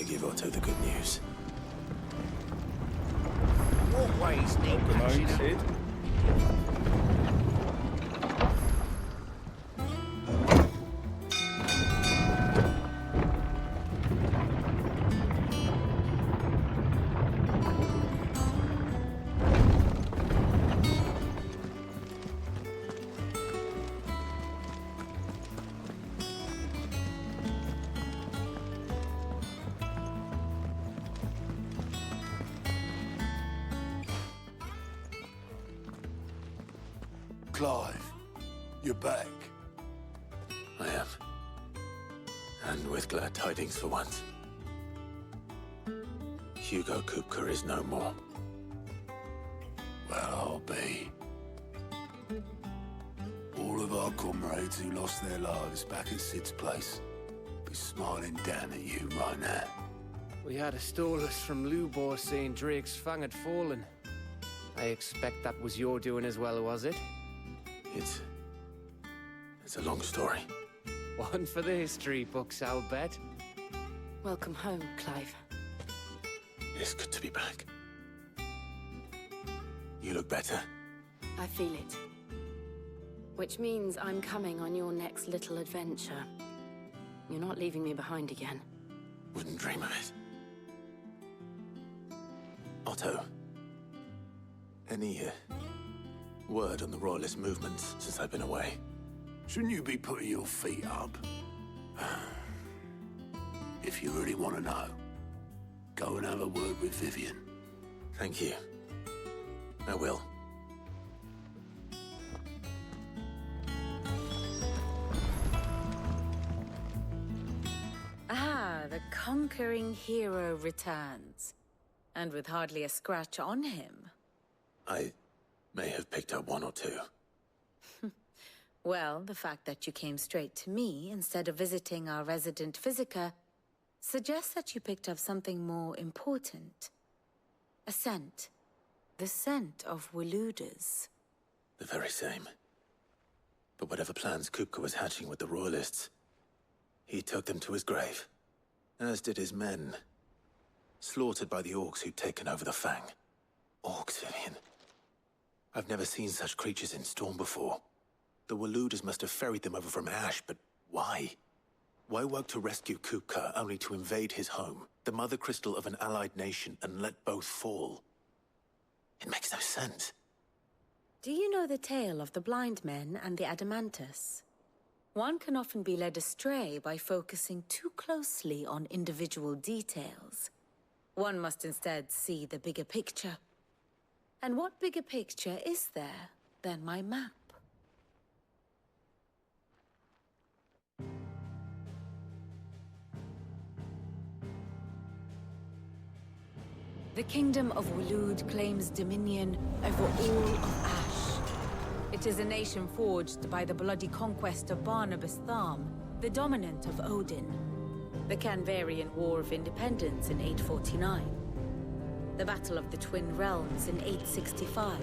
give Otto the good news. Always need catching up. Sid. Clive, you're back. I am. And with glad tidings for once. Hugo Kupka is no more. Well, I'll be. All of our comrades who lost their lives back at Sid's place be smiling down at you right now. We had a stolus from Lubor saying Drake's fang had fallen. I expect that was your doing as well, was it? It's a long story. One for the history books, I'll bet. Welcome home, Clive. It's good to be back. You look better. I feel it. Which means I'm coming on your next little adventure. You're not leaving me behind again. Wouldn't dream of it. Otto, any word on the Royalist movements since I've been away? Shouldn't you be putting your feet up? If you really want to know, go and have a word with Vivian. Thank you. I will. Ah, the conquering hero returns. And with hardly a scratch on him. I may have picked up one or two. Well, the fact that you came straight to me instead of visiting our resident physiker suggests that you picked up something more important. A scent. The scent of Waludas. The very same. But whatever plans Kupka was hatching with the Royalists, he took them to his grave. As did his men. Slaughtered by the orcs who'd taken over the Fang. Orcs, Vivian. I've never seen such creatures in Storm before. The Waludas must have ferried them over from Ash, but why? Why work to rescue Kupka only to invade his home, the mother crystal of an allied nation, and let both fall? It makes no sense. Do you know the tale of the blind men and the Adamantus? One can often be led astray by focusing too closely on individual details. One must instead see the bigger picture. And what bigger picture is there than my map? The Kingdom of Waloed claims dominion over all of Ash. It is a nation forged by the bloody conquest of Barnabas Tharm, the dominant of Odin. The Canvarian War of Independence in 849. The Battle of the Twin Realms in 865.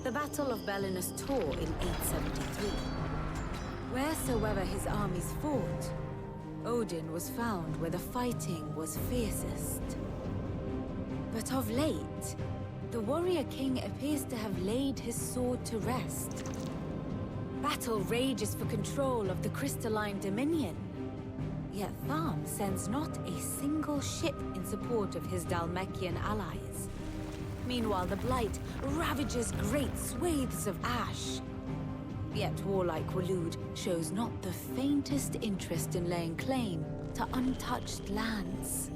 The Battle of Belinus Tor in 873. Wheresoever his armies fought, Odin was found where the fighting was fiercest. But of late, the warrior king appears to have laid his sword to rest. Battle rages for control of the crystalline dominion. Yet Tharm sends not a single ship in support of his Dhalmekian allies. Meanwhile, the Blight ravages great swathes of Ash. Yet warlike Waloed shows not the faintest interest in laying claim to untouched lands.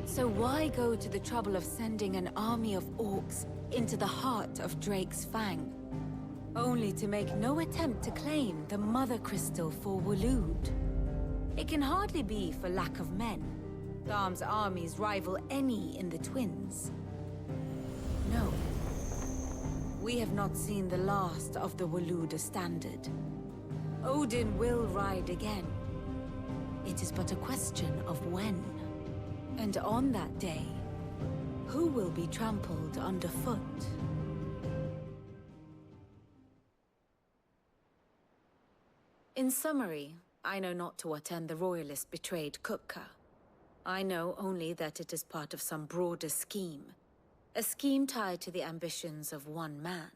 So why go to the trouble of sending an army of orcs into the heart of Drake's Fang, only to make no attempt to claim the Mother Crystal for Waloed? It can hardly be for lack of men. Tharm's armies rival any in the Twins. No. We have not seen the last of the Waluda standard. Odin will ride again. It is but a question of when. And on that day, who will be trampled underfoot? In summary, I know not to what end the Royalists betrayed Kupka. I know only that it is part of some broader scheme. A scheme tied to the ambitions of one man.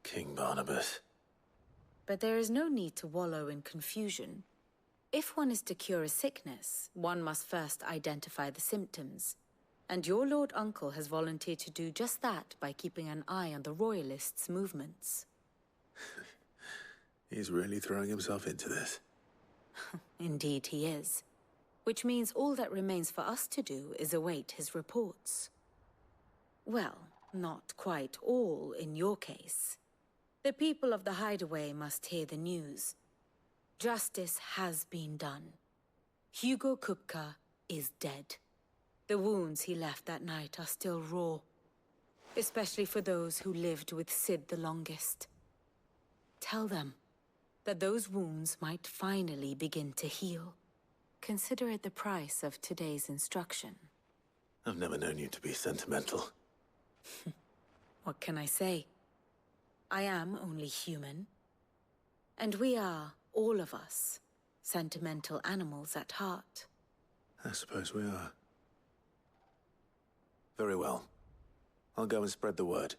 King Barnabas. But there is no need to wallow in confusion. If one is to cure a sickness, one must first identify the symptoms. And your Lord Uncle has volunteered to do just that by keeping an eye on the Royalists' movements. He's really throwing himself into this. Indeed he is. Which means all that remains for us to do is await his reports. Well, not quite all in your case. The people of the Hideaway must hear the news. Justice has been done. Hugo Kupka is dead. The wounds he left that night are still raw, especially for those who lived with Sid the longest. Tell them that those wounds might finally begin to heal. Consider it the price of today's instruction. I've never known you to be sentimental. What can I say? I am only human. And we are, all of us, sentimental animals at heart. I suppose we are. Very well. I'll go and spread the word.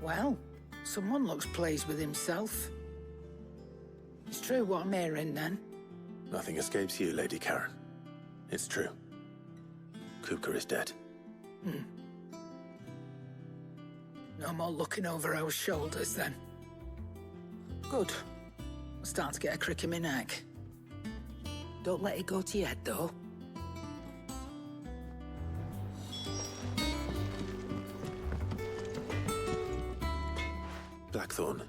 Well, someone looks pleased with himself. It's true what I'm hearing, then. Nothing escapes you, Lady Karen. It's true. Kupka is dead. No more looking over our shoulders, then. Good. I'm starting to get a crick in my neck. Don't let it go to your head, though. Blackthorn,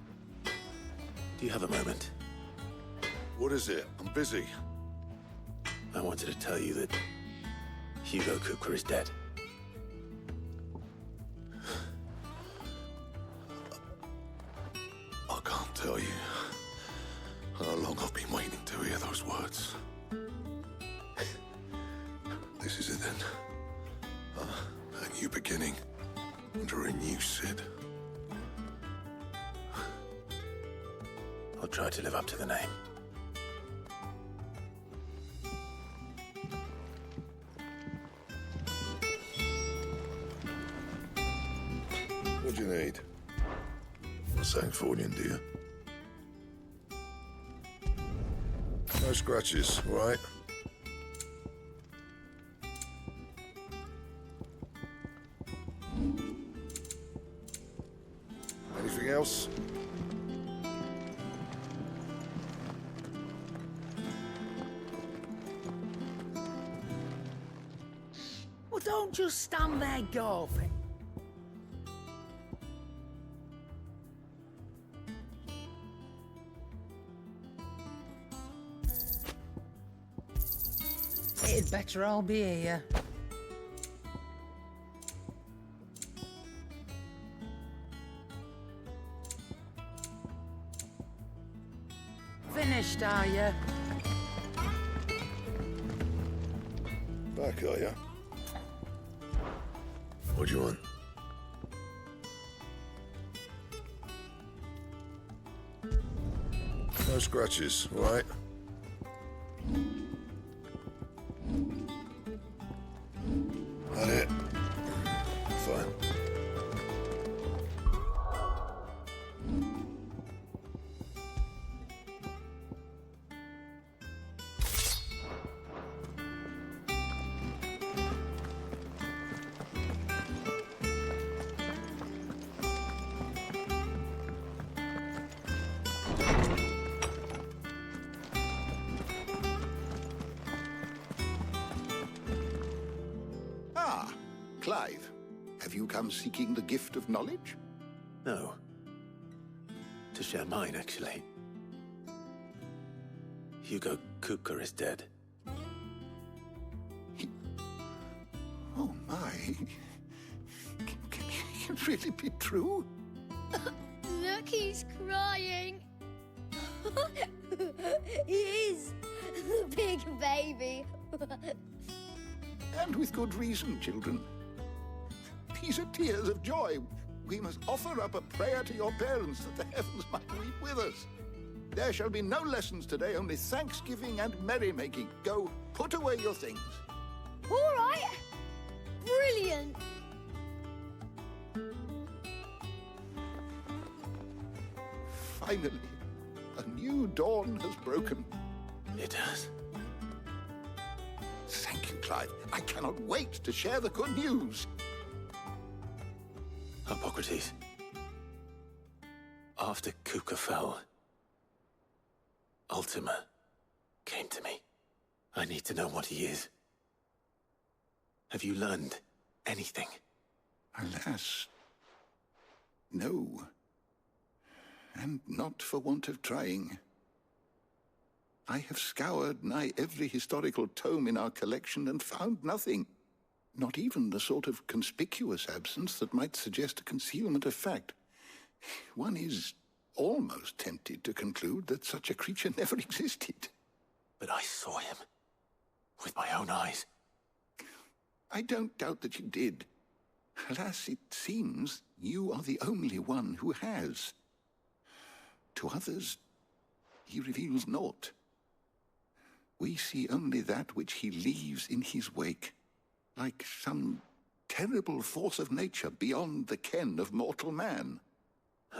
do you have a moment? What is it? I'm busy. I wanted to tell you that Hugo Kupka is dead. I can't tell you how long I've been waiting to. This is it then. A new beginning. Under a new Sid. I'll try to live up to the name. What do you need? Not saying for you, do you? No scratches, all right? Anything else? Well, don't just stand there gawping. It'd better all be here. Finished, are you? Back, are you? What do you want? No scratches, all right? That it? Fine. Clive, have you come seeking the gift of knowledge? No. To share mine, actually. Hugo Kuka is dead. Oh, my. Can it really be true? Look, he's crying. He is. The big baby. And with good reason, children. These are tears of joy. We must offer up a prayer to your parents that the heavens might weep with us. There shall be no lessons today, only thanksgiving and merrymaking. Go, put away your things. All right. Brilliant. Finally, a new dawn has broken. It has. Thank you, Clive. I cannot wait to share the good news. Hippocrates. After Kuka fell, Ultima came to me. I need to know what he is. Have you learned anything? Alas, no. And not for want of trying. I have scoured nigh every historical tome in our collection and found nothing. Not even the sort of conspicuous absence that might suggest a concealment of fact. One is almost tempted to conclude that such a creature never existed. But I saw him. With my own eyes. I don't doubt that you did. Alas, it seems you are the only one who has. To others, he reveals naught. We see only that which he leaves in his wake, like some terrible force of nature beyond the ken of mortal man.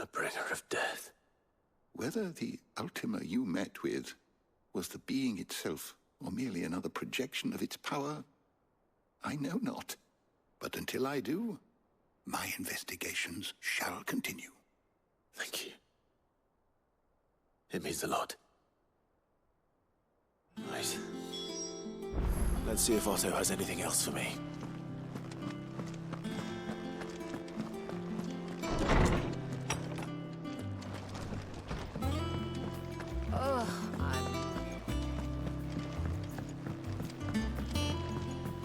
A bringer of death. Whether the Ultima you met with was the being itself, or merely another projection of its power, I know not. But until I do, my investigations shall continue. Thank you. It means a lot. Right. Let's see if Otto has anything else for me.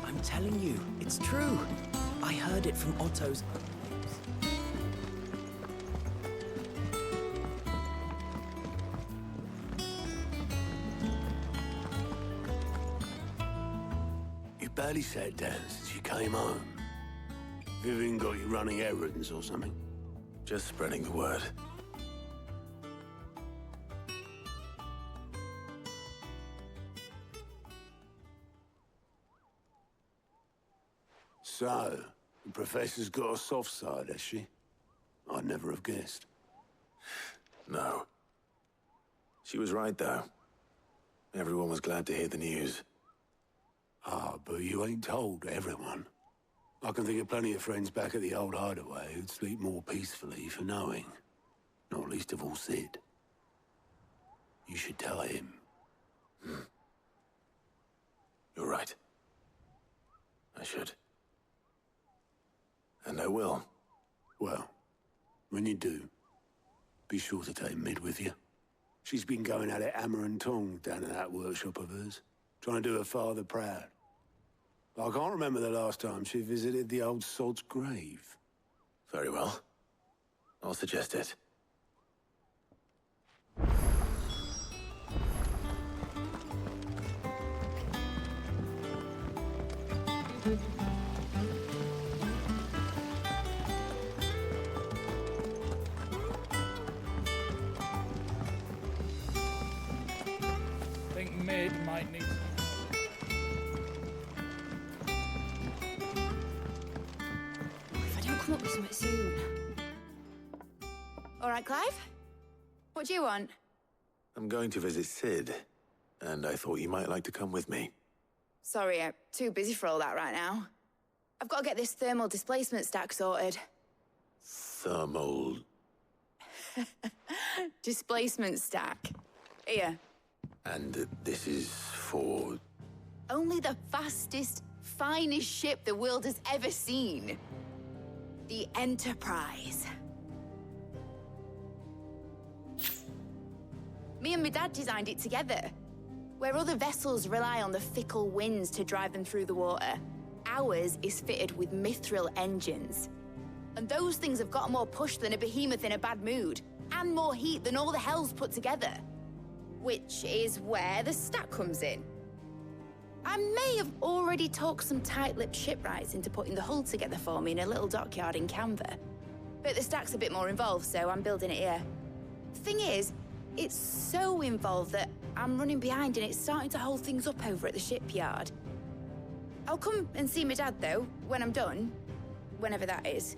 I'm telling you, it's true. I heard it from Otto's own lips. You You've barely sat down since you came home. Vivian got you running errands or something? Just spreading the word. So, the Professor's got a soft side, has she? I'd never have guessed. No. She was right, though. Everyone was glad to hear the news. Ah, but you ain't told everyone. I can think of plenty of friends back at the old hideaway who'd sleep more peacefully for knowing. Not least of all Sid. You should tell him. You're right. I should. And I will. Well, when you do, be sure to take Mid with you. She's been going at it hammer and tongs down at that workshop of hers, trying to do her father proud. I can't remember the last time she visited the old sod's grave. Very well. I'll suggest it. I think Mid might need some help. If I don't come up with something soon. All right, Clive? What do you want? I'm going to visit Sid, and I thought you might like to come with me. Sorry, I'm too busy for all that right now. I've got to get this thermal displacement stack sorted. Thermal... Displacement stack. Here. And this is for... Only the fastest, finest ship the world has ever seen. The Enterprise. Me and my dad designed it together. Where other vessels rely on the fickle winds to drive them through the water, ours is fitted with mithril engines. And those things have got more push than a behemoth in a bad mood, and more heat than all the hells put together. Which is where the stack comes in. I may have already talked some tight-lipped shipwrights into putting the hull together for me in a little dockyard in Canva. But the stack's a bit more involved, so I'm building it here. Thing is, it's so involved that I'm running behind and it's starting to hold things up over at the shipyard. I'll come and see my dad, though, when I'm done. Whenever that is.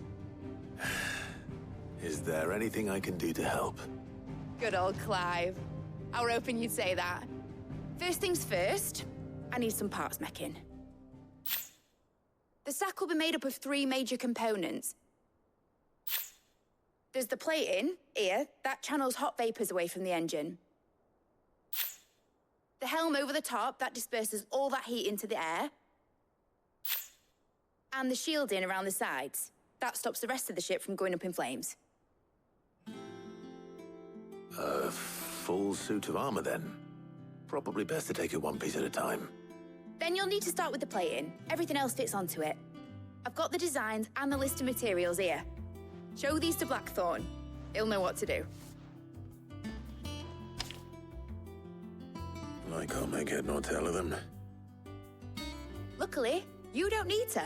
Is there anything I can do to help? Good old Clive. I were hoping you'd say that. First things first, I need some parts meching. The stack will be made up of 3 major components. There's the plating, here, that channels hot vapors away from the engine. The helm over the top, that disperses all that heat into the air. And the shielding around the sides. That stops the rest of the ship from going up in flames. A full suit of armor, then. Probably best to take it one piece at a time. Then you'll need to start with the plating. Everything else fits onto it. I've got the designs and the list of materials here. Show these to Blackthorn. He'll know what to do. I can't make head nor tail of them. Luckily, you don't need to.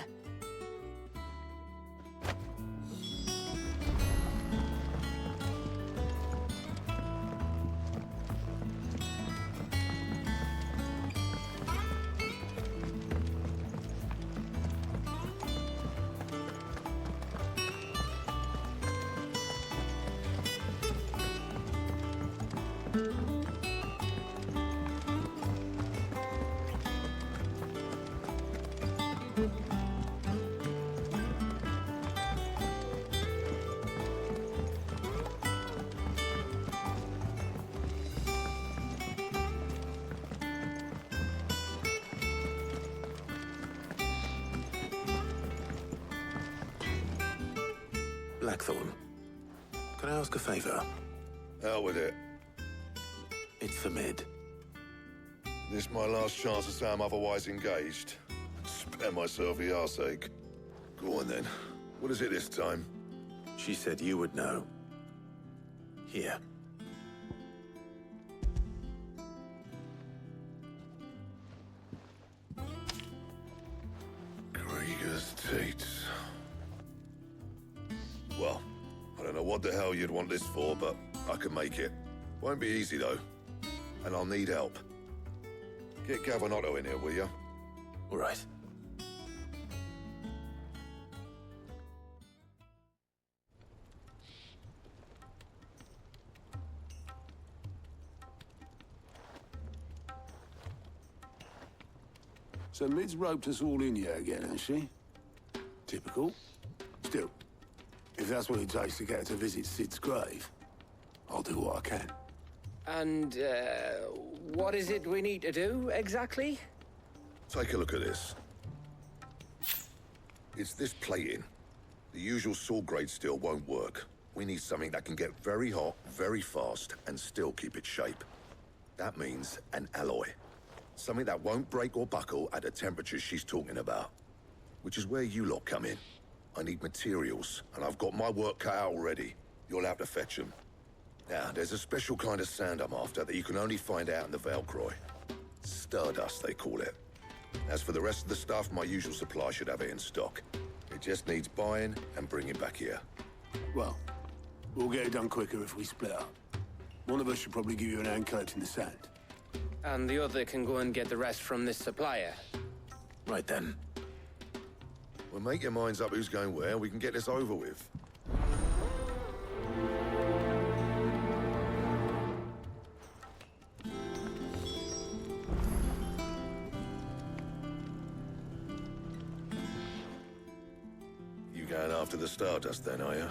Blackthorn, can I ask a favor? Out with it. It's for Mid. This my last chance to say I'm otherwise engaged. Spare myself the arseache. Go on then. What is it this time? She said you would know. Here. what the hell you'd want this for, but I can make it. Won't be easy, though. And I'll need help. Get Gavin in here, will you? All right. So Mid's roped us all in here again, has she? Typical. Still, if that's what it takes to get her to visit Sid's grave, I'll do what I can. And, what is it we need to do, exactly? Take a look at this. It's this plating. The usual sword grade steel won't work. We need something that can get very hot, very fast, and still keep its shape. That means an alloy. Something that won't break or buckle at the temperatures she's talking about. Which is where you lot come in. I need materials, and I've got my work cut out already. You'll have to fetch them. Now, there's a special kind of sand I'm after that you can only find out in the Valcroy. Stardust, they call it. As for the rest of the stuff, my usual supply should have it in stock. It just needs buying and bringing back here. Well, we'll get it done quicker if we split up. One of us should probably give you an hand collecting the sand. And the other can go and get the rest from this supplier. Right then. Well, make your minds up who's going where, and we can get this over with. You going after the Stardust then, are you?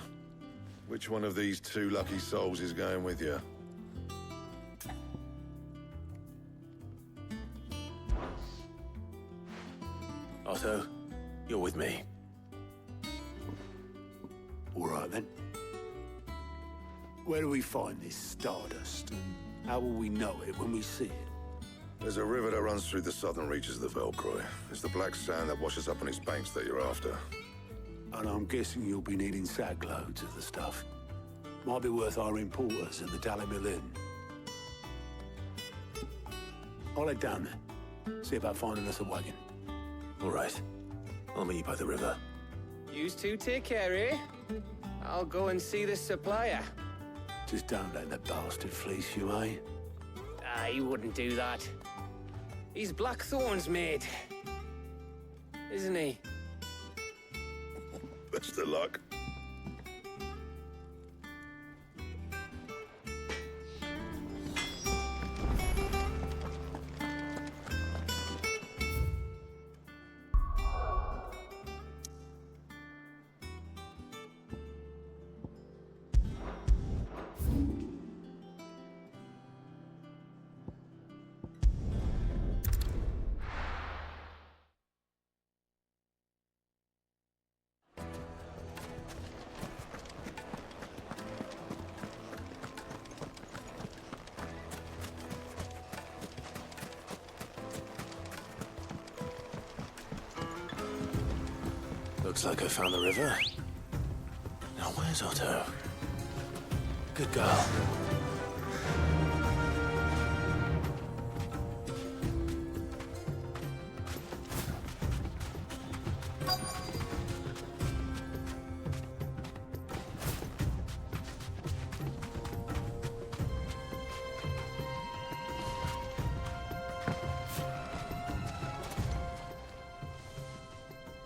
Which one of these two lucky souls is going with you? Otto, you're with me. All right, then. Where do we find this Stardust, and how will we know it when we see it? There's a river that runs through the southern reaches of the Valcroy. It's the black sand that washes up on its banks that you're after. And I'm guessing you'll be needing sack loads of the stuff. Might be worth our importers at the Dalimil Inn. I'll head down there. See about finding us a wagon. All right. I'll meet you by the river. You two take care, eh? I'll go and see this supplier. Just don't let the bastard fleece you, eh? Ah, he wouldn't do that. He's Blackthorn's mate. Isn't he? Best of luck. Looks like I found the river. Now where's Otto? Good girl.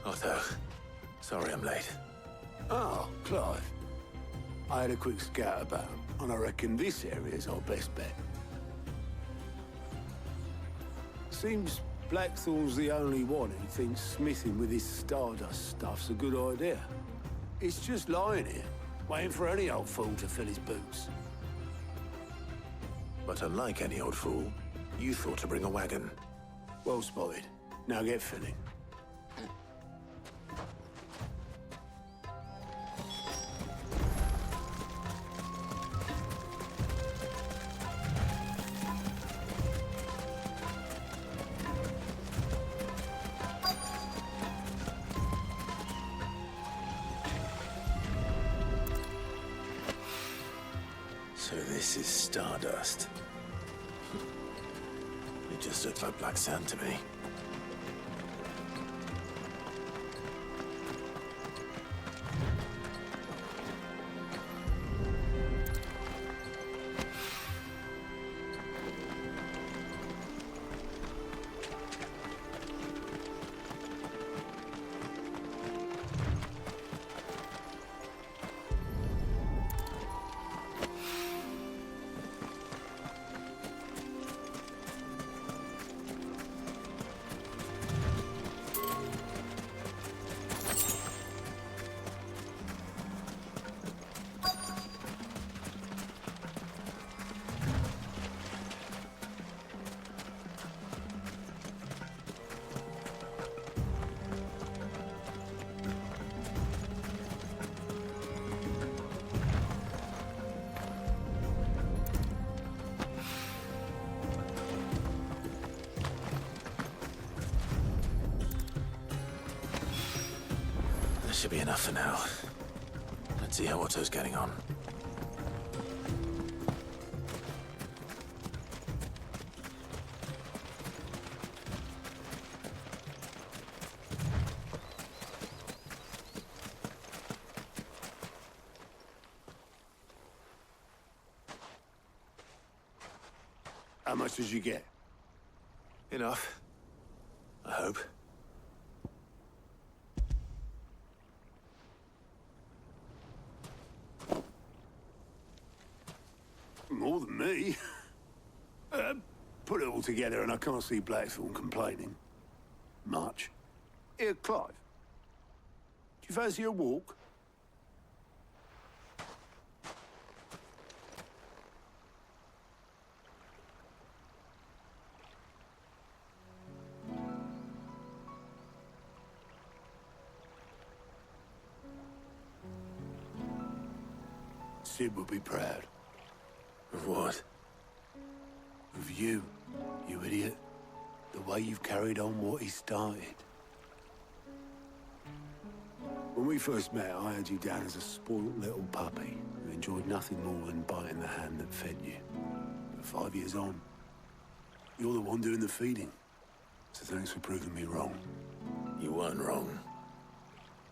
Otto. Sorry I'm late. Oh, Clive. I had a quick scout about, and I reckon this area's our best bet. Seems Blackthorn's the only one who thinks smithing with his Stardust stuff's a good idea. It's just lying here, waiting for any old fool to fill his boots. But unlike any old fool, you thought to bring a wagon. Well spotted. Now get filling. So this is Stardust. It just looks like black sand to me. should be enough for now. Let's see how Otto's getting on. How much did you get? Enough. I hope. More than me. Put it all together and I can't see Blackthorn complaining. Much. Here, Clive. Do you fancy a walk? Sid would be proud. Of what? Of you, you idiot. The way you've carried on what he started. When we first met, I had you down as a spoiled little puppy who enjoyed nothing more than biting the hand that fed you. But 5 years on, you're the one doing the feeding. So thanks for proving me wrong. You weren't wrong.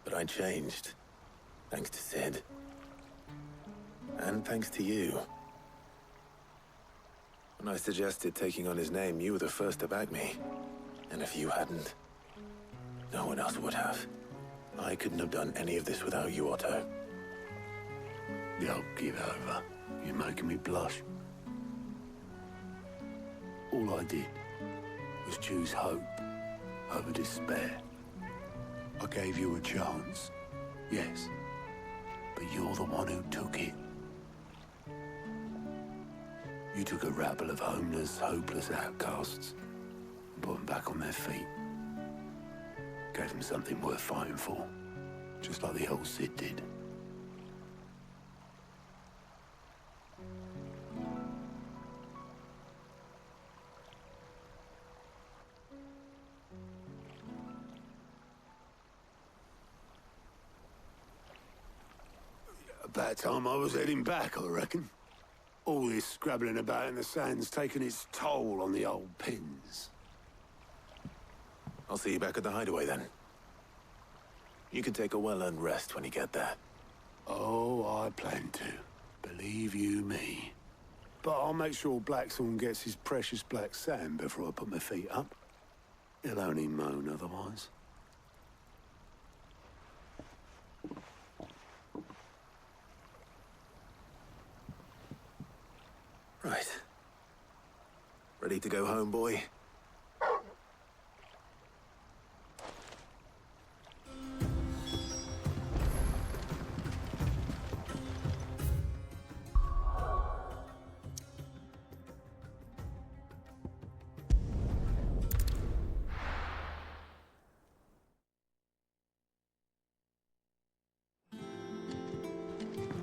But I changed. Thanks to Sid. And thanks to you. When I suggested taking on his name, you were the first to back me. And if you hadn't, no one else would have. I couldn't have done any of this without you, Otto. Yo, give over. You're making me blush. All I did was choose hope over despair. I gave you a chance, yes, but you're the one who took it. You took a rabble of homeless, hopeless outcasts and put them back on their feet. Gave them something worth fighting for, just like the old Sid did. About time I was heading back, I reckon. All this scrabbling about in the sand's taken its toll on the old pins. I'll see you back at the hideaway then. You can take a well-earned rest when you get there. Oh, I plan to. Believe you me. But I'll make sure Blackthorn gets his precious black sand before I put my feet up. He'll only moan otherwise. Right. Ready to go home, boy?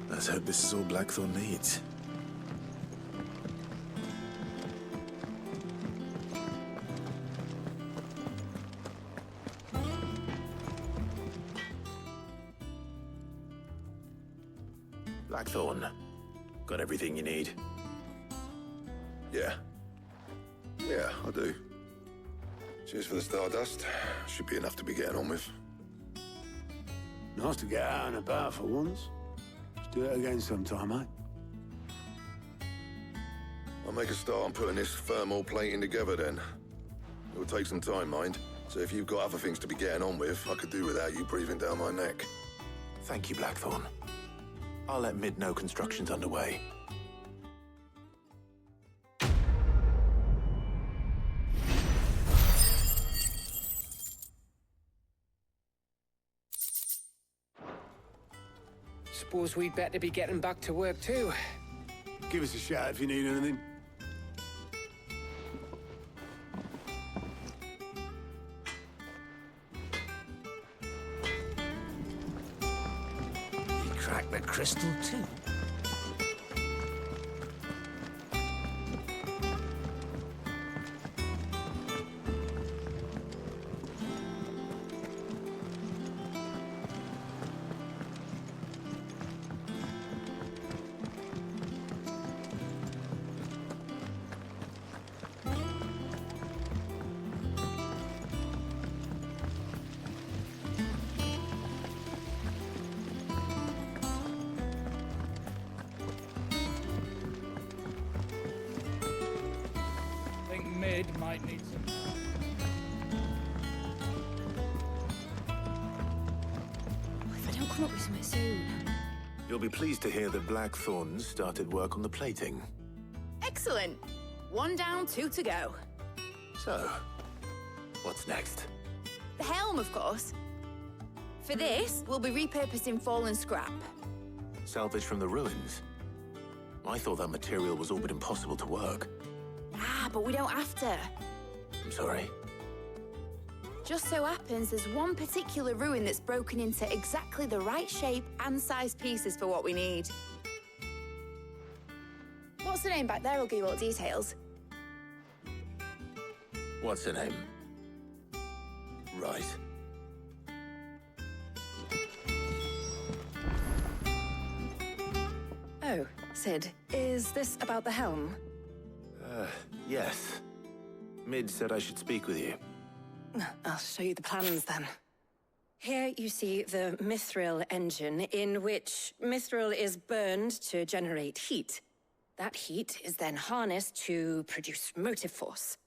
Let's hope this is all Blackthorn needs. Blackthorn, got everything you need? Yeah. Yeah, I do. Cheers for the stardust. Should be enough to be getting on with. Nice to get out and about for once. Let's do it again sometime, eh? I'll make a start on putting this thermal plating together then. It will take some time, mind. So if you've got other things to be getting on with, I could do without you breathing down my neck. Thank you, Blackthorn. I'll let Mid know construction's underway. Suppose we'd better be getting back to work too. Give us a shout if you need anything. Crack the crystal too. mid might need some... If I don't come up with something soon. You'll be pleased to hear that Blackthorn started work on the plating. Excellent. 1 down, 2 to go. So, what's next? The helm, of course. For this, we'll be repurposing fallen scrap. Salvage from the ruins? I thought that material was all but impossible to work. Ah, but we don't have to. I'm sorry. Just so happens there's one particular ruin that's broken into exactly the right shape and size pieces for what we need. What's the name back there? I'll give you all the details. What's her name? Right. Oh, Sid, is this about the helm? Yes. Mid said I should speak with you. I'll show you the plans then. Here you see the mithril engine, in which mithril is burned to generate heat. That heat is then harnessed to produce motive force.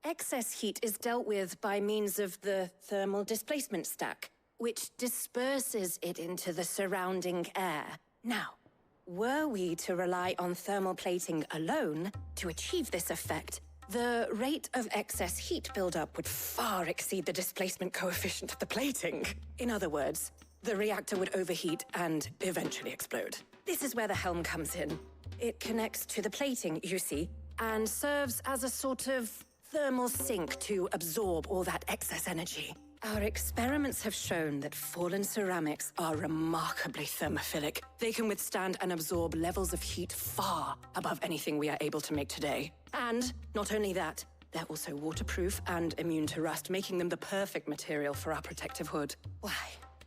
Excess heat is dealt with by means of the thermal displacement stack, which disperses it into the surrounding air. Now, were we to rely on thermal plating alone to achieve this effect, the rate of excess heat buildup would far exceed the displacement coefficient of the plating. In other words, the reactor would overheat and eventually explode. This is where the helm comes in. It connects to the plating, you see, and serves as a sort of thermal sink to absorb all that excess energy. Our experiments have shown that fallen ceramics are remarkably thermophilic. They can withstand and absorb levels of heat far above anything we are able to make today. And not only that, they're also waterproof and immune to rust, making them the perfect material for our protective hood. Why?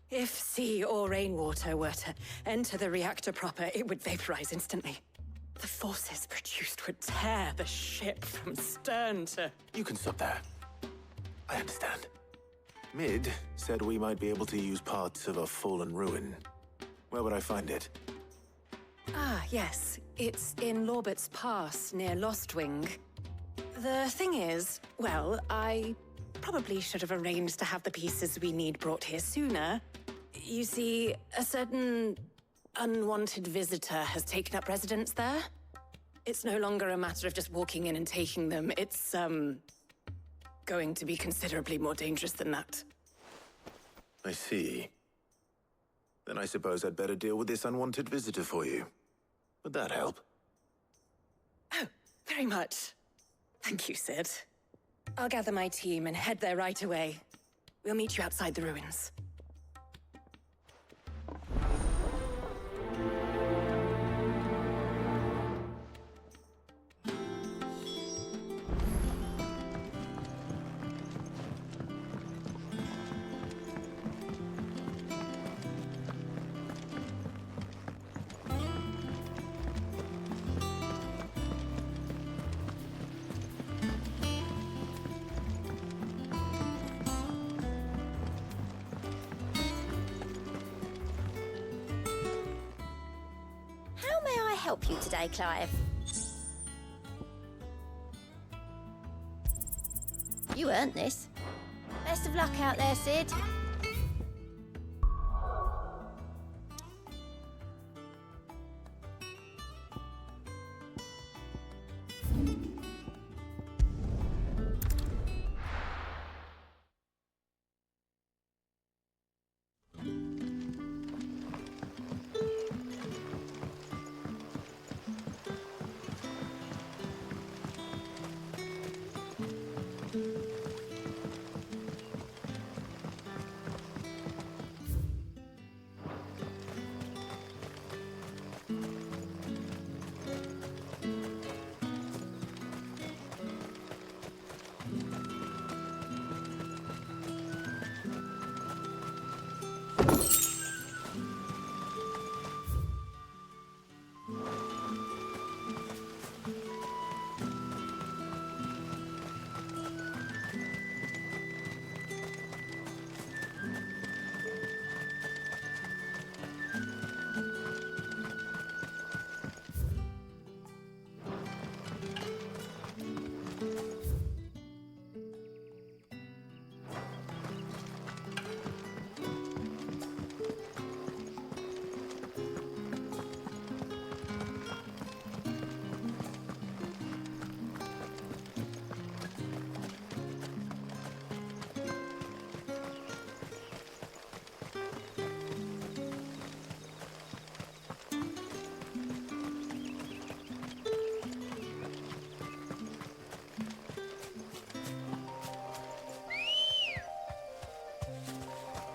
If sea or rainwater were to enter the reactor proper, it would vaporize instantly. The forces produced would tear the ship from stern to... You can stop there. I understand. Mid said we might be able to use parts of a fallen ruin. Where would I find it? Ah, yes. It's in Lorbert's Pass, near Lostwing. The thing is, well, I probably should have arranged to have the pieces we need brought here sooner. You see, a certain unwanted visitor has taken up residence there. It's no longer a matter of just walking in and taking them. It's, going to be considerably more dangerous than that. I see. Then I suppose I'd better deal with this unwanted visitor for you. Would that help? Oh, very much. Thank you, Sid. I'll gather my team and head there right away. We'll meet you outside the ruins. Help you today, Clive? You earned this. Best of luck out there, Sid.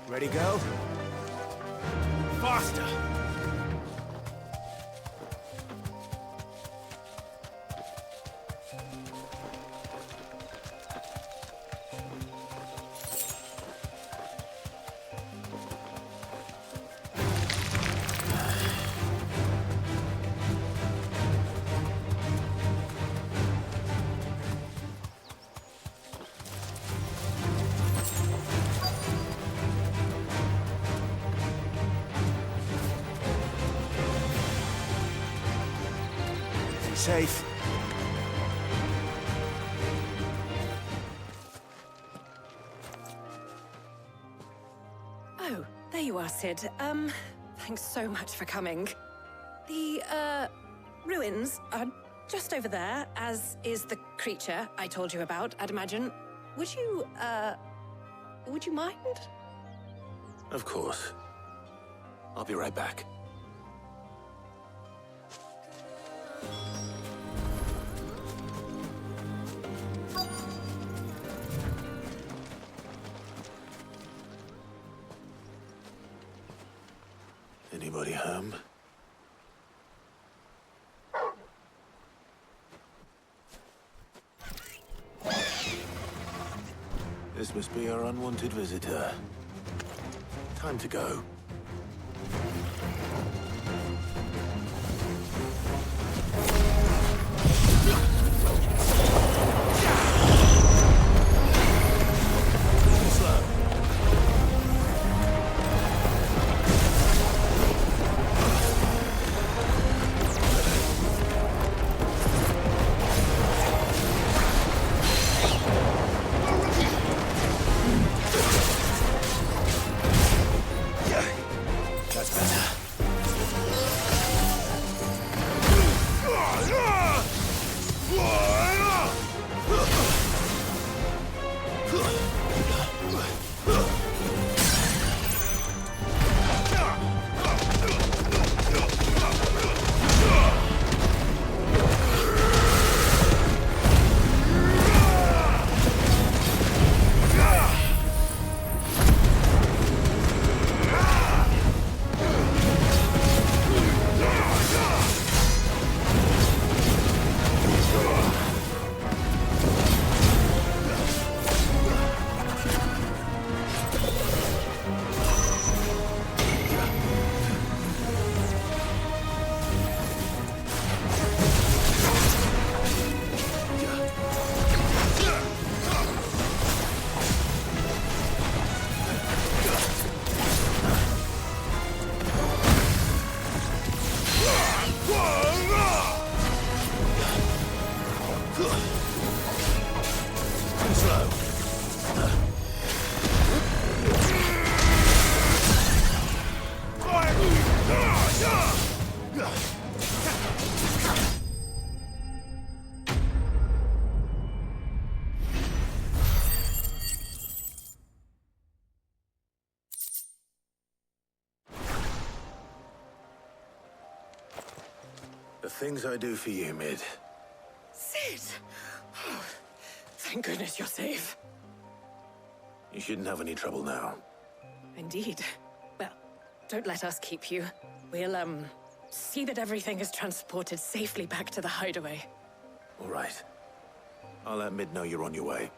Ready, go? Faster! Safe. Oh, there you are, Sid. Thanks so much for coming. The, ruins are just over there, as is the creature I told you about, I'd imagine. Would you mind? Of course. I'll be right back. Anybody home? This must be our unwanted visitor. Time to go. The things I do for you, Mid. Sid! Oh, thank goodness you're safe. You shouldn't have any trouble now. Indeed. Well, don't let us keep you. We'll, see that everything is transported safely back to the hideaway. All right. I'll let Mid know you're on your way.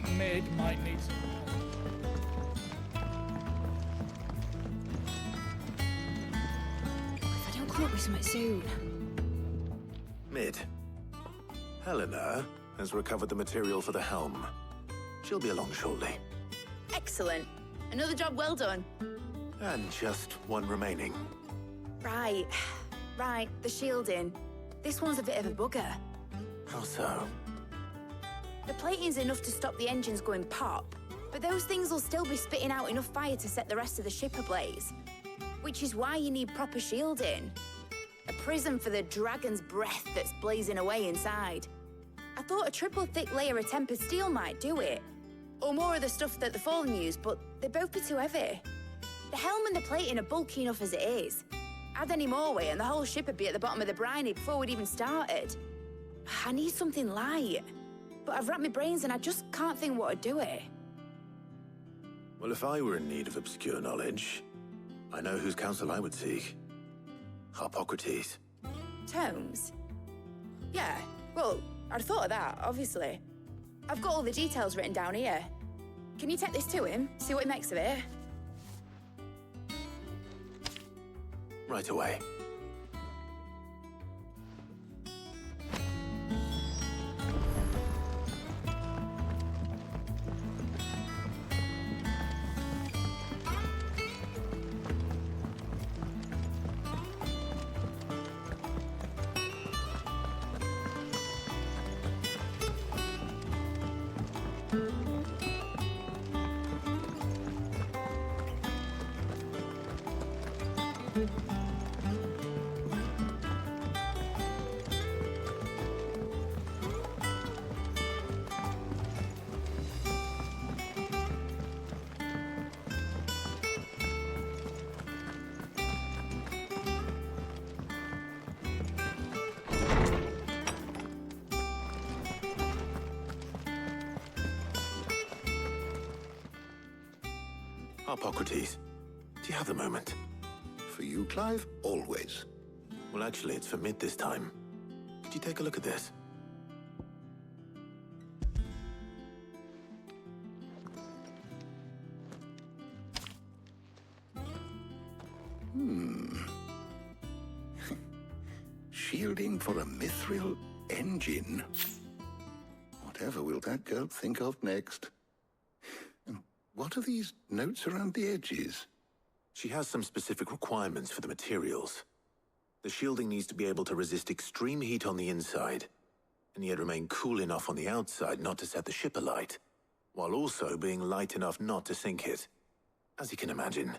think mid might need some If I don't come up with something soon. Mid. Helena has recovered the material for the helm. She'll be along shortly. Excellent. Another job well done. And just one remaining. Right. Right, the shielding. This one's a bit of a bugger. How so? The plating's enough to stop the engines going pop, but those things will still be spitting out enough fire to set the rest of the ship ablaze. Which is why you need proper shielding. A prison for the dragon's breath that's blazing away inside. I thought a triple thick layer of tempered steel might do it. Or more of the stuff that the Fallen use, but they'd both be too heavy. The helm and the plating are bulky enough as it is. Add any more weight and the whole ship would be at the bottom of the briny before we'd even started. I need something light. But I've racked my brains and I just can't think what would do it. Well, if I were in need of obscure knowledge, I know whose counsel I would seek. Harpocrates. Tomes? Yeah, well, I'd thought of that, obviously. I've got all the details written down here. Can you take this to him, see what he makes of it? Right away. Harpocrates, do you have a moment? For you, Clive, always. Well, actually, it's for mid this time. Could you take a look at this? Shielding for a mithril engine. Whatever will that girl think of next? What are these notes around the edges? She has some specific requirements for the materials. The shielding needs to be able to resist extreme heat on the inside, and yet remain cool enough on the outside not to set the ship alight, while also being light enough not to sink it. As you can imagine,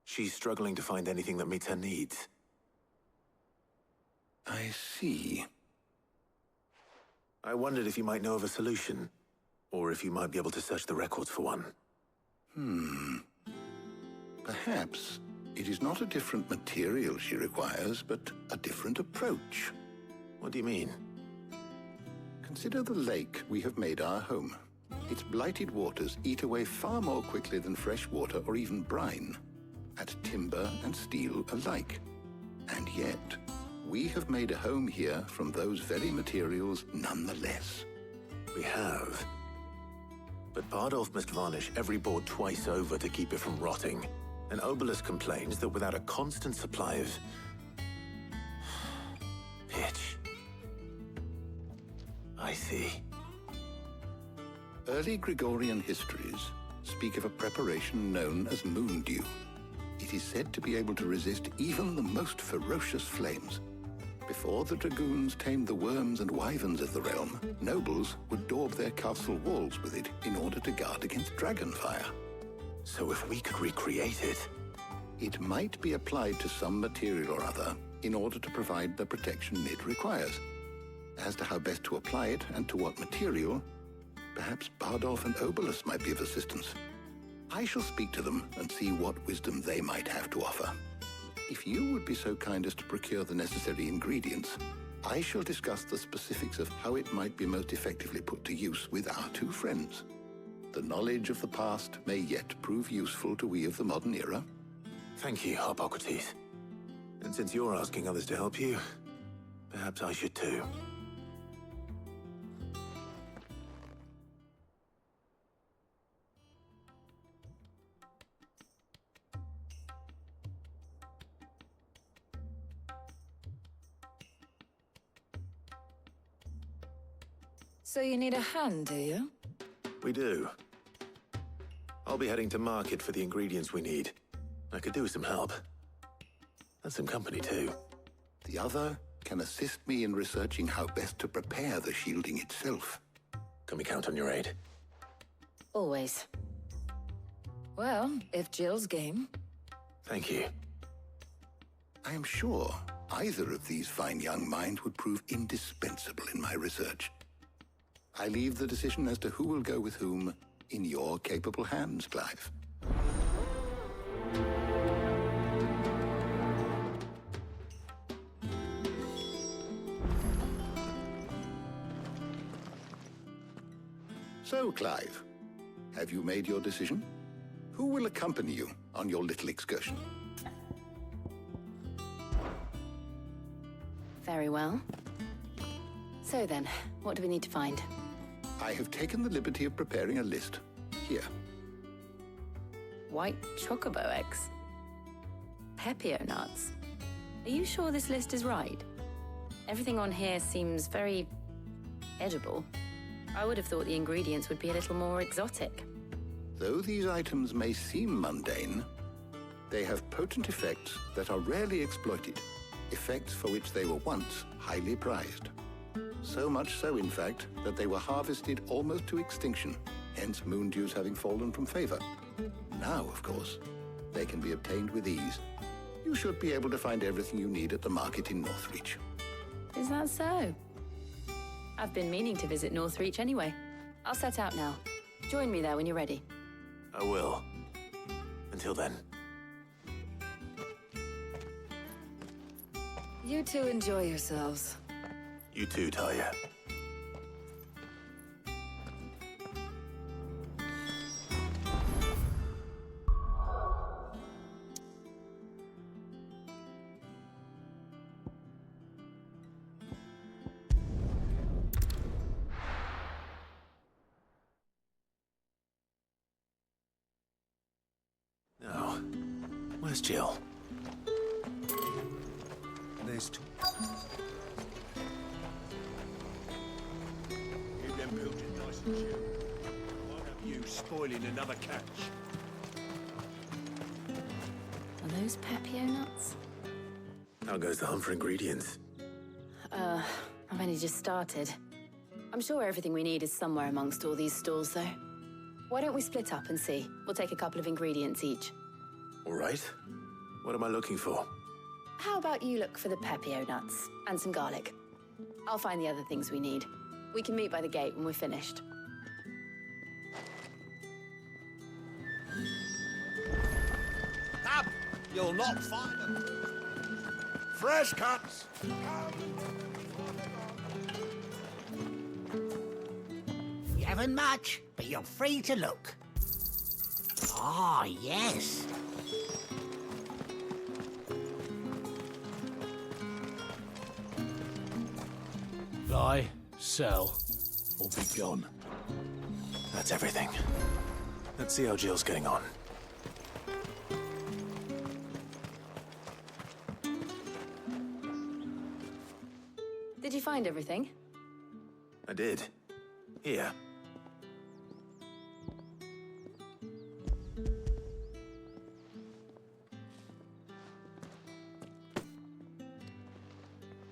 she's struggling to find anything that meets her needs. I see. I wondered if you might know of a solution, or if you might be able to search the records for one. Perhaps it is not a different material she requires, but a different approach. What do you mean? Consider the lake we have made our home. Its blighted waters eat away far more quickly than fresh water or even brine, at timber and steel alike. And yet, we have made a home here from those very materials nonetheless. We have. But Bardolph must varnish every board twice over to keep it from rotting. And Obelisk complains that without a constant supply of pitch. I see. Early Gregorian histories speak of a preparation known as moon dew. It is said to be able to resist even the most ferocious flames. Before the dragoons tamed the worms and wyverns of the realm, nobles would daub their castle walls with it in order to guard against dragonfire. So if we could recreate it... It might be applied to some material or other in order to provide the protection Mid requires. As to how best to apply it and to what material, perhaps Bardolph and Obelisk might be of assistance. I shall speak to them and see what wisdom they might have to offer. If you would be so kind as to procure the necessary ingredients, I shall discuss the specifics of how it might be most effectively put to use with our two friends. The knowledge of the past may yet prove useful to we of the modern era. Thank you, Harpocrates. And since you're asking others to help you, perhaps I should too. So you need a hand, do you? We do. I'll be heading to market for the ingredients we need. I could do with some help. And some company, too. The other can assist me in researching how best to prepare the shielding itself. Can we count on your aid? Always. Well, if Jill's game. Thank you. I am sure either of these fine young minds would prove indispensable in my research. I leave the decision as to who will go with whom in your capable hands, Clive. So, Clive, have you made your decision? Who will accompany you on your little excursion? Very well. So then, what do we need to find? I have taken the liberty of preparing a list. Here. White chocobo eggs. Pepio nuts. Are you sure this list is right? Everything on here seems very edible. I would have thought the ingredients would be a little more exotic. Though these items may seem mundane, they have potent effects that are rarely exploited, effects for which they were once highly prized. So much so, in fact, that they were harvested almost to extinction, hence moon dews having fallen from favor. Now, of course, they can be obtained with ease. You should be able to find everything you need at the market in Northreach. Is that so? I've been meaning to visit Northreach anyway. I'll set out now. Join me there when you're ready. I will. Until then. You two enjoy yourselves. You too, Talia. Now, where's Jill? There's two. Keep them pilchers nice and chill. Won't have you spoiling another catch. Are those Pepio nuts? How goes the hunt for ingredients? I've only just started. I'm sure everything we need is somewhere amongst all these stalls, though. Why don't we split up and see? We'll take a couple of ingredients each. All right. What am I looking for? How about you look for the Pepio nuts and some garlic? I'll find the other things we need. We can meet by the gate when we're finished. Up! You'll not find them. Fresh cuts! You haven't much, but you're free to look. Ah, yes. Buy, sell, or be gone. That's everything. Let's see how Jill's getting on. Did you find everything? I did. Here.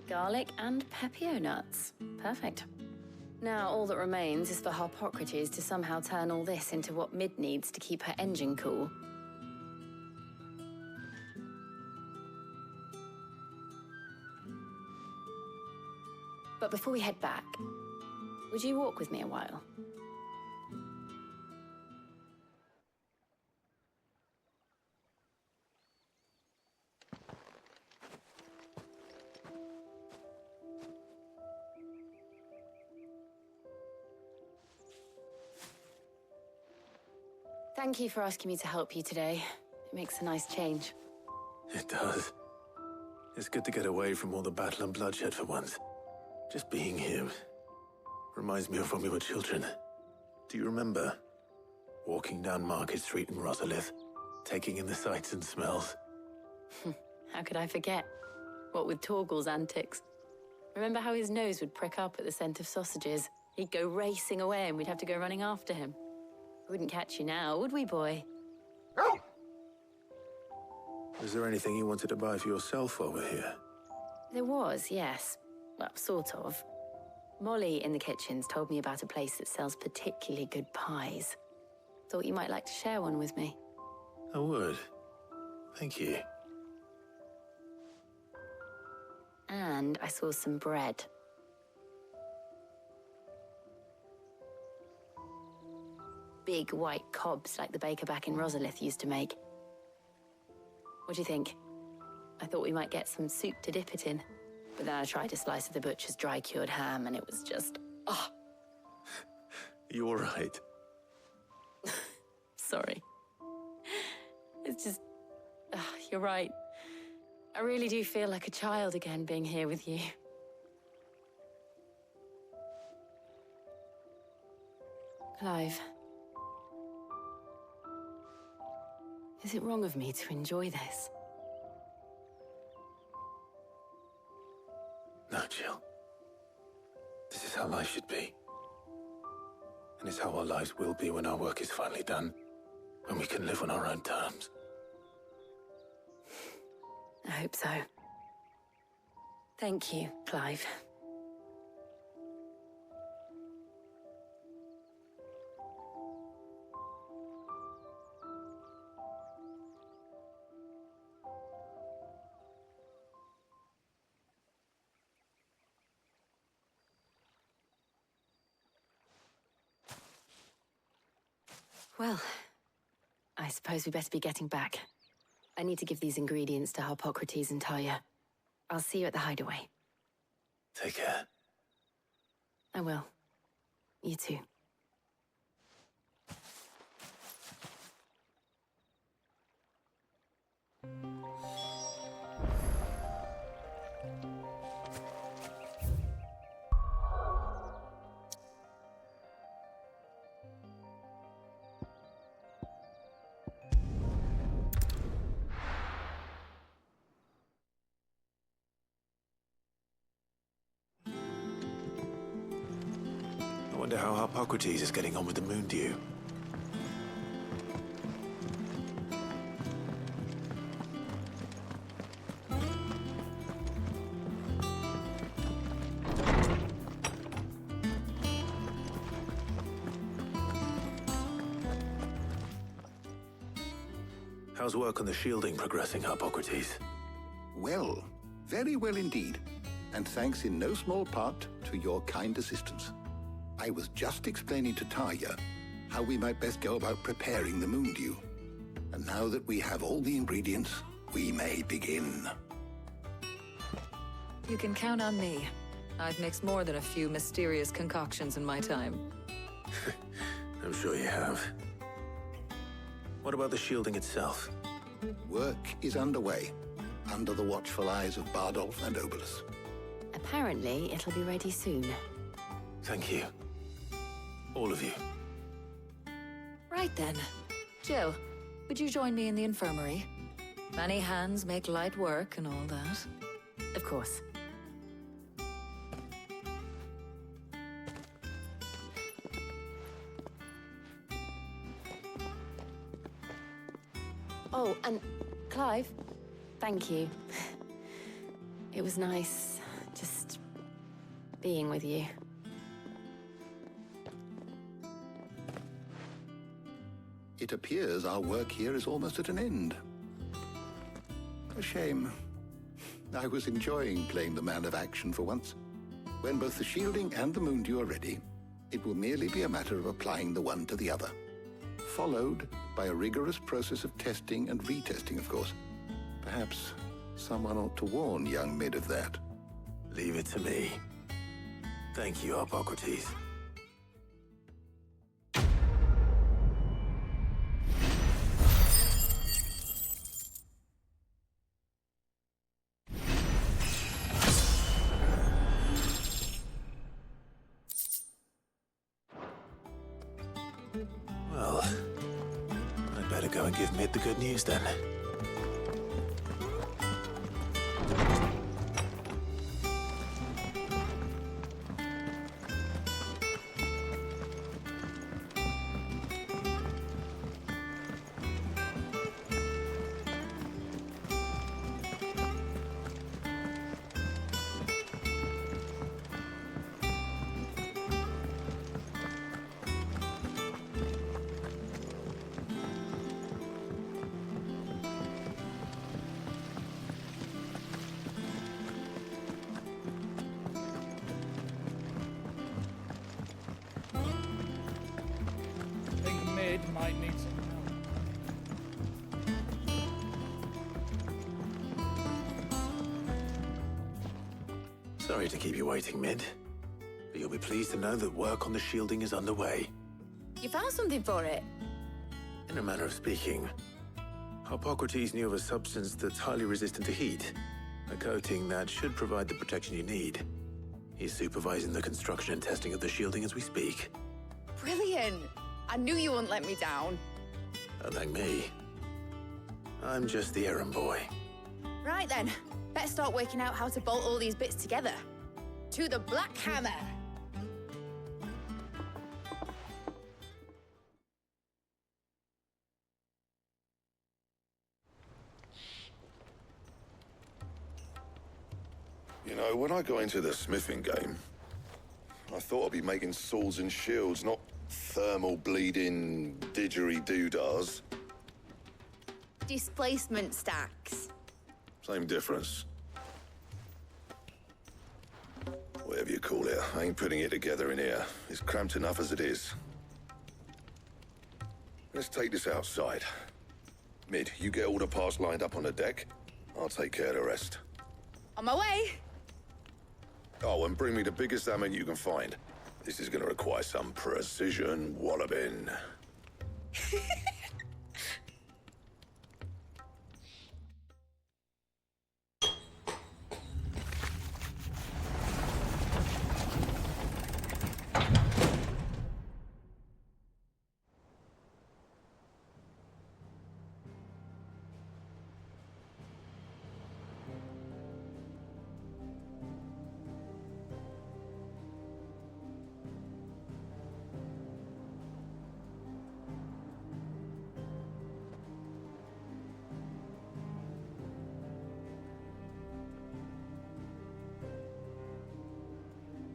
Garlic and Pepio nuts. Perfect. Now all that remains is for Harpocrates to somehow turn all this into what Mid needs to keep her engine cool. But before we head back, would you walk with me a while? Thank you for asking me to help you today. It makes a nice change. It does. It's good to get away from all the battle and bloodshed for once. Just being here reminds me of when we were children. Do you remember? Walking down Market Street in Rosalith, taking in the sights and smells. How could I forget? What with Torgal's antics. Remember how his nose would prick up at the scent of sausages? He'd go racing away and we'd have to go running after him. We wouldn't catch you now, would we, boy? Is there anything you wanted to buy for yourself over here? There was, yes. Well, sort of. Molly in the kitchens told me about a place that sells particularly good pies. Thought you might like to share one with me. I would. Thank you. And I saw some bread. Big white cobs like the baker back in Rosalith used to make. What do you think? I thought we might get some soup to dip it in. But then I tried a slice of the butcher's dry-cured ham and it was just... oh. You all right? Sorry. It's just... you're right. I really do feel like a child again being here with you. Clive. Is it wrong of me to enjoy this? No, Jill. This is how life should be. And it's how our lives will be when our work is finally done. When we can live on our own terms. I hope so. Thank you, Clive. Well, I suppose we better be getting back. I need to give these ingredients to Harpocrates and Talia. I'll see you at the hideaway. Take care. I will. You too. I wonder how Harpocrates is getting on with the moon dew. How's work on the shielding progressing, Harpocrates? Well, very well indeed. And thanks in no small part to your kind assistance. I was just explaining to Talia how we might best go about preparing the moon dew. And now that we have all the ingredients, we may begin. You can count on me. I've mixed more than a few mysterious concoctions in my time. I'm sure you have. What about the shielding itself? Work is underway, under the watchful eyes of Bardolph and Obolus. Apparently, it'll be ready soon. Thank you. All of you. Right then. Jill, would you join me in the infirmary? Many hands make light work and all that. Of course. Oh, and Clive, thank you. It was nice just being with you. It appears our work here is almost at an end. A shame. I was enjoying playing the man of action for once. When both the shielding and the moon dew are ready, it will merely be a matter of applying the one to the other. Followed by a rigorous process of testing and retesting, of course. Perhaps someone ought to warn young Mid of that. Leave it to me. Thank you, Harpocrates. Well, I'd better go and give Mid the good news then. Sorry to keep you waiting, Mid. But you'll be pleased to know that work on the shielding is underway. You found something for it? In a manner of speaking, Hippocrates knew of a substance that's highly resistant to heat. A coating that should provide the protection you need. He's supervising the construction and testing of the shielding as we speak. Brilliant! I knew you wouldn't let me down. Don't thank me. I'm just the errand boy. Right then, let's start working out how to bolt all these bits together. To the Black Hammer! You know, when I got into the smithing game, I thought I'd be making swords and shields, not thermal bleeding didgeridoo-dahs. Displacement stacks. Same difference. Whatever you call it, I ain't putting it together in here. It's cramped enough as it is. Let's take this outside. Mid, you get all the parts lined up on the deck. I'll take care of the rest. On my way! Oh, and bring me the biggest hammer you can find. This is gonna require some precision walloping.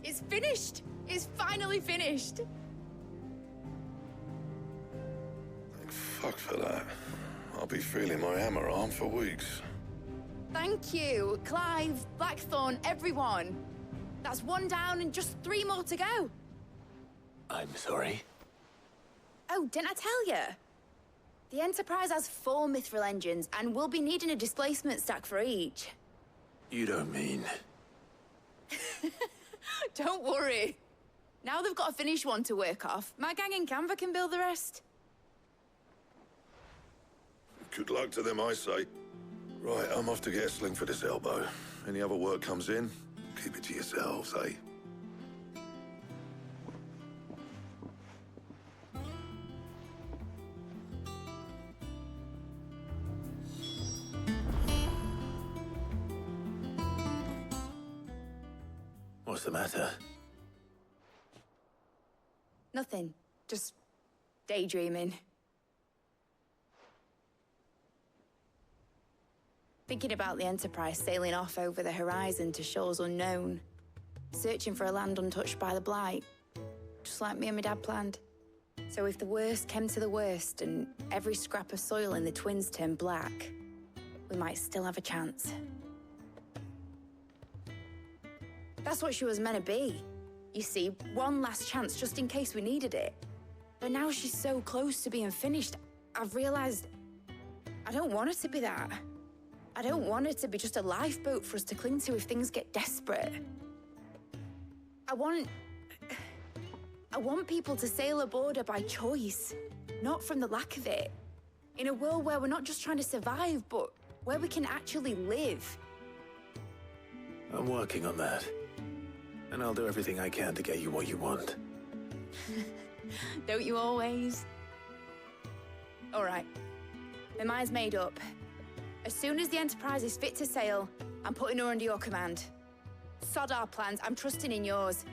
It's finished! It's finally finished! Thank fuck for that. I'll be feeling my hammer arm for weeks. Thank you, Clive, Blackthorn, everyone. That's one down and just 3 more to go. I'm sorry. Oh, didn't I tell you? The Enterprise has 4 mithril engines, and we'll be needing a displacement stack for each. You don't mean... Don't worry. Now they've got a finished one to work off. My gang in Canva can build the rest. Good luck to them, I say. Right, I'm off to get a sling for this elbow. Any other work comes in, keep it to yourselves, eh? What's the matter? Nothing. Just daydreaming. Thinking about the Enterprise sailing off over the horizon to shores unknown. Searching for a land untouched by the Blight. Just like me and my dad planned. So if the worst came to the worst and every scrap of soil in the Twins turned black, we might still have a chance. That's what she was meant to be. You see, one last chance just in case we needed it. But now she's so close to being finished, I've realized I don't want it to be that. I don't want it to be just a lifeboat for us to cling to if things get desperate. I want people to sail aboard her by choice, not from the lack of it. In a world where we're not just trying to survive, but where we can actually live. I'm working on that. And I'll do everything I can to get you what you want. Don't you always? All right. My mind's made up. As soon as the Enterprise is fit to sail, I'm putting her under your command. Sod our plans, I'm trusting in yours.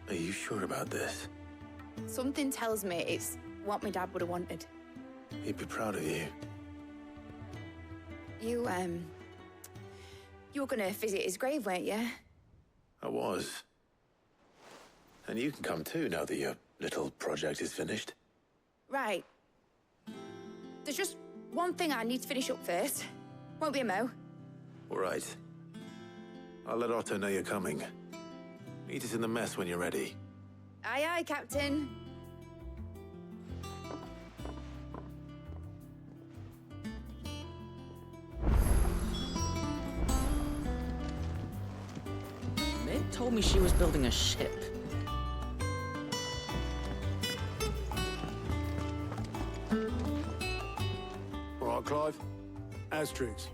Are you sure about this? Something tells me it's what my dad would have wanted. He'd be proud of you. You were gonna visit his grave, weren't you? I was. And you can come too now that your little project is finished. Right. There's just one thing I need to finish up first. Won't be a mo. All right. I'll let Otto know you're coming. Meet us in the mess when you're ready. Aye, aye, Captain. told me she was building a ship. All right, Clive. Asterix.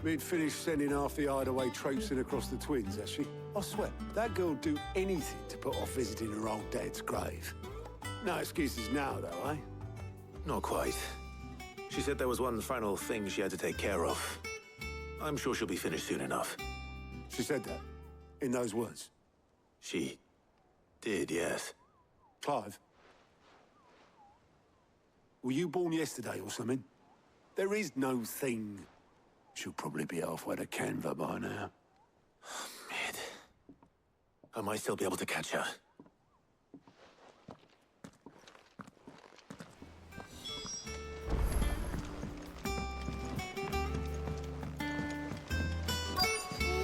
We'd finished sending half the hideaway traipsing across the twins, has she? I swear, that girl'd do anything to put off visiting her old dad's grave. No excuses now, though, eh? Not quite. She said there was one final thing she had to take care of. I'm sure she'll be finished soon enough. She said that? In those words? She did, yes. Clive? Were you born yesterday or something? There is no thing. She'll probably be halfway to Canva by now. Mid. I might still be able to catch her.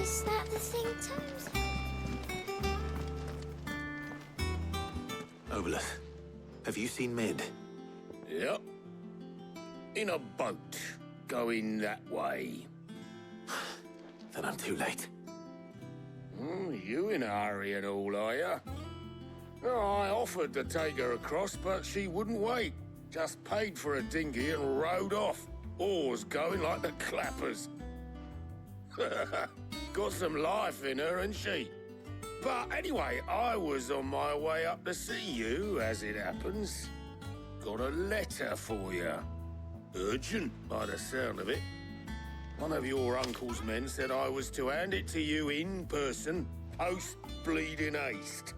Is that the thing Tom's Obelus, have you seen Mid? Yep. In a boat, going that way. Then I'm too late. You in a hurry and all, are you? I offered to take her across, but she wouldn't wait. Just paid for a dinghy and rowed off. Oars going like the clappers. Got some life in her, ain't she? But anyway, I was on my way up to see you, as it happens. Got a letter for you. Urgent, by the sound of it. One of your uncle's men said I was to hand it to you in person, post-bleeding haste.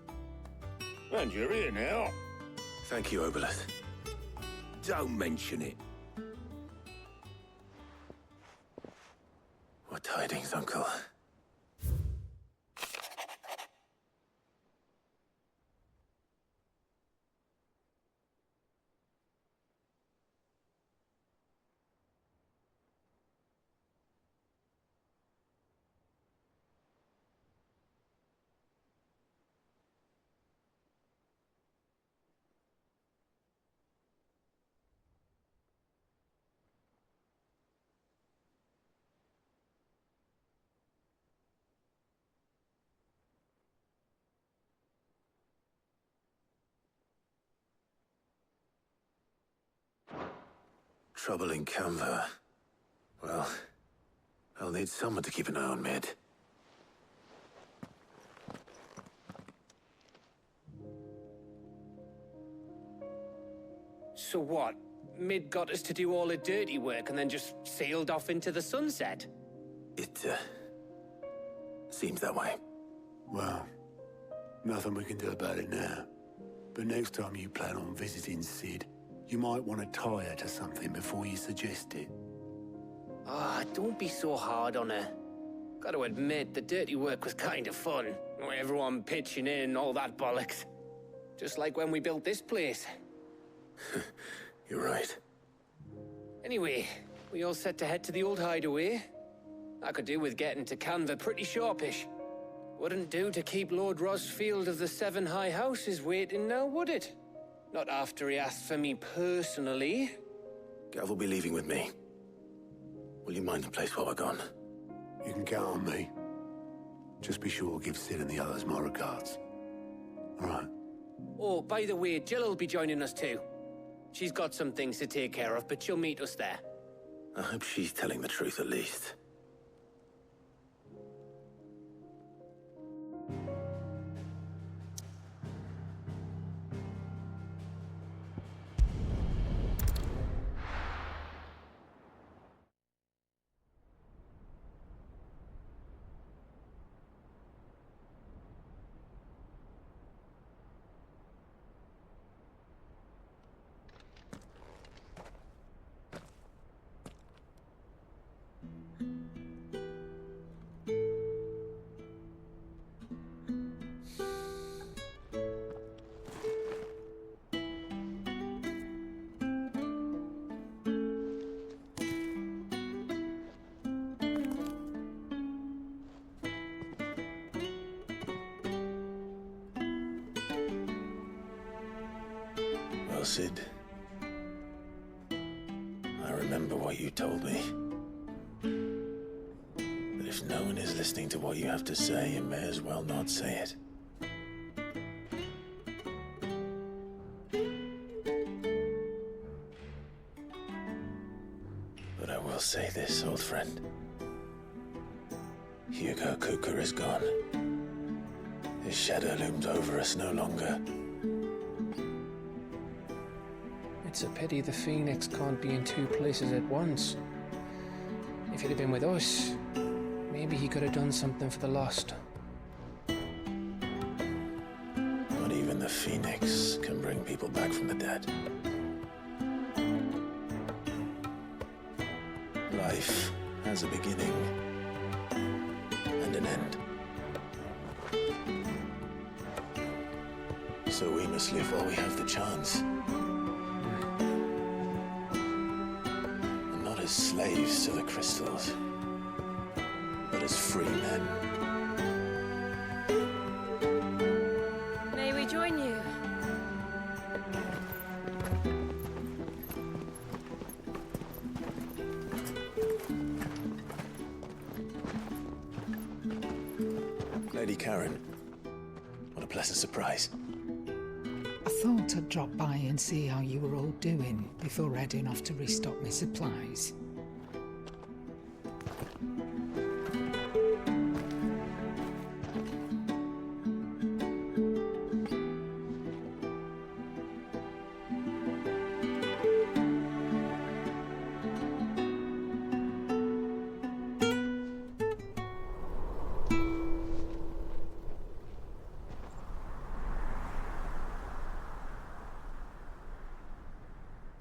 And you're here now. Thank you, Obelus. Don't mention it. What tidings, Uncle? Trouble in Canva. Well, I'll need someone to keep an eye on Mid. So what? Mid got us to do all the dirty work and then just sailed off into the sunset? It, seems that way. Well, nothing we can do about it now. But next time you plan on visiting Sid, you might want to tie her to something before you suggest it. Ah, don't be so hard on her. Gotta admit, the dirty work was kind of fun. Everyone pitching in, all that bollocks. Just like when we built this place. You're right. Anyway, we all set to head to the old hideaway. I could do with getting to Canva pretty sharpish. Wouldn't do to keep Lord Rosfield of the Seven High Houses waiting now, would it? Not after he asked for me personally. Gav will be leaving with me. Will you mind the place while we're gone? You can count on me. Just be sure to give Sid and the others my regards. All right. Oh, by the way, Jill will be joining us too. She's got some things to take care of, but she'll meet us there. I hope she's telling the truth at least. Well, Sid, I remember what you told me. That if no one is listening to what you have to say, you may as well not say it. But I will say this, old friend. Hugo Cooker is gone. His shadow looms over us no longer. It's a pity the Phoenix can't be in two places at once. If he'd have been with us, maybe he could have done something for the lost. Not even the Phoenix can bring people back from the dead. Life has a beginning and an end. So we must live while we have the chance. And not as slaves to the crystals, but as free men. May we join you? Lady Karen, what a pleasant surprise. I thought I'd drop by and see how you were all doing before heading off to restock my supplies.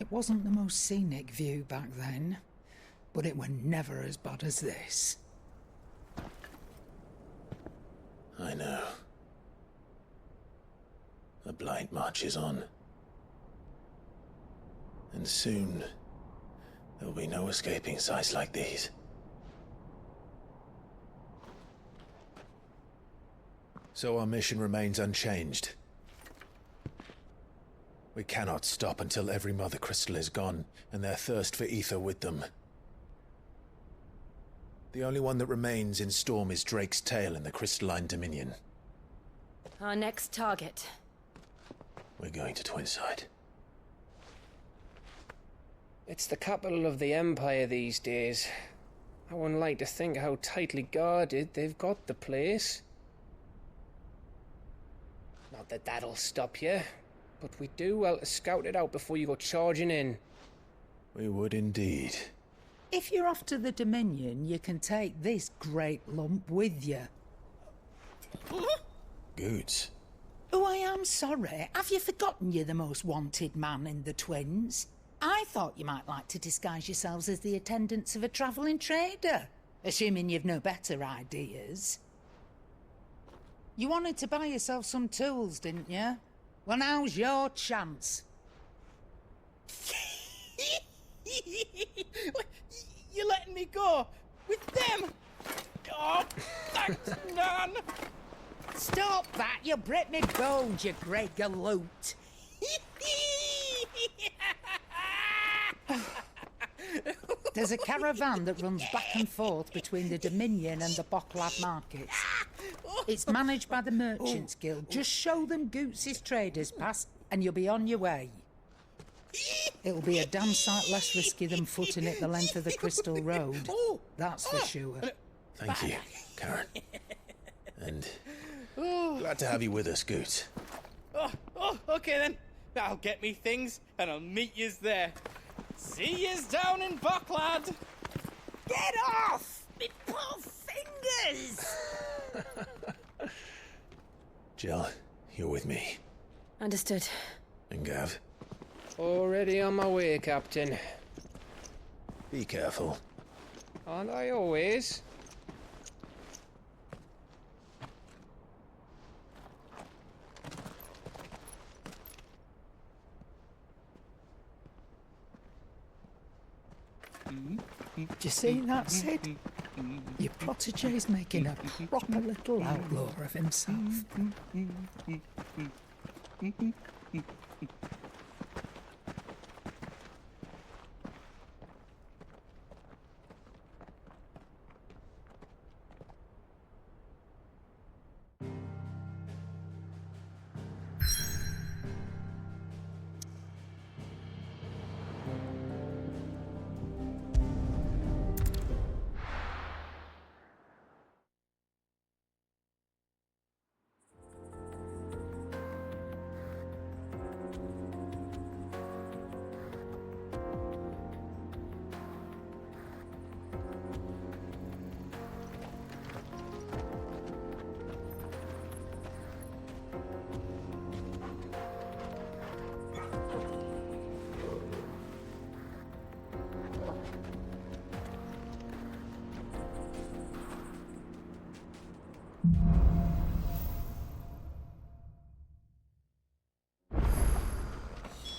It wasn't the most scenic view back then, but it were never as bad as this. I know. The blight marches on. And soon, there'll be no escaping sights like these. So our mission remains unchanged. We cannot stop until every Mother Crystal is gone, and their thirst for ether with them. The only one that remains in Storm is Drake's tail in the Crystalline Dominion. Our next target. We're going to Twinside. It's the capital of the Empire these days. I wouldn't like to think how tightly guarded they've got the place. Not that that'll stop you, but we do well to scout it out before you go charging in. We would indeed. If you're off to the Dominion, you can take this great lump with you. Goods. Oh, I am sorry. Have you forgotten you're the most wanted man in the Twins? I thought you might like to disguise yourselves as the attendants of a travelling trader, assuming you've no better ideas. You wanted to buy yourself some tools, didn't you? Well, now's your chance. You're letting me go with them? Oh, thanks, Nan. Stop that! You'll break me bones, you great galoot. There's a caravan that runs back and forth between the Dominion and the Bocklad markets. It's managed by the Merchants Guild. Just show them Goots' traders pass and you'll be on your way. It'll be a damn sight less risky than footing it the length of the Crystal Road. That's for sure. Thank you, Karen. And glad to have you with us, Goots. Okay then. I'll get me things and I'll meet yous there. See yous down in Bocklad. Get off! Me poor fingers! Jill, you're with me. Understood. And Gav? Already on my way, Captain. Be careful. Aren't I always? Do you see that, Sid? Your protege's making a proper little outlaw of himself.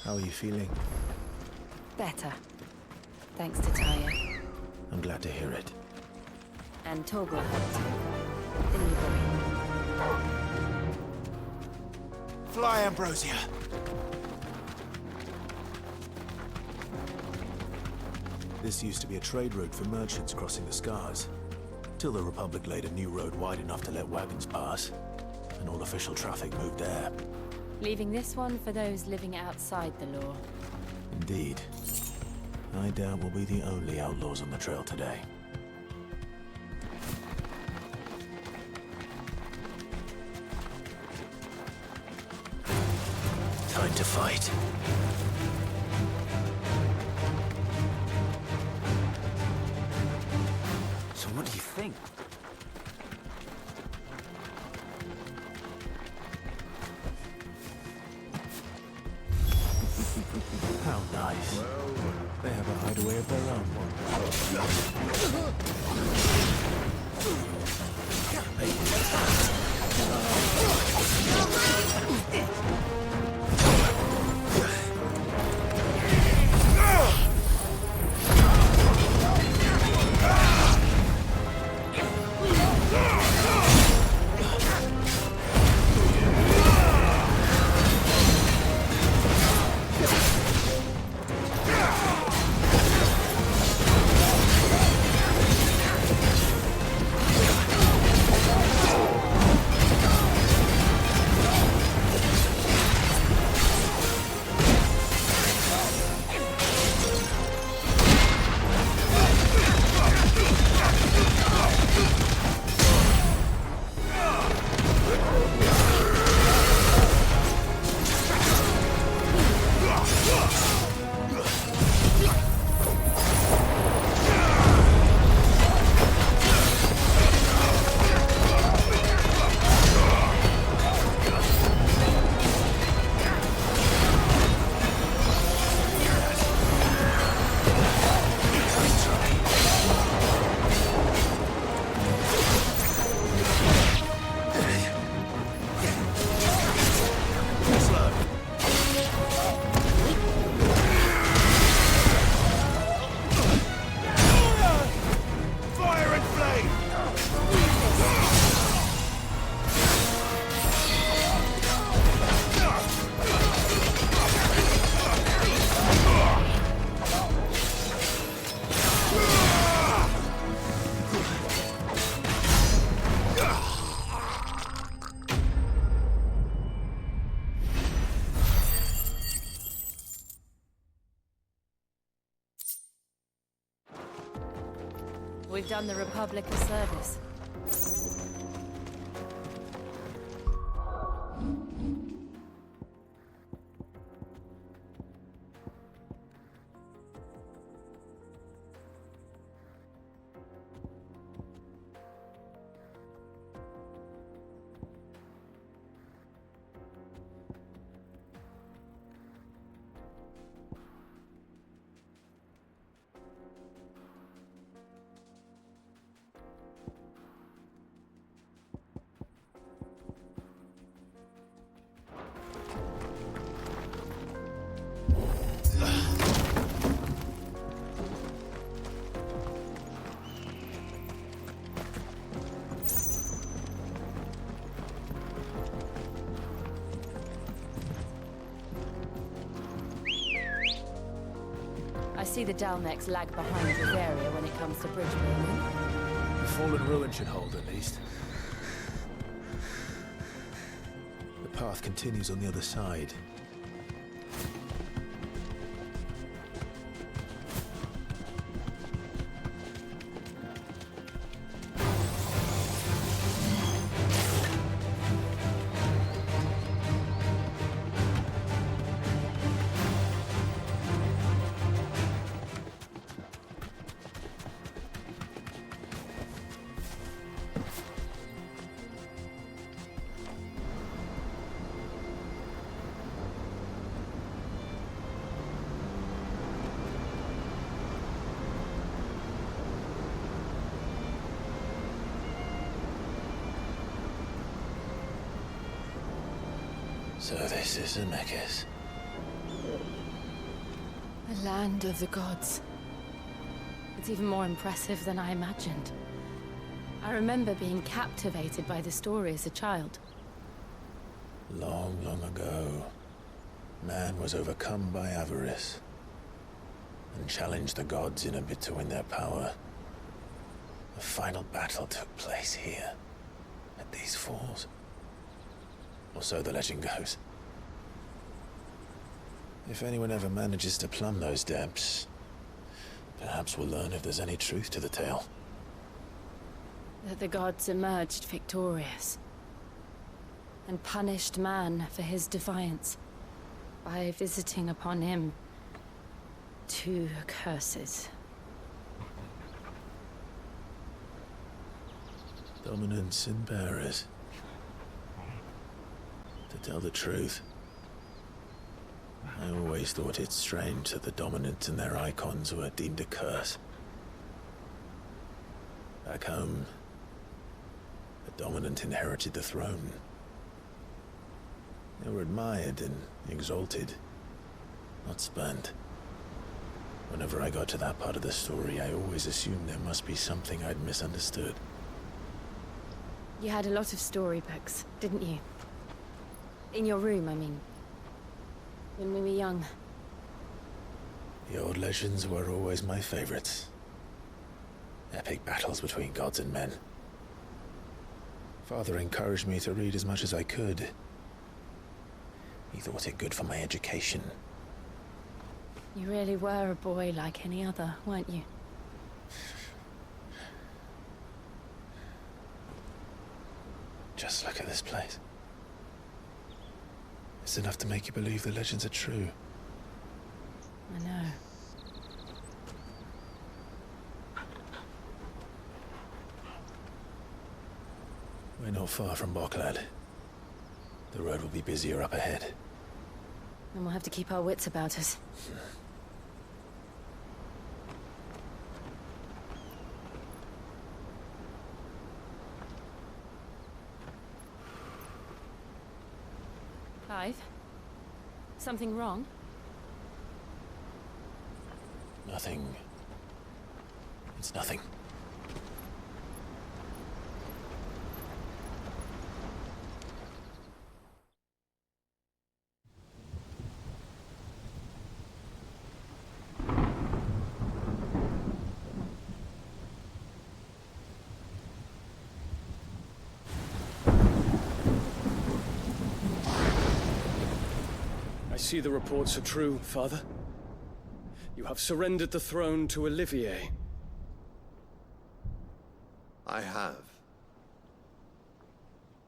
How are you feeling? Better. Thanks to Taya. I'm glad to hear it. And Togla helped. The new boy. Fly, Ambrosia! This used to be a trade route for merchants crossing the Scars, till the Republic laid a new road wide enough to let wagons pass, and all official traffic moved there. Leaving this one for those living outside the law. Indeed. I doubt we'll be the only outlaws on the trail today. Time to fight. So what do you think? How nice. They have a hideaway of their own. We've done the Republic a service. I see the Dalmex lag behind this area when it comes to bridge building. The fallen ruin should hold, at least. The path continues on the other side. So this is Zemeckis. land of the gods. It's even more impressive than I imagined. I remember being captivated by the story as a child. Long, long ago, man was overcome by avarice and challenged the gods in a bid to win their power. A final battle took place here, at these falls. Or so the legend goes. If anyone ever manages to plumb those depths, perhaps we'll learn if there's any truth to the tale. That the gods emerged victorious and punished man for his defiance by visiting upon him 2 curses. Dominance and bearers. To tell the truth, I always thought it strange that the dominant and their icons were deemed a curse. Back home, the dominant inherited the throne. They were admired and exalted, not spurned. Whenever I got to that part of the story, I always assumed there must be something I'd misunderstood. You had a lot of storybooks, didn't you? In your room, I mean. When we were young. The old legends were always my favorites. Epic battles between gods and men. Father encouraged me to read as much as I could. He thought it good for my education. You really were a boy like any other, weren't you? Just look at this place. It's enough to make you believe the legends are true. I know. We're not far from Boklad. The road will be busier up ahead. And we'll have to keep our wits about us. Clive? Something wrong? Nothing. It's nothing. I see the reports are true, Father. You have surrendered the throne to Olivier. I have.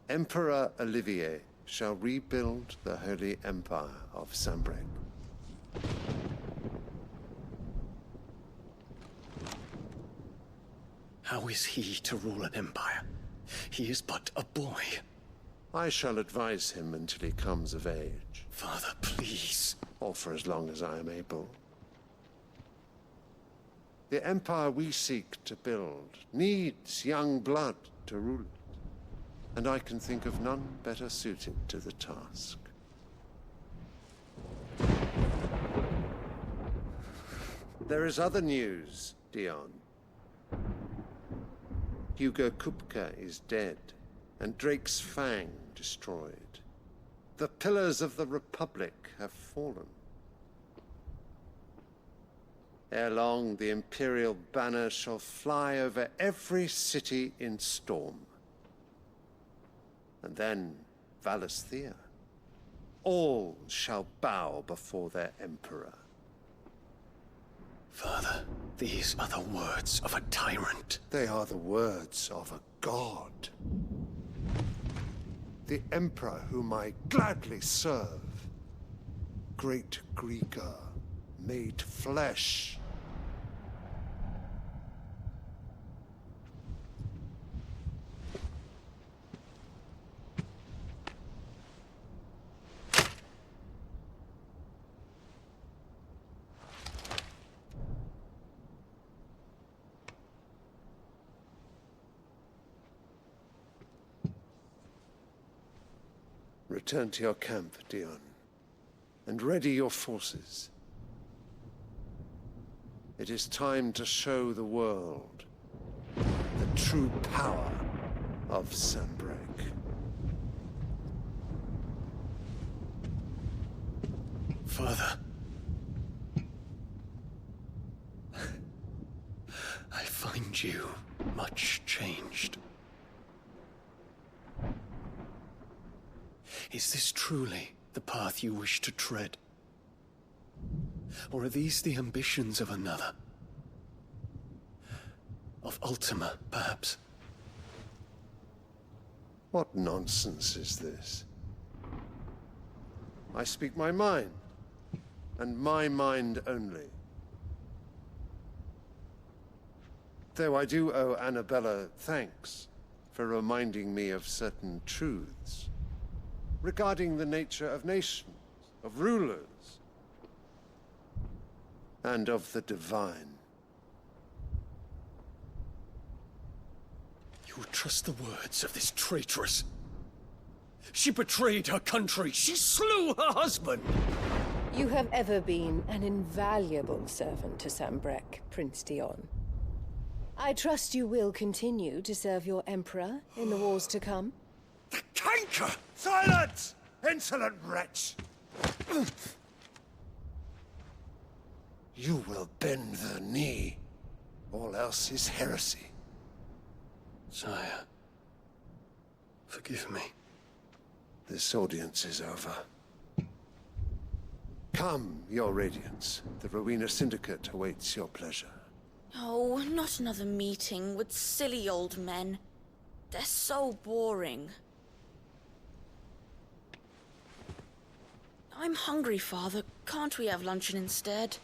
Emperor Olivier shall rebuild the Holy Empire of Sanbreque. How is he to rule an empire? He is but a boy. I shall advise him until he comes of age. Father, please. Or for as long as I am able. The empire we seek to build needs young blood to rule it, and I can think of none better suited to the task. There is other news, Dion. Hugo Kupka is dead, and Drake's Fang destroyed. The pillars of the Republic have fallen. Ere long, the Imperial banner shall fly over every city in storm. And then, Valisthea. All shall bow before their Emperor. Father, these are the words of a tyrant. They are the words of a god. The Emperor whom I gladly serve. Great Greeker, made flesh. Return to your camp, Dion, and ready your forces. It is time to show the world the true power of Sanbreque. Father. I find you much changed. Is this truly the path you wish to tread? Or are these the ambitions of another? Of Ultima, perhaps? What nonsense is this? I speak my mind, and my mind only. Though I do owe Annabella thanks for reminding me of certain truths regarding the nature of nations, of rulers, and of the divine. You would trust the words of this traitress? She betrayed her country. She slew her husband. You have ever been an invaluable servant to Sanbreque, Prince Dion. I trust you will continue to serve your Emperor in the wars to come. The canker! Silence! Insolent wretch! You will bend the knee. All else is heresy. Sire, forgive me. This audience is over. Come, your Radiance. The Rowena Syndicate awaits your pleasure. Oh, not another meeting with silly old men. They're so boring. I'm hungry, Father. Can't we have luncheon instead?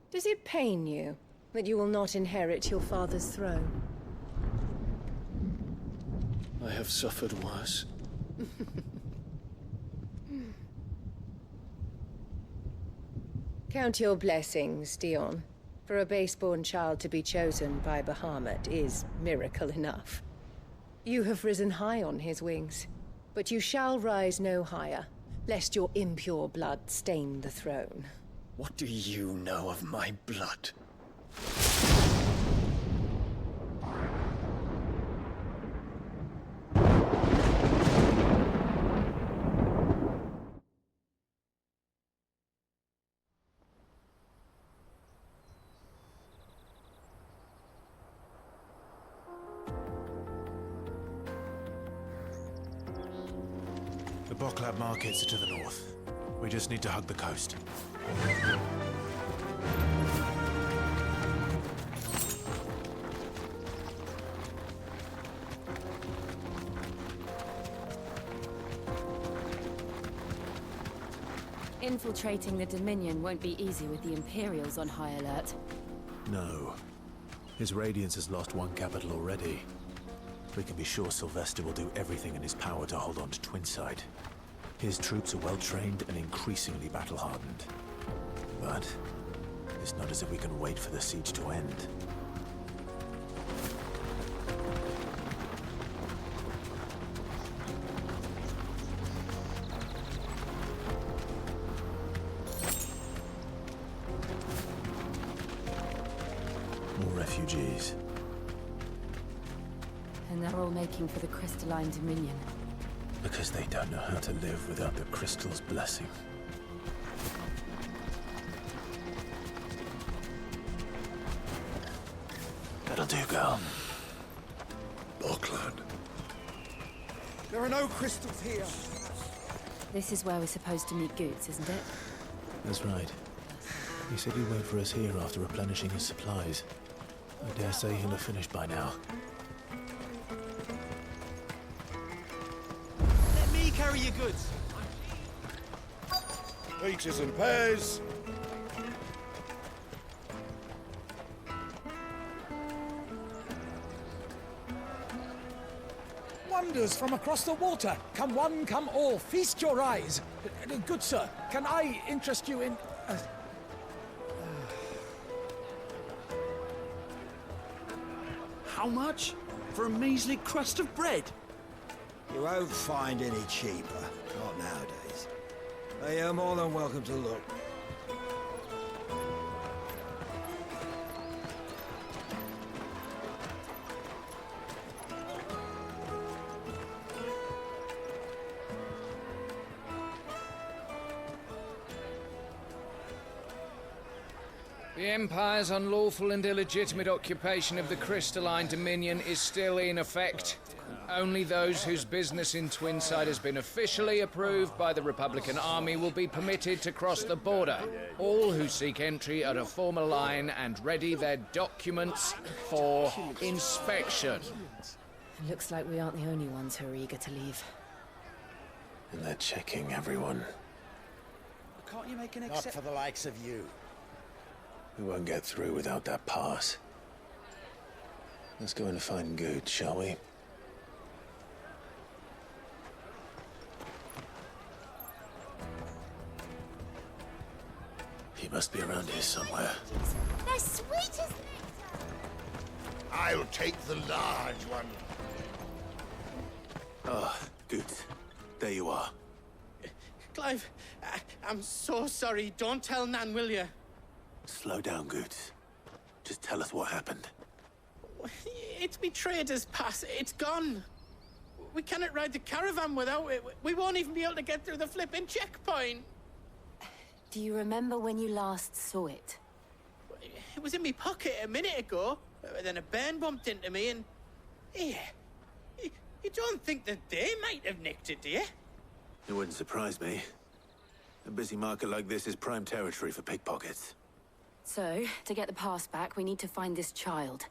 Does it pain you that you will not inherit your father's throne? I have suffered worse. Count your blessings, Dion. For a base-born child to be chosen by Bahamut is miracle enough. You have risen high on his wings, but you shall rise no higher, lest your impure blood stain the throne. What do you know of my blood? The Boklab markets are to the north. We just need to hug the coast. Infiltrating the Dominion won't be easy with the Imperials on high alert. No. His Radiance has lost one capital already. We can be sure Sylvester will do everything in his power to hold on to Twinside. His troops are well-trained and increasingly battle-hardened. But it's not as if we can wait for the siege to end. More refugees. And they're all making for the Crystalline Dominion. Because they don't know how to live without the crystal's blessing. That'll do, girl. Boklad. There are no crystals here. This is where we're supposed to meet Goots, isn't it? That's right. He said he'd wait for us here after replenishing his supplies. I dare say he'll have finished by now. Let me carry your goods. Peaches and pears. Wonders from across the water. Come one, come all. Feast your eyes. Good sir, can I interest you in... How much? For a measly crust of bread? You won't find any cheaper. Not nowadays. But you're more than welcome to look. The Empire's unlawful and illegitimate occupation of the crystalline dominion is still in effect. Only those whose business in Twinside has been officially approved by the Republican Army will be permitted to cross the border. All who seek entry are to form a line and ready their documents for inspection. Looks like we aren't the only ones who are eager to leave. And they're checking everyone. Can't you make an exception? Not for the likes of you. We won't get through without that pass. Let's go in and find Good, shall we? He must be around here somewhere. They're sweet as nectar. I'll take the large one. Ah, Good. There you are. Clive, I'm so sorry. Don't tell Nan, will you? Slow down, Good. Just tell us what happened. It's me trader's pass. It's gone. We cannot ride the caravan without it. We won't even be able to get through the flipping checkpoint. Do you remember when you last saw it? It was in my pocket a minute ago. Then a bairn bumped into me and... Yeah. You don't think that they might have nicked it, do you? It wouldn't surprise me. A busy market like this is prime territory for pickpockets. So, to get the pass back, we need to find this child.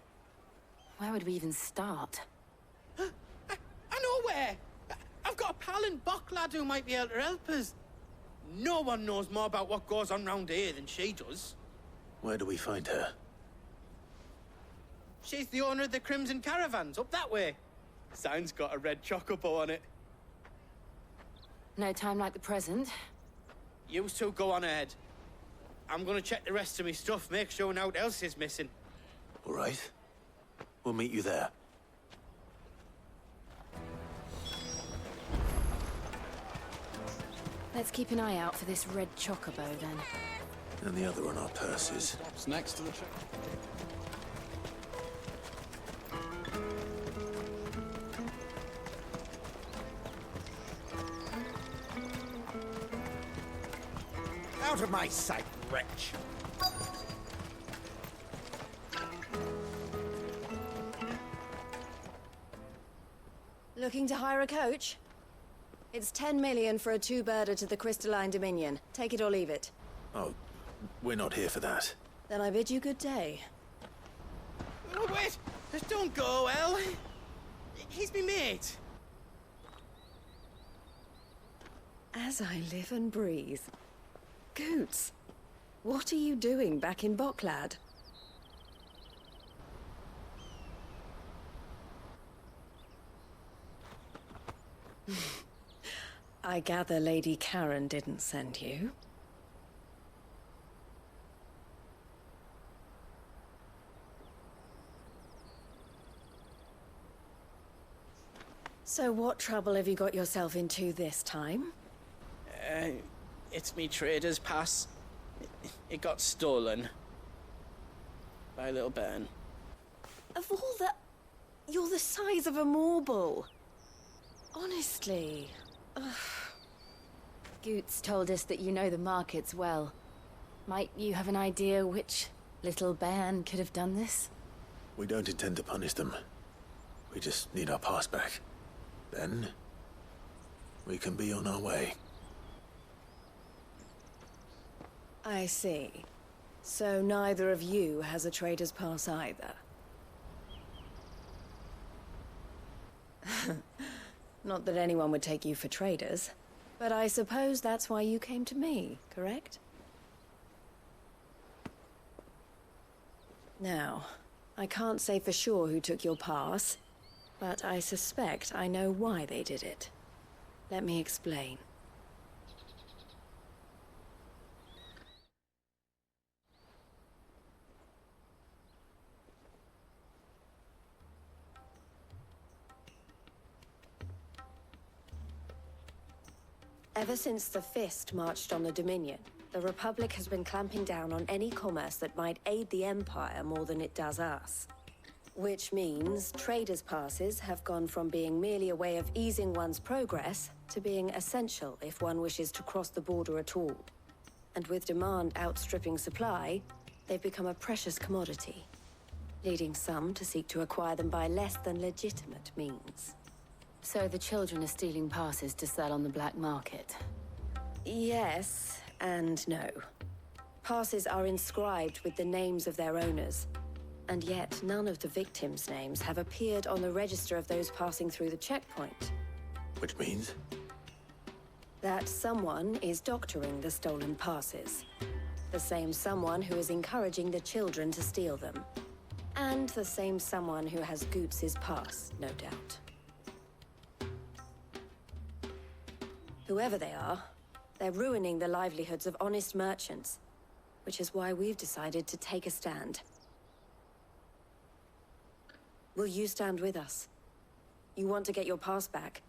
Where would we even start? I know where! I've got a pal in Bock lad who might be able to help us. No one knows more about what goes on round here than she does. Where do we find her? She's the owner of the Crimson Caravans, up that way. Sign's got a red chocobo on it. No time like the present. You two go on ahead. I'm gonna check the rest of my stuff, make sure nothing else is missing. All right. We'll meet you there. Let's keep an eye out for this red chocobo, then. And the other on our purses. Stops next to the check. Out of my sight, wretch! Looking to hire a coach? It's 10 million for a two-birder to the Crystalline Dominion. Take it or leave it. Oh, we're not here for that. Then I bid you good day. Oh, wait! Don't go, El! He's me mate. As I live and breathe. Goots, what are you doing back in Bocklad? I gather Lady Karen didn't send you. So what trouble have you got yourself into this time? It's me trader's pass. It got stolen. By a little bairn. Of all the... You're the size of a marble. Honestly. Ugh. Goots told us that you know the markets well. Might you have an idea which little bairn could have done this? We don't intend to punish them. We just need our pass back. Then, we can be on our way. I see. So neither of you has a trader's pass either. Not that anyone would take you for traders, but I suppose that's why you came to me, correct? Now, I can't say for sure who took your pass, but I suspect I know why they did it. Let me explain. Ever since the Fist marched on the Dominion, the Republic has been clamping down on any commerce that might aid the Empire more than it does us. Which means traders' passes have gone from being merely a way of easing one's progress to being essential if one wishes to cross the border at all. And with demand outstripping supply, they've become a precious commodity, leading some to seek to acquire them by less than legitimate means. So the children are stealing passes to sell on the black market? Yes and no. Passes are inscribed with the names of their owners, and yet none of the victims' names have appeared on the register of those passing through the checkpoint. Which means? That someone is doctoring the stolen passes. The same someone who is encouraging the children to steal them. And the same someone who has Goots' pass, no doubt. Whoever they are, they're ruining the livelihoods of honest merchants, which is why we've decided to take a stand. Will you stand with us? You want to get your pass back,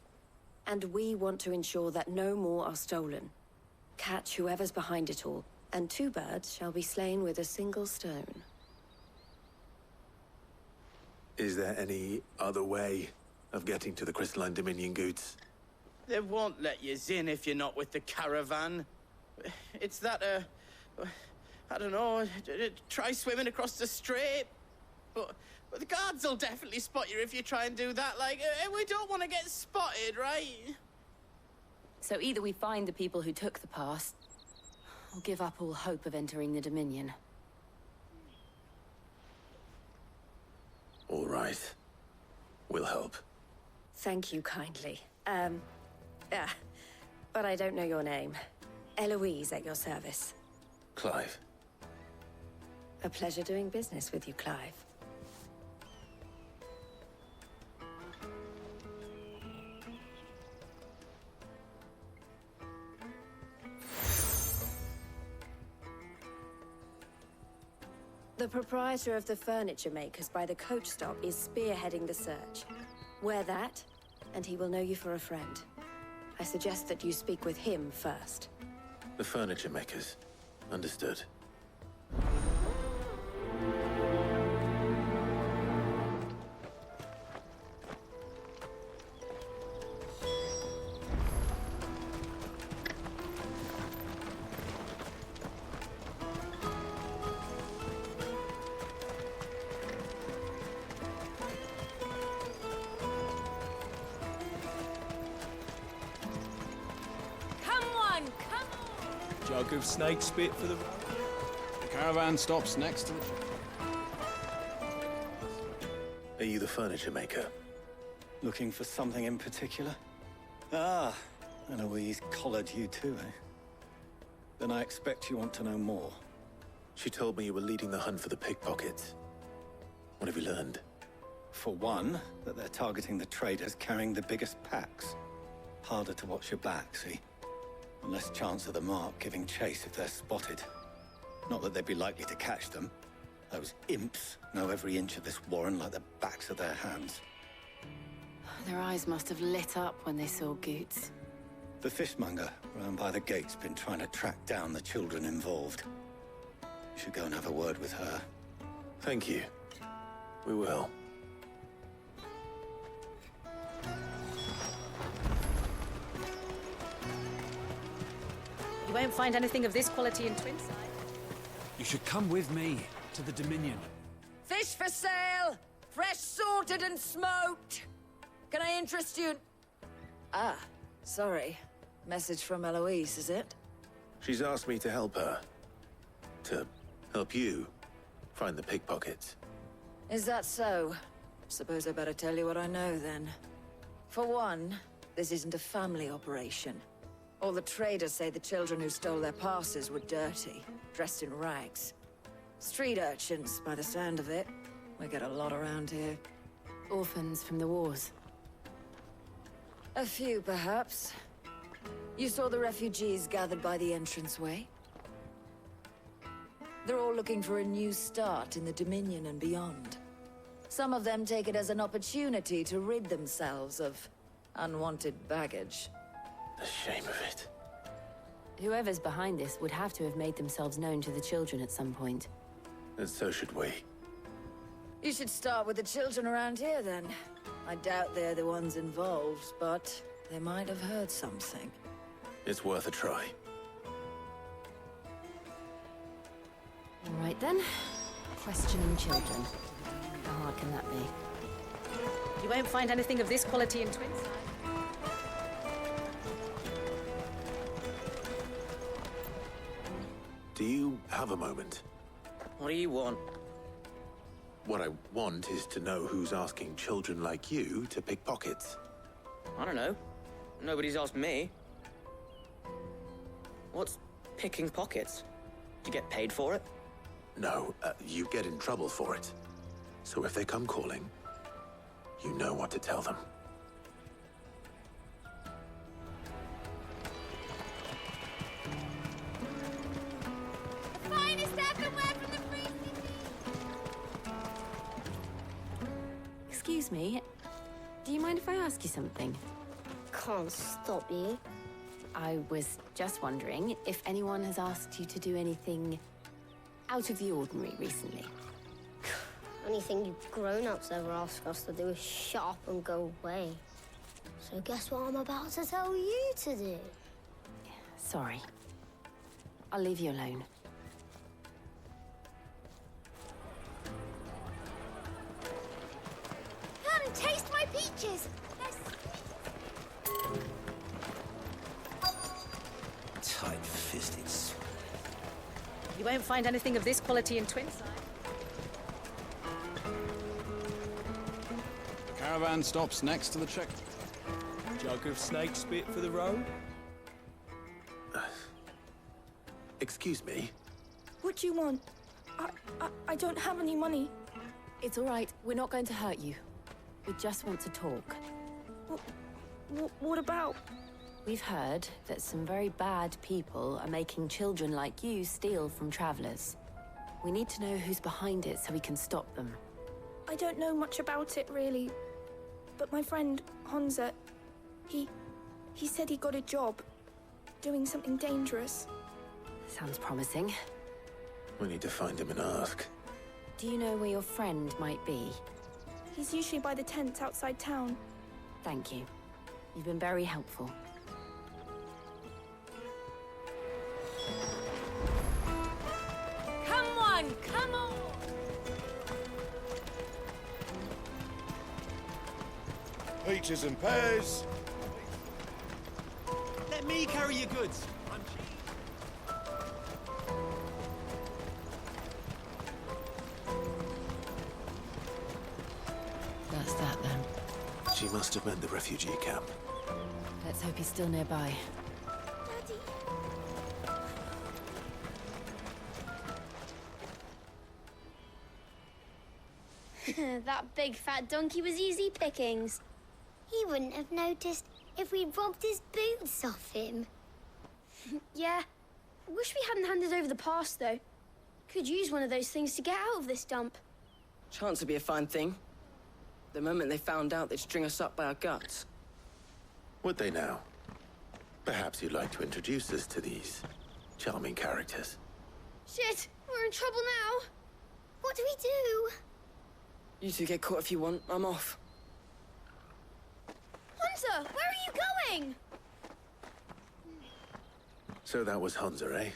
and we want to ensure that no more are stolen. Catch whoever's behind it all, and 2 birds shall be slain with a single stone. Is there any other way of getting to the Crystalline Dominion Goots? They won't let you in if you're not with the caravan. It's that, I don't know, try swimming across the strait. But the guards will definitely spot you if you try and do that. Like, we don't want to get spotted, right? So either we find the people who took the pass, or give up all hope of entering the Dominion. All right. We'll help. Thank you kindly. But I don't know your name. Eloise at your service. Clive. A pleasure doing business with you, Clive. The proprietor of the furniture makers by the coach stop is spearheading the search. Wear that, and he will know you for a friend. I suggest that you speak with him first. The furniture makers. Understood. Jug of snake spit for the... The caravan stops next to it. Are you the furniture maker? Looking for something in particular? Ah, Eloise collared you too, eh? Then I expect you want to know more. She told me you were leading the hunt for the pickpockets. What have you learned? For one, that they're targeting the traders carrying the biggest packs. Harder to watch your back, see? And less chance of the mark giving chase if they're spotted. Not that they'd be likely to catch them. Those imps know every inch of this warren like the backs of their hands. Their eyes must have lit up when they saw Goots. The fishmonger round by the gate's been trying to track down the children involved. You should go and have a word with her. Thank you. We will. You won't find anything of this quality in Twinside. You should come with me to the Dominion. Fish for sale! Fresh sorted and smoked! Can I interest you? Ah, sorry. Message from Eloise, is it? She's asked me to help her. To help you find the pickpockets. Is that so? Suppose I better tell you what I know, then. For one, this isn't a family operation. All the traders say the children who stole their passes were dirty, dressed in rags. Street urchins, by the sound of it. We get a lot around here. Orphans from the wars. A few, perhaps. You saw the refugees gathered by the entranceway? They're all looking for a new start in the Dominion and beyond. Some of them take it as an opportunity to rid themselves of unwanted baggage. The shame of it. Whoever's behind this would have to have made themselves known to the children at some point. And so should we. You should start with the children around here, then. I doubt they're the ones involved, but they might have heard something. It's worth a try. All right, then. Questioning children. How hard can that be? You won't find anything of this quality in Twinside. Do you have a moment? What do you want? What I want is to know who's asking children like you to pick pockets. I don't know. Nobody's asked me. What's picking pockets? Do you get paid for it? No, you get in trouble for it. So if they come calling, you know what to tell them. The finest everywhere from the free city! Excuse me. Do you mind if I ask you something? Can't stop you. I was just wondering if anyone has asked you to do anything out of the ordinary recently. Anything you grown-ups ever ask us to do is shut up and go away. So guess what I'm about to tell you to do? Sorry. I'll leave you alone. Come and taste my peaches! Tight-fisted. You won't find anything of this quality in Twinside. Caravan stops next to the check. Jug of snake spit for the road? Excuse me? What do you want? I don't have any money. It's all right. We're not going to hurt you. We just want to talk. What about? We've heard that some very bad people are making children like you steal from travelers. We need to know who's behind it so we can stop them. I don't know much about it, really. But my friend, Honza, he said he got a job doing something dangerous. Sounds promising. We need to find him and ask. Do you know where your friend might be? He's usually by the tents outside town. Thank you. You've been very helpful. Come on, come on! Peaches and pears. Let me carry your goods. I'm cheap. That's that then. She must have meant the refugee camp. Let's hope he's still nearby. That big fat donkey was easy pickings. He wouldn't have noticed if we'd robbed his boots off him. Yeah. Wish we hadn't handed over the pass, though. Could use one of those things to get out of this dump. Chance would be a fine thing. The moment they found out, they'd string us up by our guts. Would they now? Perhaps you'd like to introduce us to these charming characters. Shit, we're in trouble now. What do we do? You two get caught if you want. I'm off. Hunter, where are you going? So that was Hunter, eh?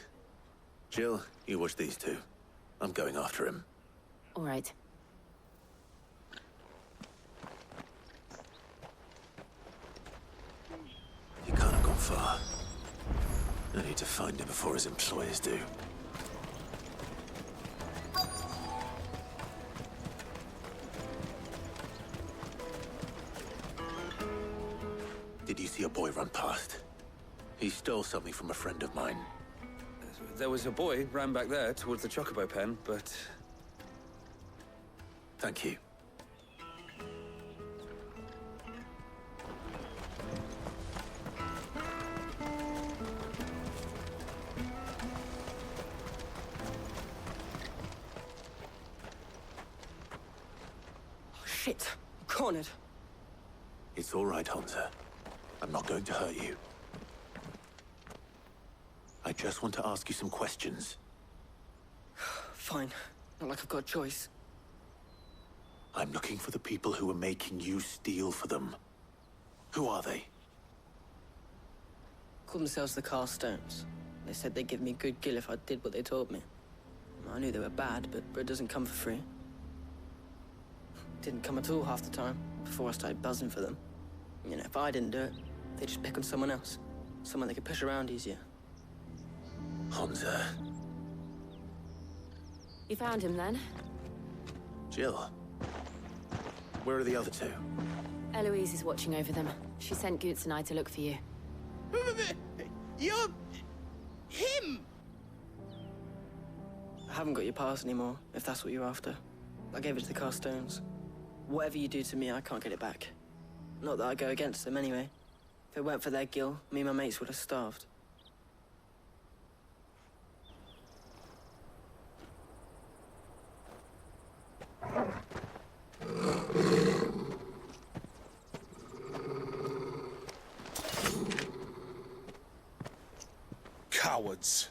Jill, you watch these two. I'm going after him. All right. He can't have gone far. I need to find him before his employers do. Did you see a boy run past? He stole something from a friend of mine. There was a boy ran back there towards the chocobo pen, but... Thank you. Oh, shit. I'm cornered. It's all right, Hunter. I'm not going to hurt you. I just want to ask you some questions. Fine. Not like I've got a choice. I'm looking for the people who are making you steal for them. Who are they? Call themselves the Carstones. They said they'd give me good gill if I did what they told me. I knew they were bad, but bread doesn't come for free. Didn't come at all half the time, before I started buzzing for them. You know, if I didn't do it, they'd just pick on someone else. Someone they could push around easier. Hansa. You found him then? Jill. Where are the other two? Eloise is watching over them. She sent Goots and I to look for you. You're... him! I haven't got your pass anymore, if that's what you're after. I gave it to the Carstones. Whatever you do to me, I can't get it back. Not that I go against them anyway. If it weren't for their gill, me and my mates would have starved. Cowards.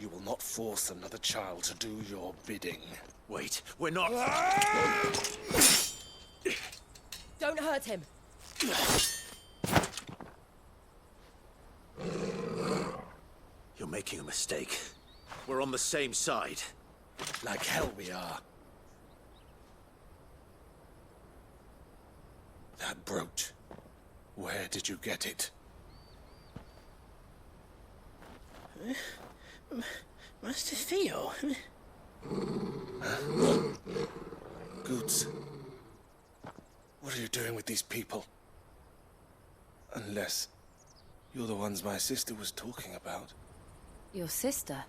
You will not force another child to do your bidding. Wait, we're not... Don't hurt him. You're making a mistake. We're on the same side. Like hell we are. That brooch. Where did you get it? Master Theo? Goots. What are you doing with these people? Unless you're the ones my sister was talking about. Your sister?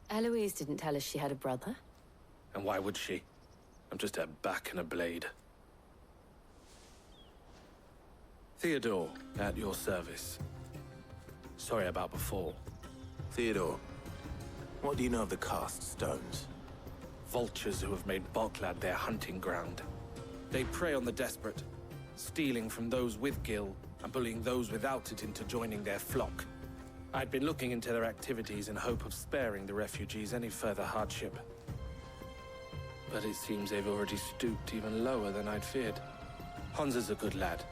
Eloise didn't tell us she had a brother. And why would she? I'm just her back and a blade. Theodore, at your service. Sorry about before. Theodore, what do you know of the Cast Stones? Vultures who have made Boklad their hunting ground. They prey on the desperate, stealing from those with gill and bullying those without it into joining their flock. I'd been looking into their activities in hope of sparing the refugees any further hardship. But it seems they've already stooped even lower than I'd feared. Hansa's a good lad.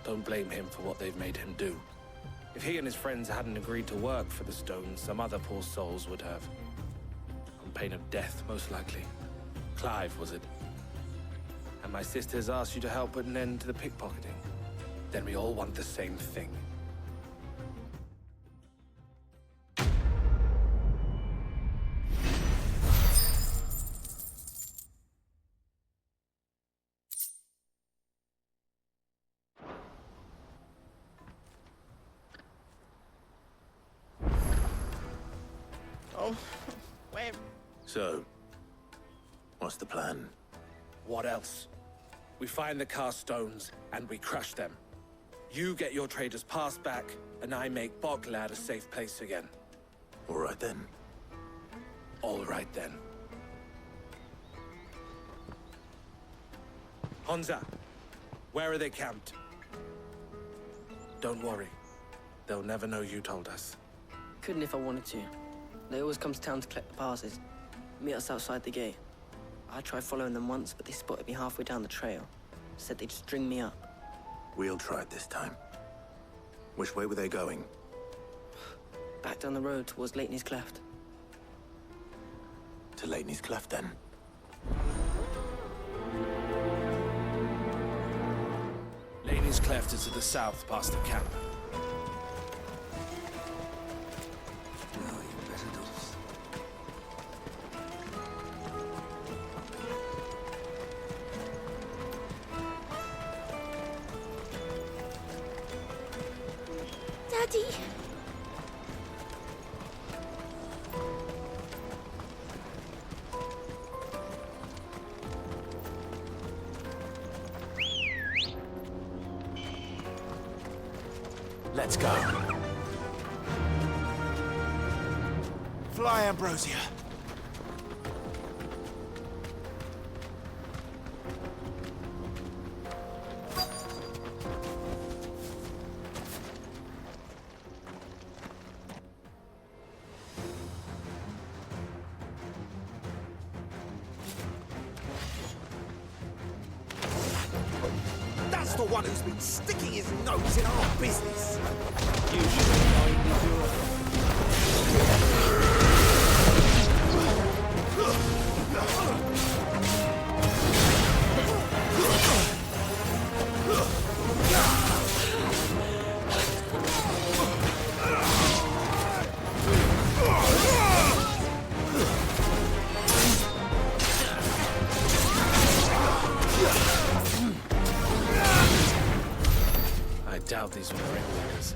Don't blame him for what they've made him do. If he and his friends hadn't agreed to work for the Stones, some other poor souls would have. On pain of death, most likely. Clive, was it? And my sisters asked you to help put an end to the pickpocketing. Then we all want the same thing. So, what's the plan? What else? We find the Carstones and we crush them. You get your trader's pass back, and I make Boklad a safe place again. All right then. All right then. Hansa, where are they camped? Don't worry. They'll never know you told us. Couldn't if I wanted to. They always come to town to collect the passes. Meet us outside the gate. I tried following them once, but they spotted me halfway down the trail. Said they'd string me up. We'll try it this time. Which way were they going? Back down the road towards Lateney's Cleft. To Lateney's Cleft, then? Lateney's Cleft is to the south, past the camp. Daddy! Let's go. Fly, Ambrosia. That's the one who's been sticking his nose in our business. You should I doubt these were ringleaders,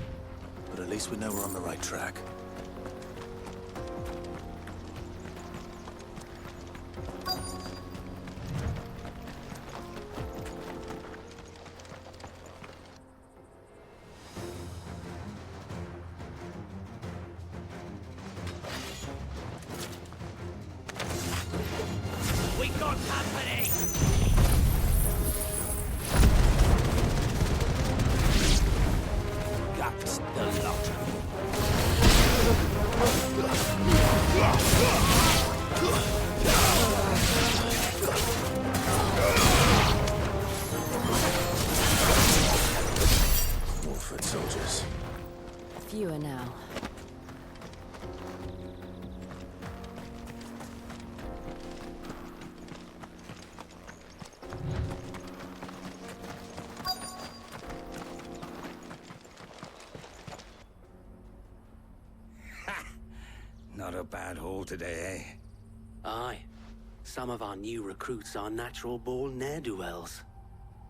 but at least we know we're on the right track. We got company. That's the lot. More foot soldiers. Fewer now. Not a bad haul today, eh? Aye. Some of our new recruits are natural-born ne'er-do-wells.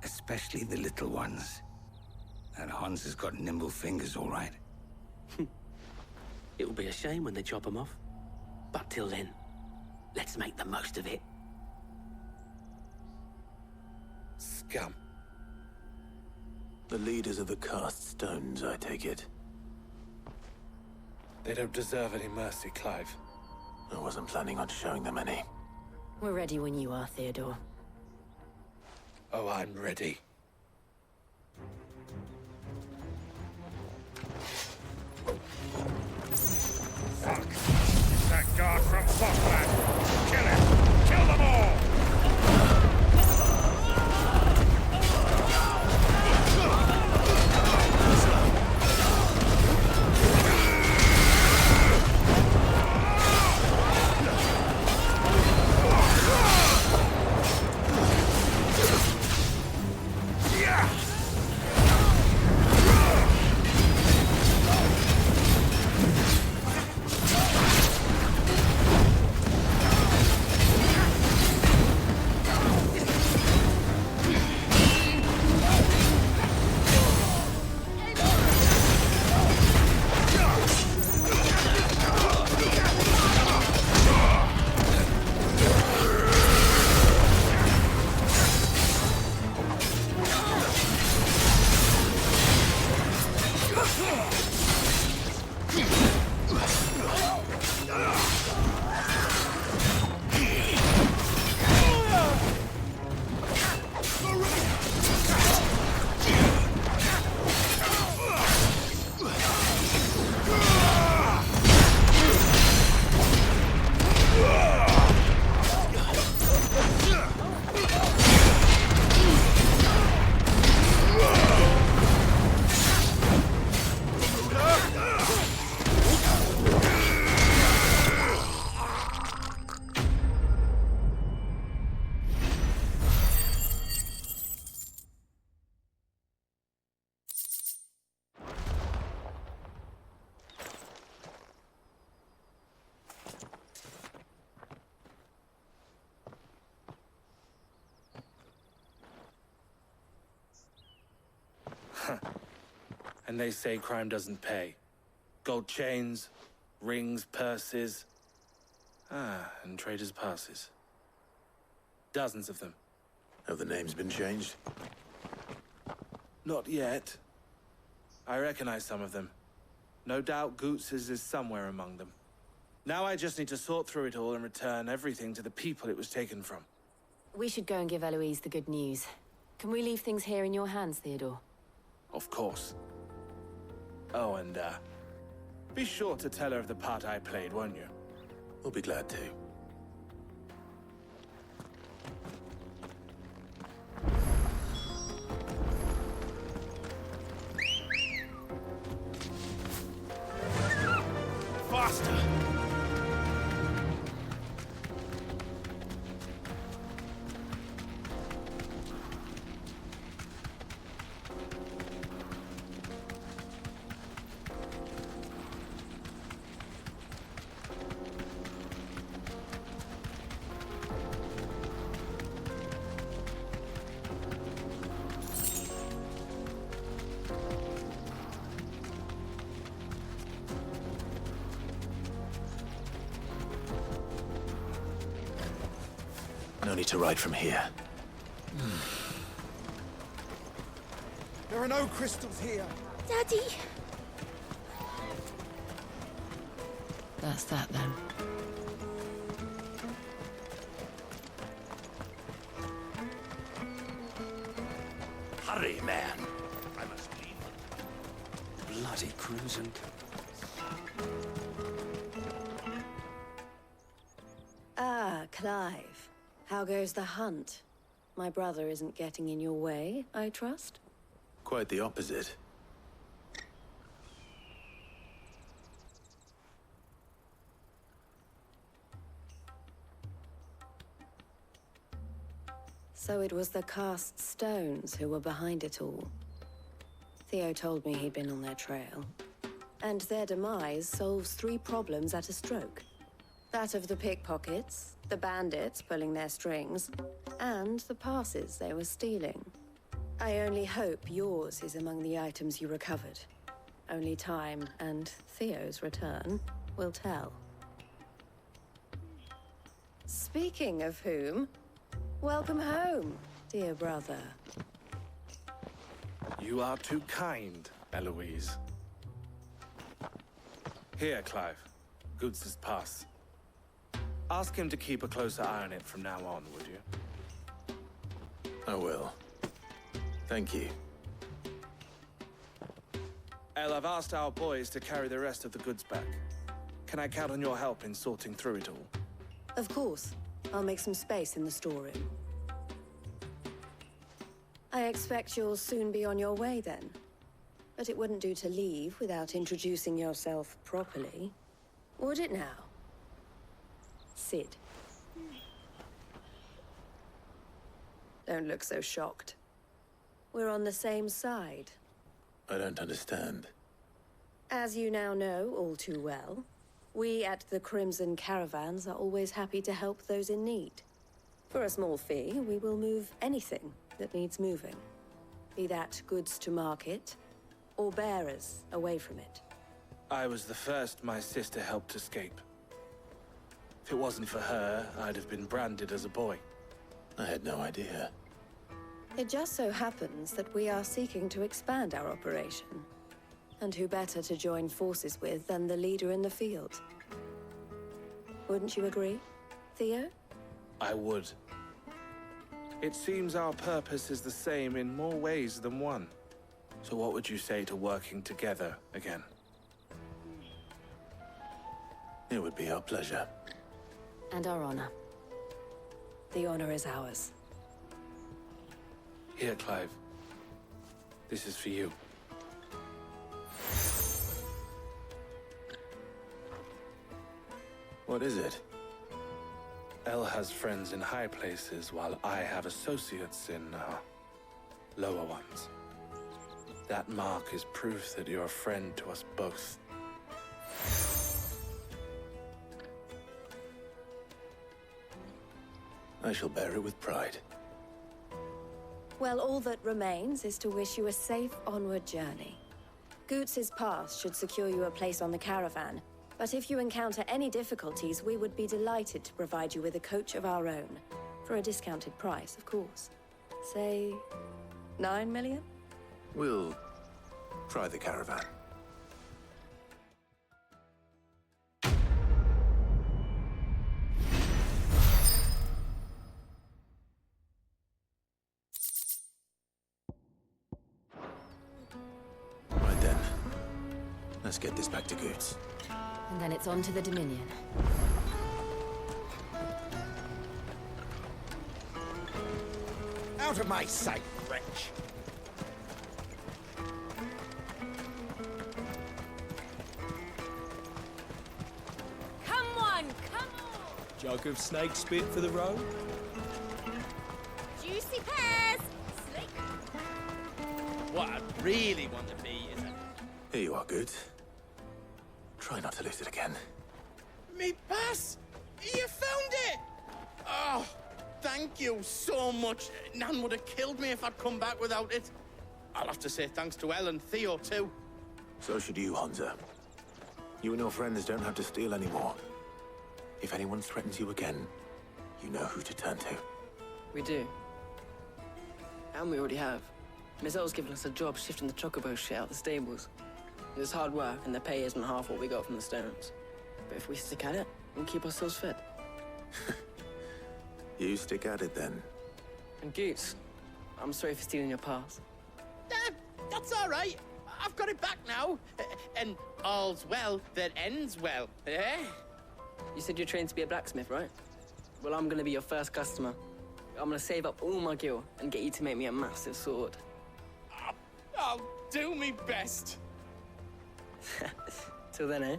Especially the little ones. That Hans has got nimble fingers, all right. It'll be a shame when they chop them off. But till then, let's make the most of it. Scum. The leaders of the cast stones, I take it. They don't deserve any mercy, Clive. I wasn't planning on showing them any. We're ready when you are, Theodore. Oh, I'm ready. Fuck! That guard from Falkland! Kill him! Kill them all! And they say crime doesn't pay. Gold chains, rings, purses. And traders' passes. Dozens of them. Have the names been changed? Not yet. I recognize some of them. No doubt Goots's is somewhere among them. Now I just need to sort through it all and return everything to the people it was taken from. We should go and give Eloise the good news. Can we leave things here in your hands, Theodore? Of course. Oh, and, be sure to tell her of the part I played, won't you? We'll be glad to. Faster! No need to ride from here. There are no crystals here. Daddy! That's that, then. Hurry, man. I must leave. Bloody cruising. Ah, Clive. How goes the hunt? My brother isn't getting in your way, I trust? Quite the opposite. So it was the cast stones who were behind it all. Theo told me he'd been on their trail. And their demise solves 3 problems at a stroke. That of the pickpockets, the bandits pulling their strings, and the passes they were stealing. I only hope yours is among the items you recovered. Only time and Theo's return will tell. Speaking of whom, welcome home, dear brother. You are too kind, Eloise. Here, Clive. Goods' pass. Ask him to keep a closer eye on it from now on, would you? I will. Thank you. Elle, I've asked our boys to carry the rest of the goods back. Can I count on your help in sorting through it all? Of course. I'll make some space in the storeroom. I expect you'll soon be on your way then. But it wouldn't do to leave without introducing yourself properly. Would it now? Sid. Don't look so shocked. We're on the same side. I don't understand. As you now know all too well, we at the Crimson Caravans are always happy to help those in need. For a small fee, we will move anything that needs moving. Be that goods to market, or bearers away from it. I was the first my sister helped escape. If it wasn't for her, I'd have been branded as a boy. I had no idea. It just so happens that we are seeking to expand our operation. And who better to join forces with than the leader in the field? Wouldn't you agree, Theo? I would. It seems our purpose is the same in more ways than one. So what would you say to working together again? It would be our pleasure. And our honor. The honor is ours. Here, Clive. This is for you. What is it? Elle has friends in high places, while I have associates in, lower ones. That mark is proof that you're a friend to us both. I shall bear it with pride. Well, all that remains is to wish you a safe onward journey. Goots' pass should secure you a place on the caravan, but if you encounter any difficulties, we would be delighted to provide you with a coach of our own. For a discounted price, of course. Say, 9 million? We'll try the caravan. Let's get this back to Goots. And then it's on to the Dominion. Out of my sight, wretch! Come on, come on! Jug of snake spit for the road? Juicy pears! Snake. What I really want to be is a... Here you are, Goots. Try not to lose it again. Me pass! You found it! Oh, thank you so much. Nan would have killed me if I'd come back without it. I'll have to say thanks to Elle and Theo, too. So should you, Hansa. You and your friends don't have to steal anymore. If anyone threatens you again, you know who to turn to. We do. And we already have. Miss L's given us a job shifting the chocobo shit out the stables. It's hard work, and the pay isn't half what we got from the Stones. But if we stick at it, we'll keep ourselves fed. You stick at it, then. And Goose, I'm sorry for stealing your pass. That's all right. I've got it back now. And all's well that ends well, eh? You said you're trained to be a blacksmith, right? Well, I'm gonna be your first customer. I'm gonna save up all my gil and get you to make me a massive sword. I'll do me best. Till then, eh?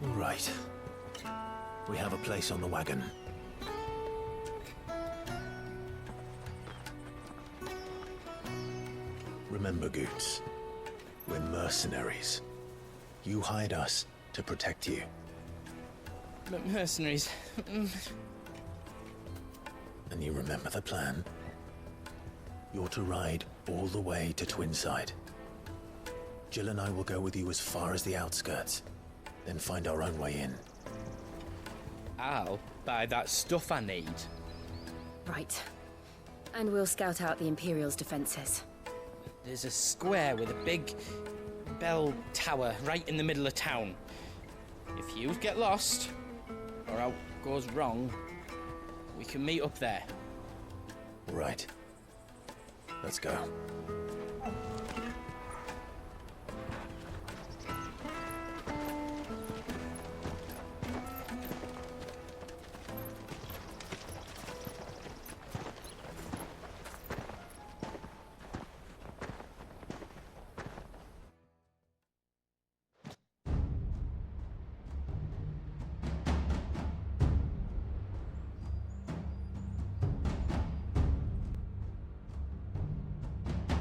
All right. We have a place on the wagon. Remember, Goots, we're mercenaries. You hired us to protect you. Mercenaries. And you remember the plan? You're to ride all the way to Twinside. Jill and I will go with you as far as the outskirts, then find our own way in. I'll buy that stuff I need. Right. And we'll scout out the Imperial's defenses. There's a square with a big bell tower right in the middle of town. If you get lost, or out goes wrong, we can meet up there. Right. Let's go.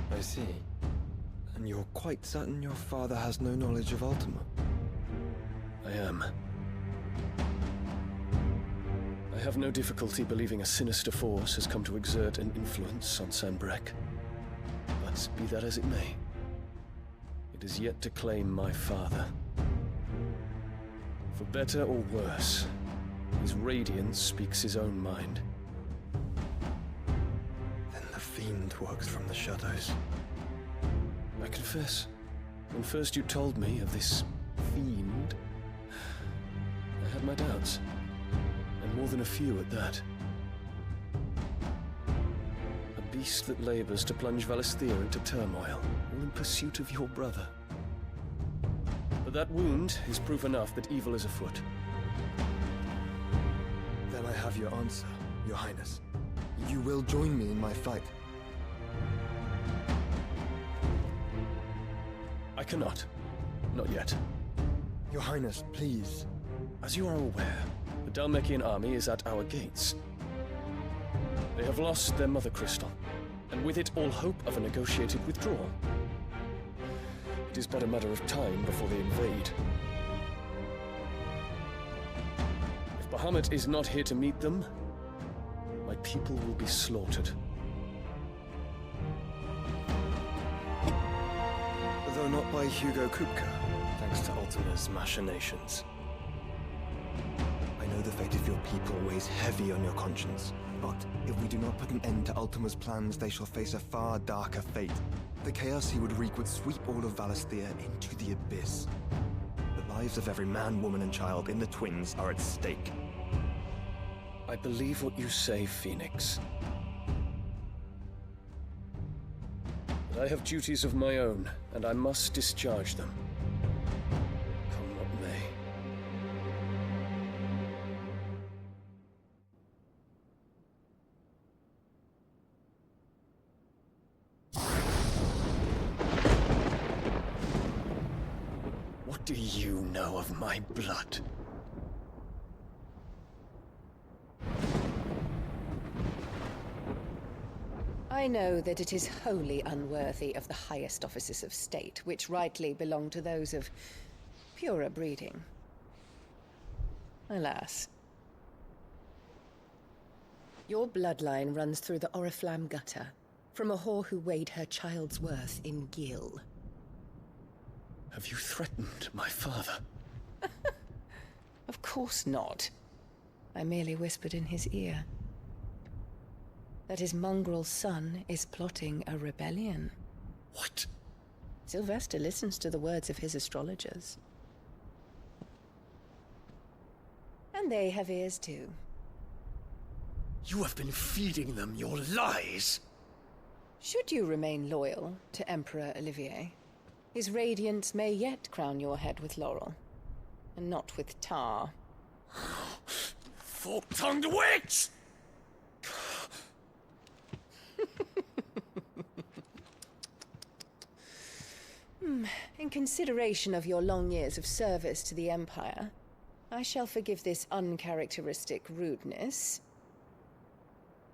I see. And you're quite certain your father has no knowledge of Ultima? I am. I have no difficulty believing a sinister force has come to exert an influence on Sanbreque. But be that as it may, it is yet to claim my father. For better or worse, his radiance speaks his own mind. Then the fiend works from the shadows. I confess, when first you told me of this fiend, I had my doubts, and more than a few at that. A beast that labors to plunge Valisthea into turmoil, all in pursuit of your brother. But that wound is proof enough that evil is afoot. Then I have your answer, Your Highness. You will join me in my fight. I cannot. Not yet. Your Highness, please. As you are aware, the Dhalmekian army is at our gates. They have lost their mother crystal, and with it all hope of a negotiated withdrawal. It is but a matter of time before they invade. If Bahamut is not here to meet them, my people will be slaughtered. Though not by Hugo Kupka, thanks to Ultima's machinations. I know the fate of your people weighs heavy on your conscience, but if we do not put an end to Ultima's plans, they shall face a far darker fate. The chaos he would wreak would sweep all of Valisthea into the abyss. The lives of every man, woman, and child in the Twins are at stake. I believe what you say, Phoenix. But I have duties of my own, and I must discharge them. Come what may. What do you know of my blood? I know that it is wholly unworthy of the highest offices of state, which rightly belong to those of purer breeding. Alas. Your bloodline runs through the Oriflamme gutter, from a whore who weighed her child's worth in gil. Have you threatened my father? Of course not. I merely whispered in his ear that his mongrel son is plotting a rebellion. What? Sylvester listens to the words of his astrologers. And they have ears too. You have been feeding them your lies! Should you remain loyal to Emperor Olivier, his radiance may yet crown your head with laurel, and not with tar. Fork-tongued witch! In consideration of your long years of service to the Empire, I shall forgive this uncharacteristic rudeness.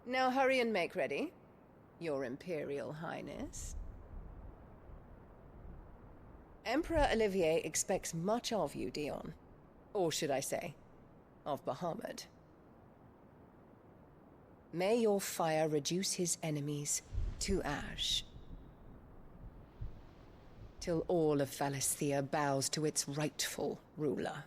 Now hurry and make ready, Your Imperial Highness. Emperor Olivier expects much of you, Dion. Or should I say, of Bahamut. May your fire reduce his enemies to ash, till all of Valisthea bows to its rightful ruler.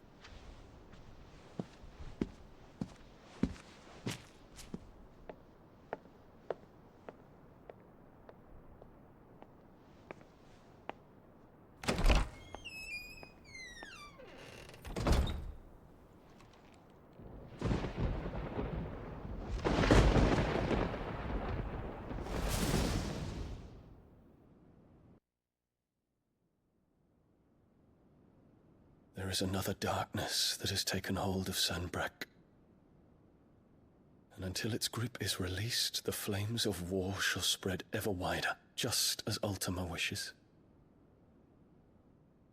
There is another darkness that has taken hold of Sanbreque. And until its grip is released, the flames of war shall spread ever wider, just as Ultima wishes.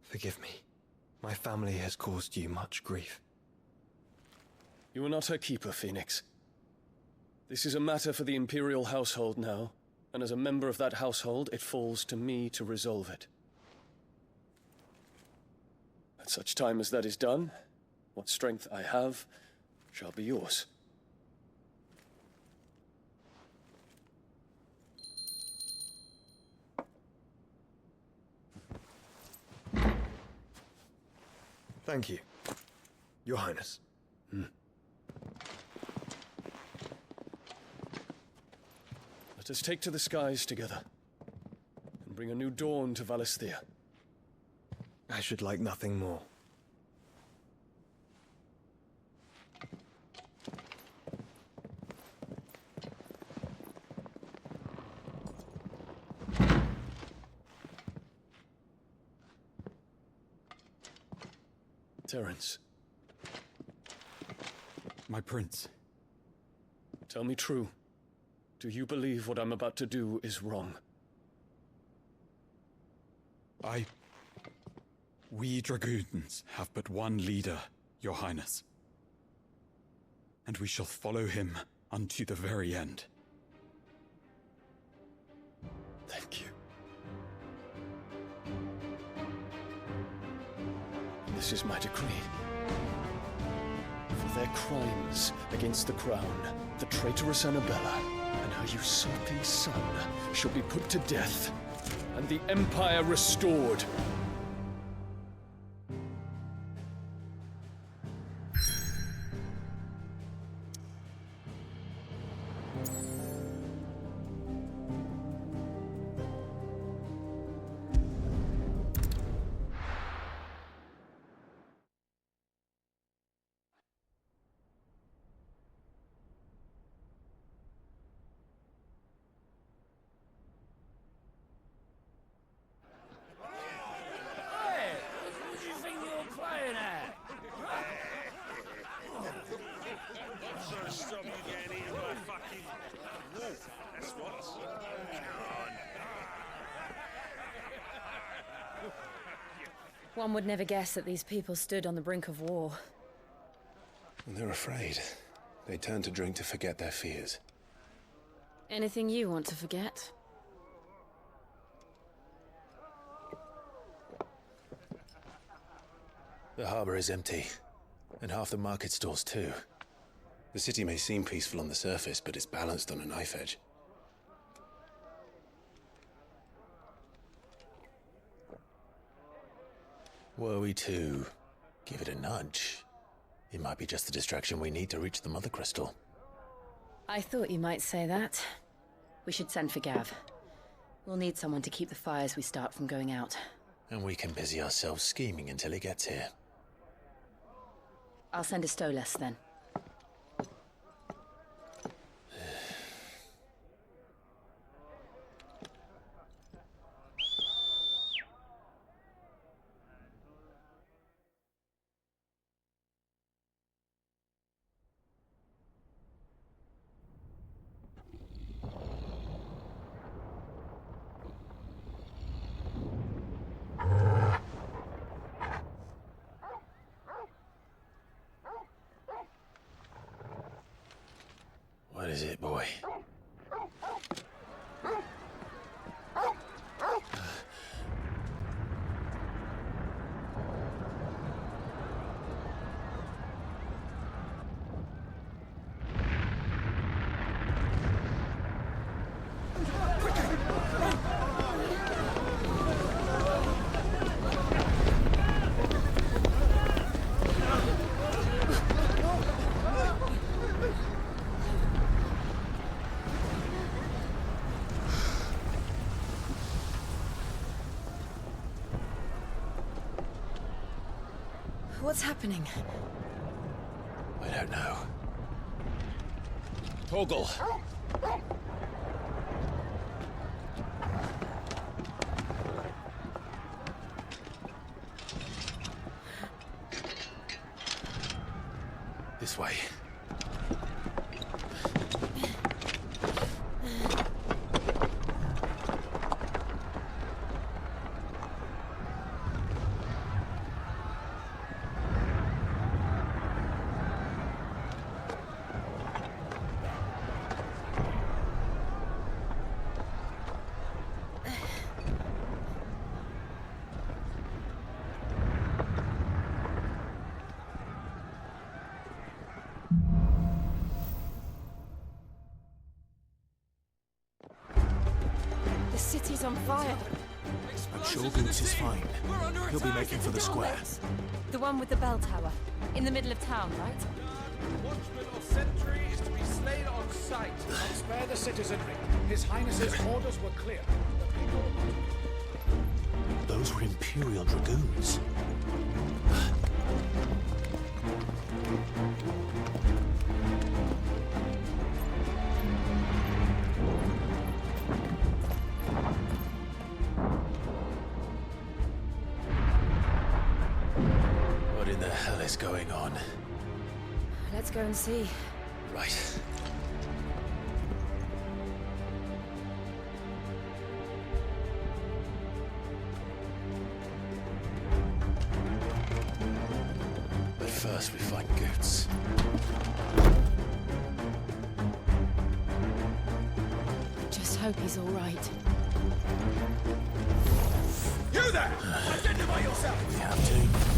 Forgive me. My family has caused you much grief. You are not her keeper, Phoenix. This is a matter for the Imperial household now, and as a member of that household, it falls to me to resolve it. At such time as that is done, what strength I have shall be yours. Thank you, Your Highness. Let us take to the skies together, and bring a new dawn to Valisthea. I should like nothing more. Terence. My prince. Tell me true. Do you believe what I'm about to do is wrong? We dragoons have but one leader, Your Highness. And we shall follow him unto the very end. Thank you. This is my decree. For their crimes against the crown, the traitorous Annabella and her usurping son shall be put to death, and the Empire restored. One would never guess that these people stood on the brink of war. And they're afraid. They turn to drink to forget their fears. Anything you want to forget? The harbor is empty, and half the market stalls too. The city may seem peaceful on the surface, but it's balanced on a knife edge. Were we to give it a nudge, it might be just the distraction we need to reach the Mother Crystal. I thought you might say that. We should send for Gav. We'll need someone to keep the fires we start from going out. And we can busy ourselves scheming until he gets here. I'll send a Stolas then. What is it, boy? What's happening? I don't know. Torgal! This way. The city's on fire. I'm sure Goose is fine. He'll be making for the square. The one with the bell tower. In the middle of town, right? Watchman or sentry is to be slain on sight. And spare the citizenry. His Highness's orders were clear. Those were Imperial Dragoons. What in the hell is going on? Let's go and see. Right. But first we find Goots. Just hope he's all right. You there! Identify yourself! We have to.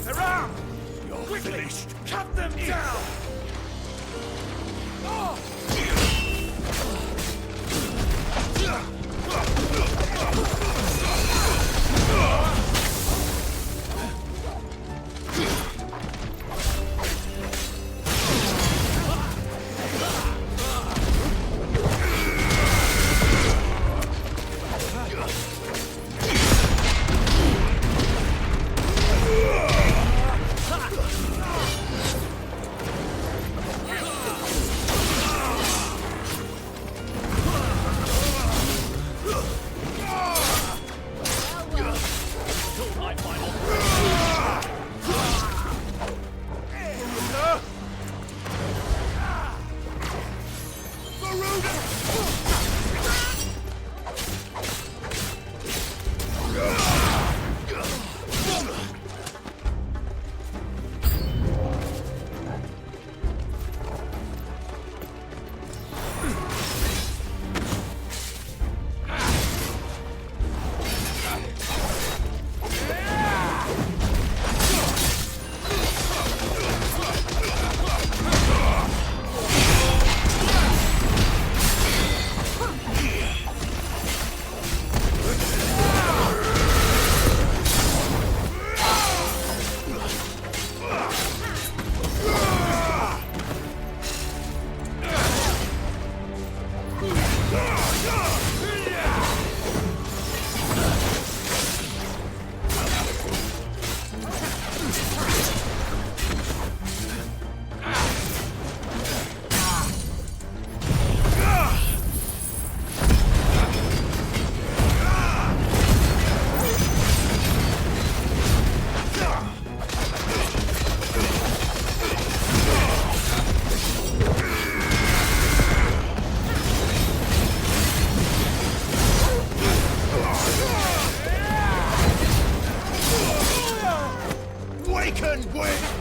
They're armed! You're Quickly! finished. Cut them down! Listen, Gwen!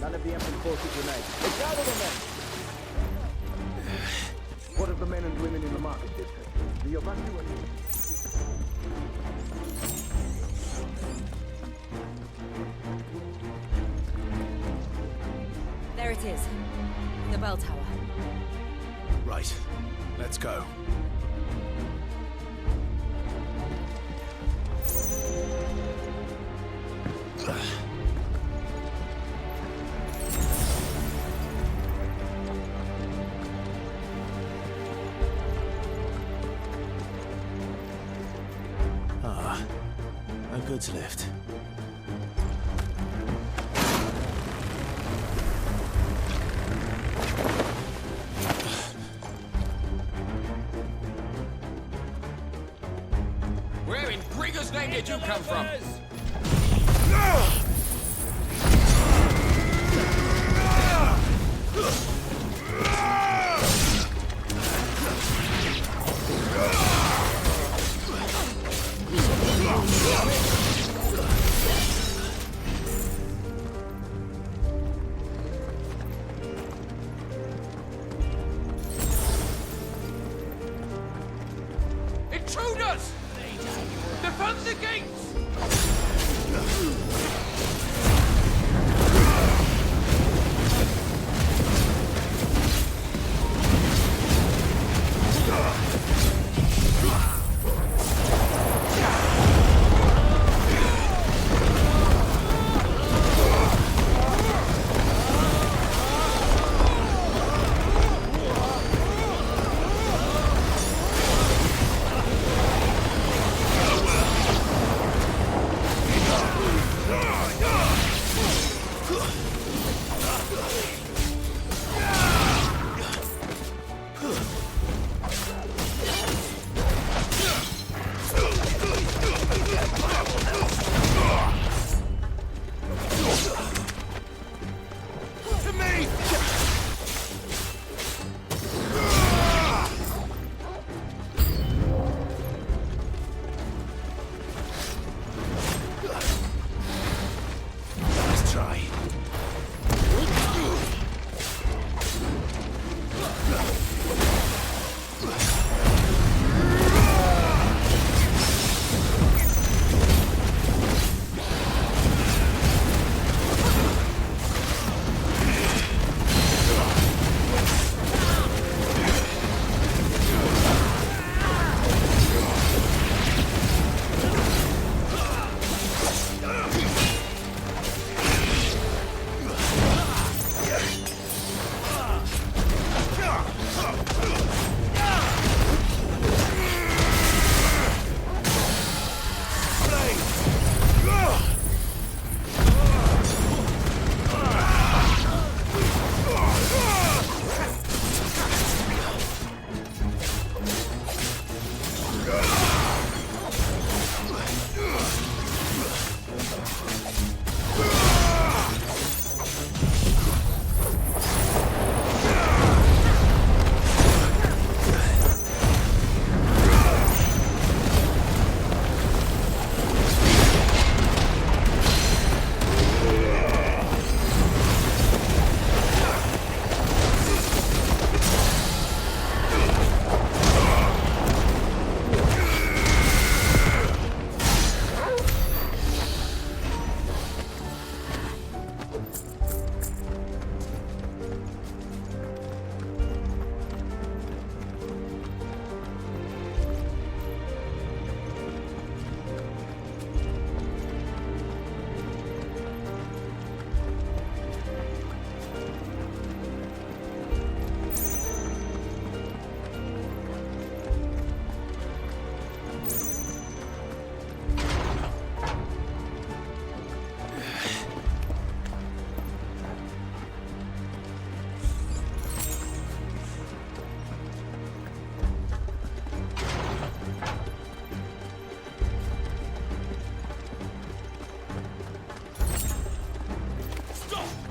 None of the Emperor's forces remain. Gather the men! What of the men and women in the market district? The evacuation. There it is. The bell tower. Right. Let's go. A goods lift. Where in Grigger's name did you come from? Intruders! Defend the gates!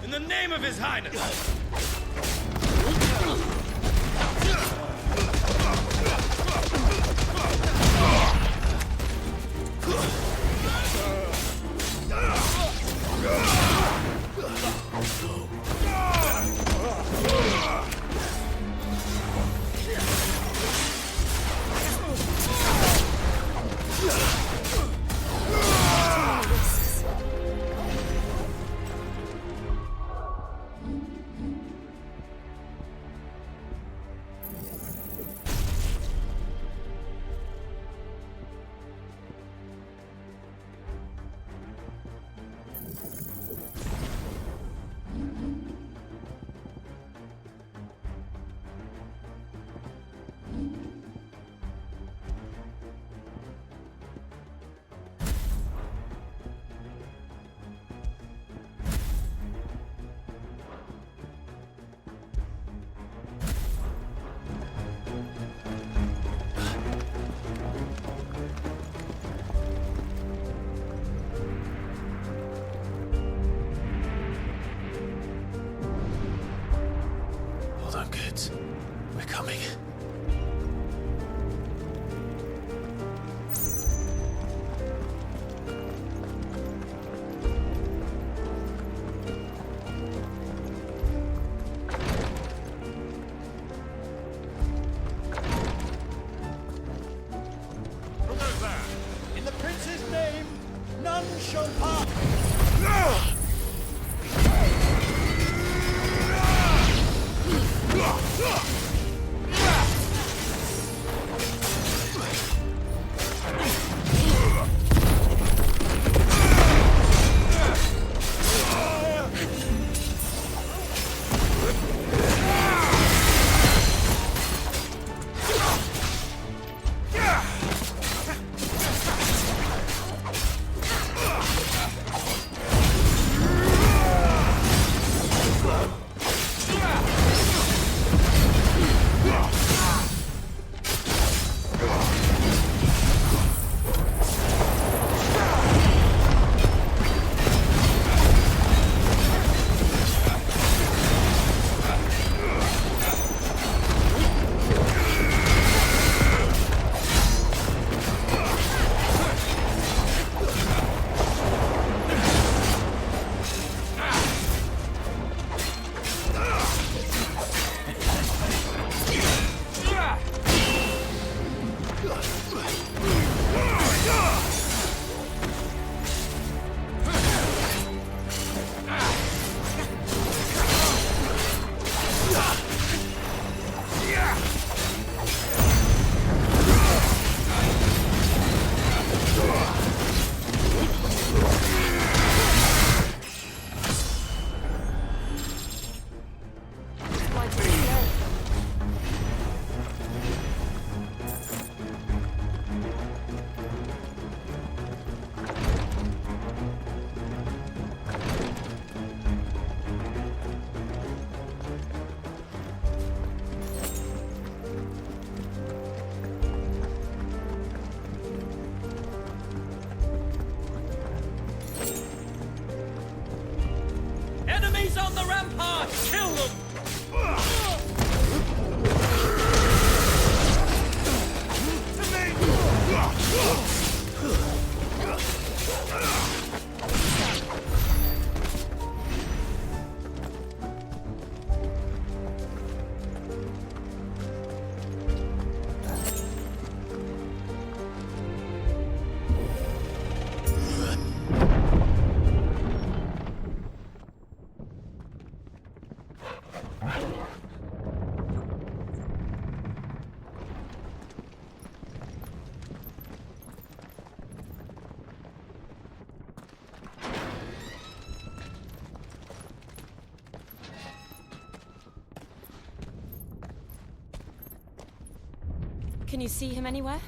In the name of His Highness! Can you see him anywhere?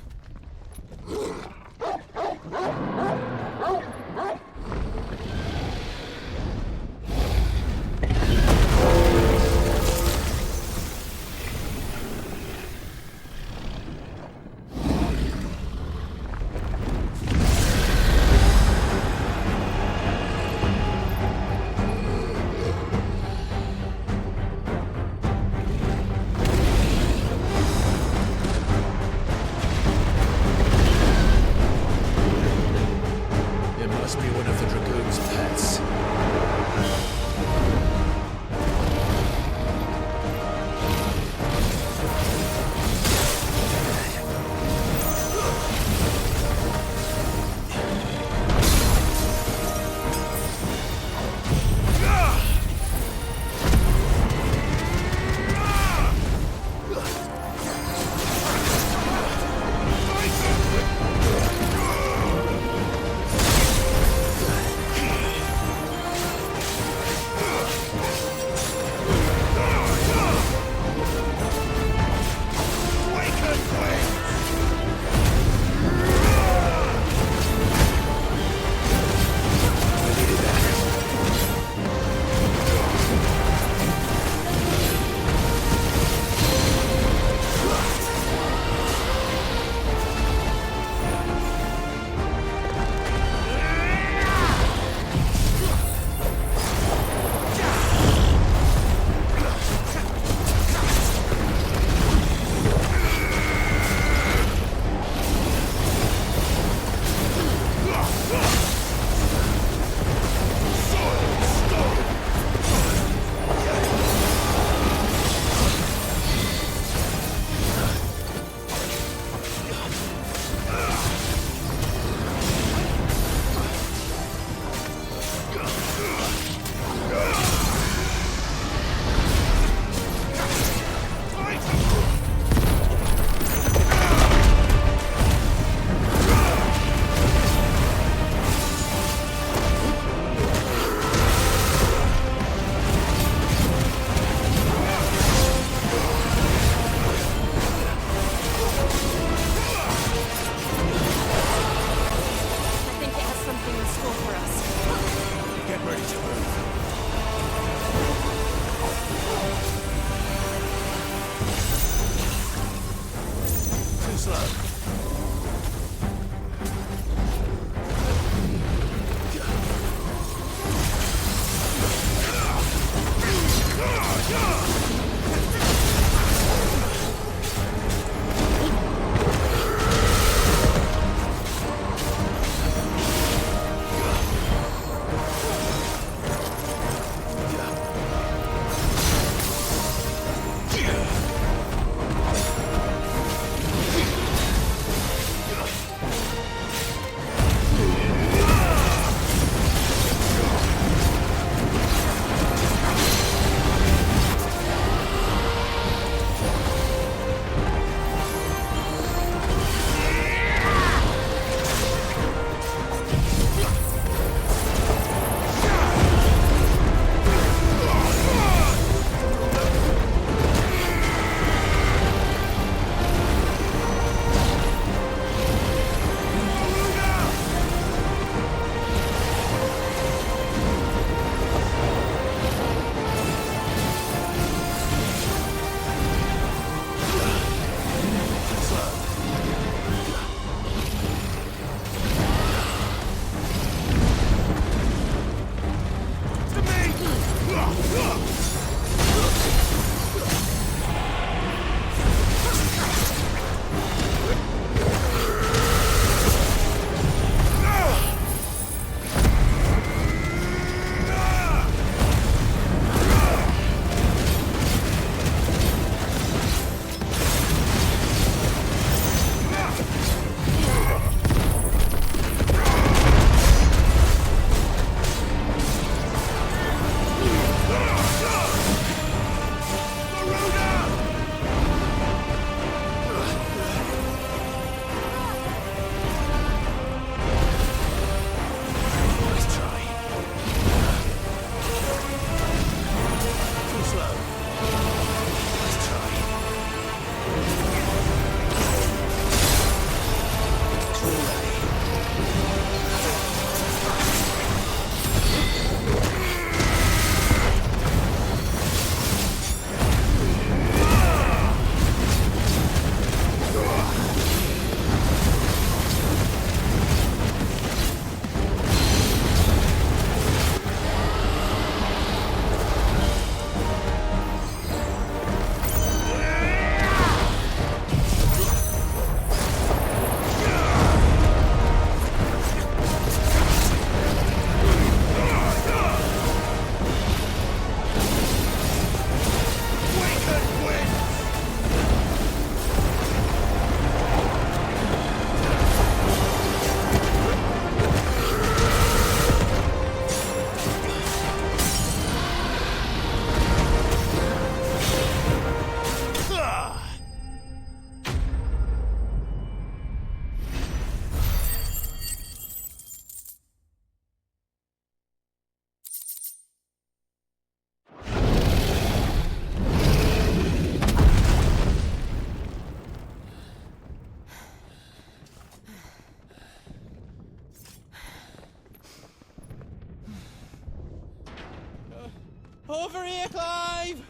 Over here, Clive!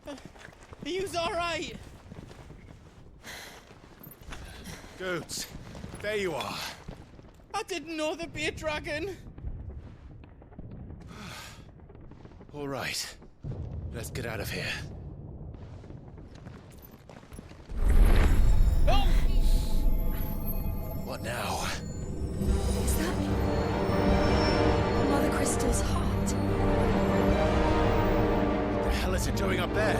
Are you alright? Goots, there you are. I didn't know there'd be a dragon. All right, let's get out of here. Oh! What now? Is that Mother Crystal's heart? What the hell is it doing up there?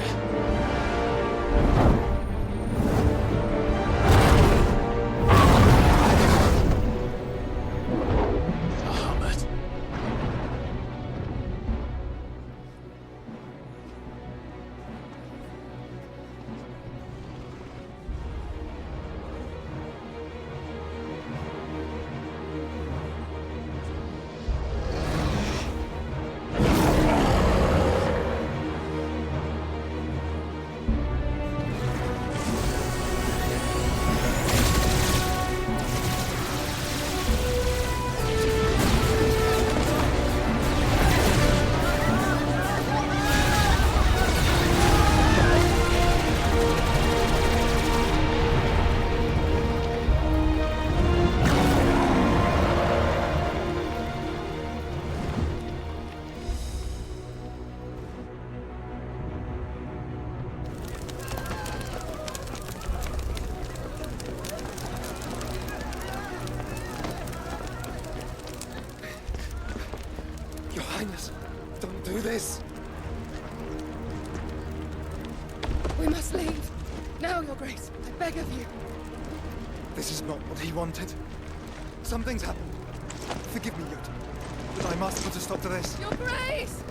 Don't do this! We must leave. Now, Your Grace. I beg of you. This is not what he wanted. Something's happened. Forgive me, Yut. But I must put a stop to this. Your Grace!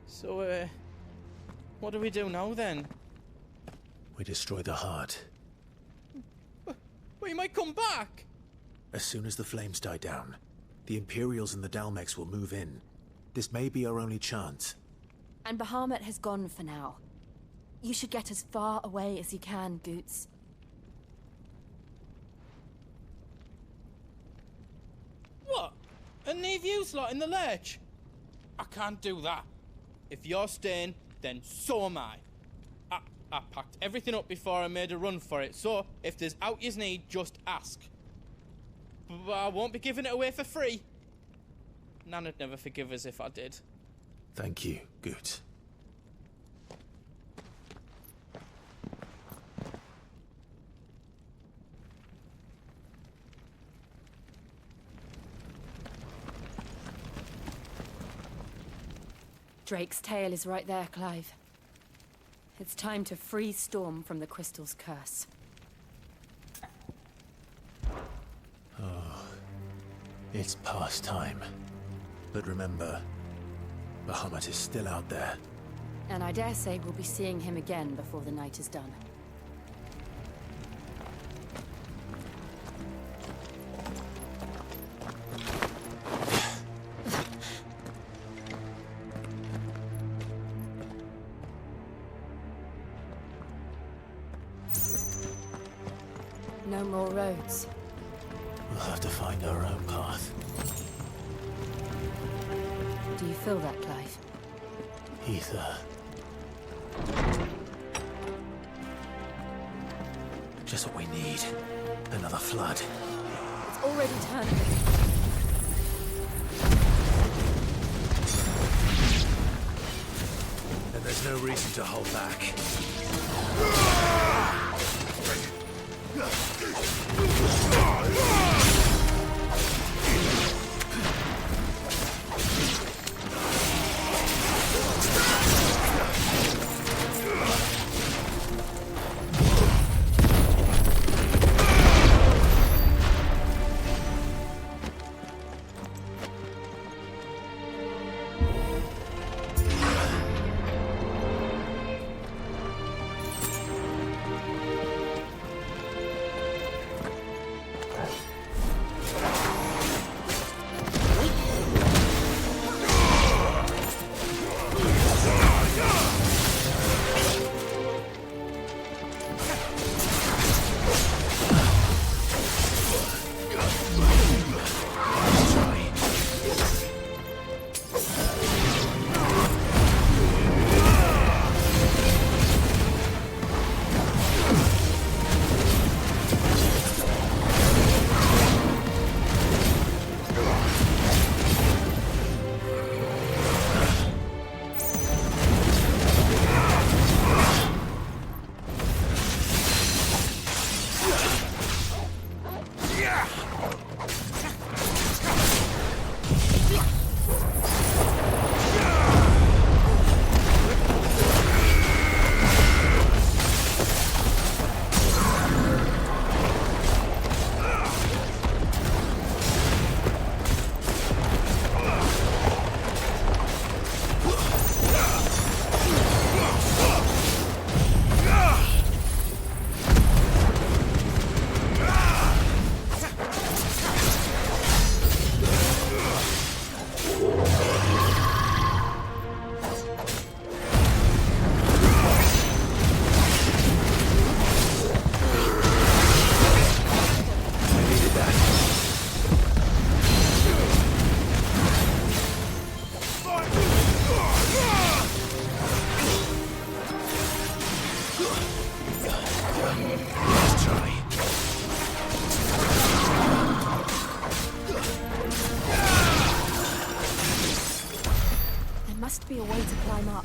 So, what do we do now, then? We destroy the heart. Well, you might come back! As soon as the flames die down, the Imperials and the Dalmex will move in. This may be our only chance. And Bahamut has gone for now. You should get as far away as you can, Goots. What? And leave you lot in the lurch? I can't do that. If you're staying, then so am I. I packed everything up before I made a run for it, so if there's out yous need, just ask. But I won't be giving it away for free. Nana'd never forgive us if I did. Thank you, Goots. Drake's tail is right there, Clive. It's time to free Storm from the crystal's curse. Oh, it's past time. But remember, Bahamut is still out there. And I dare say we'll be seeing him again before the night is done. No more roads. We'll have to find our own path. Do you feel that, Clive? Ether. Just what we need. Another flood. It's already turned. Then there's no reason to hold back. must be a way to climb up.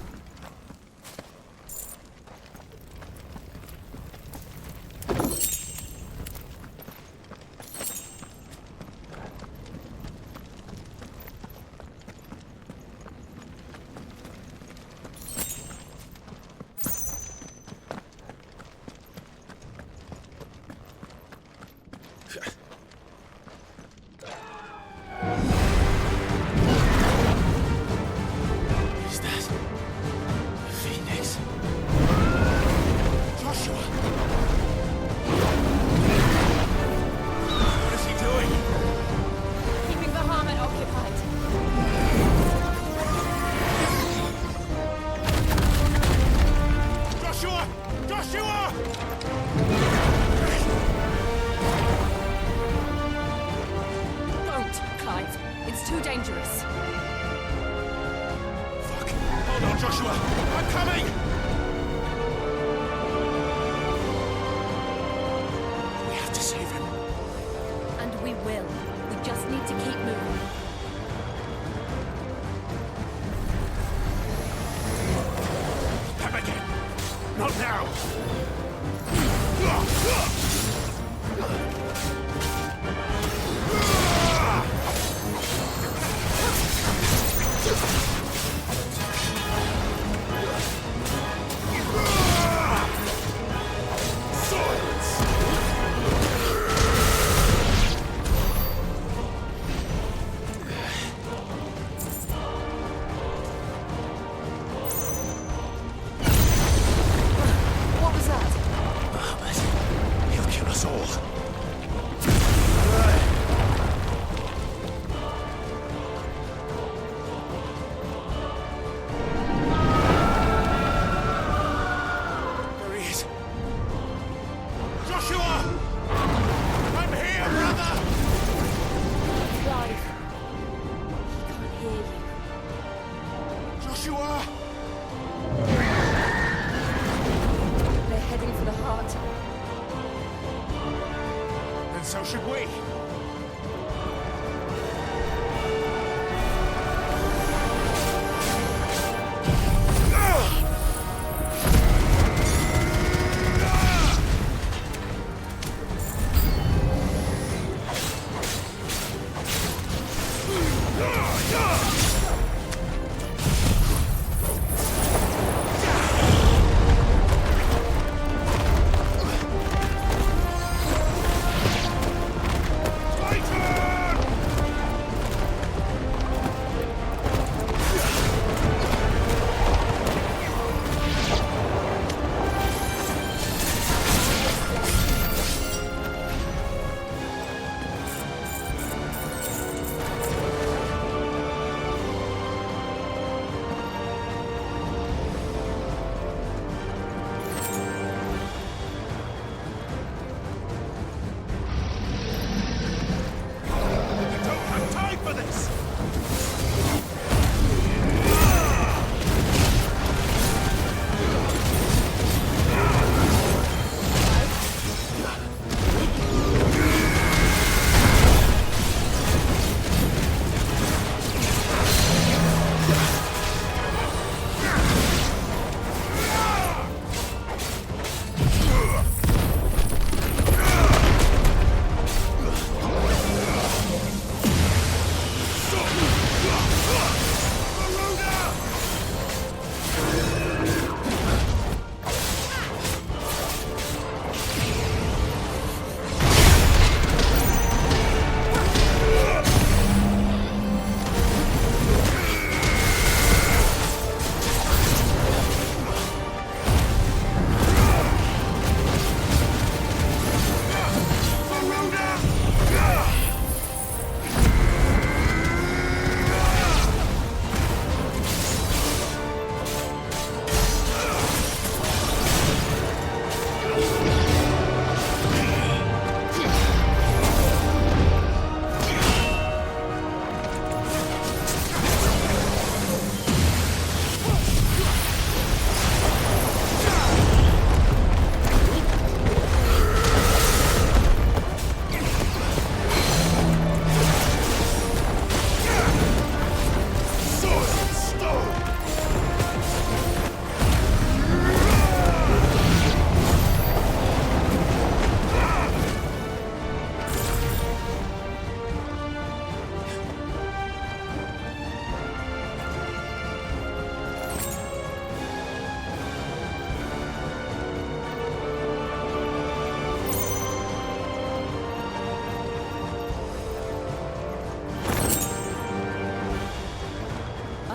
So should we.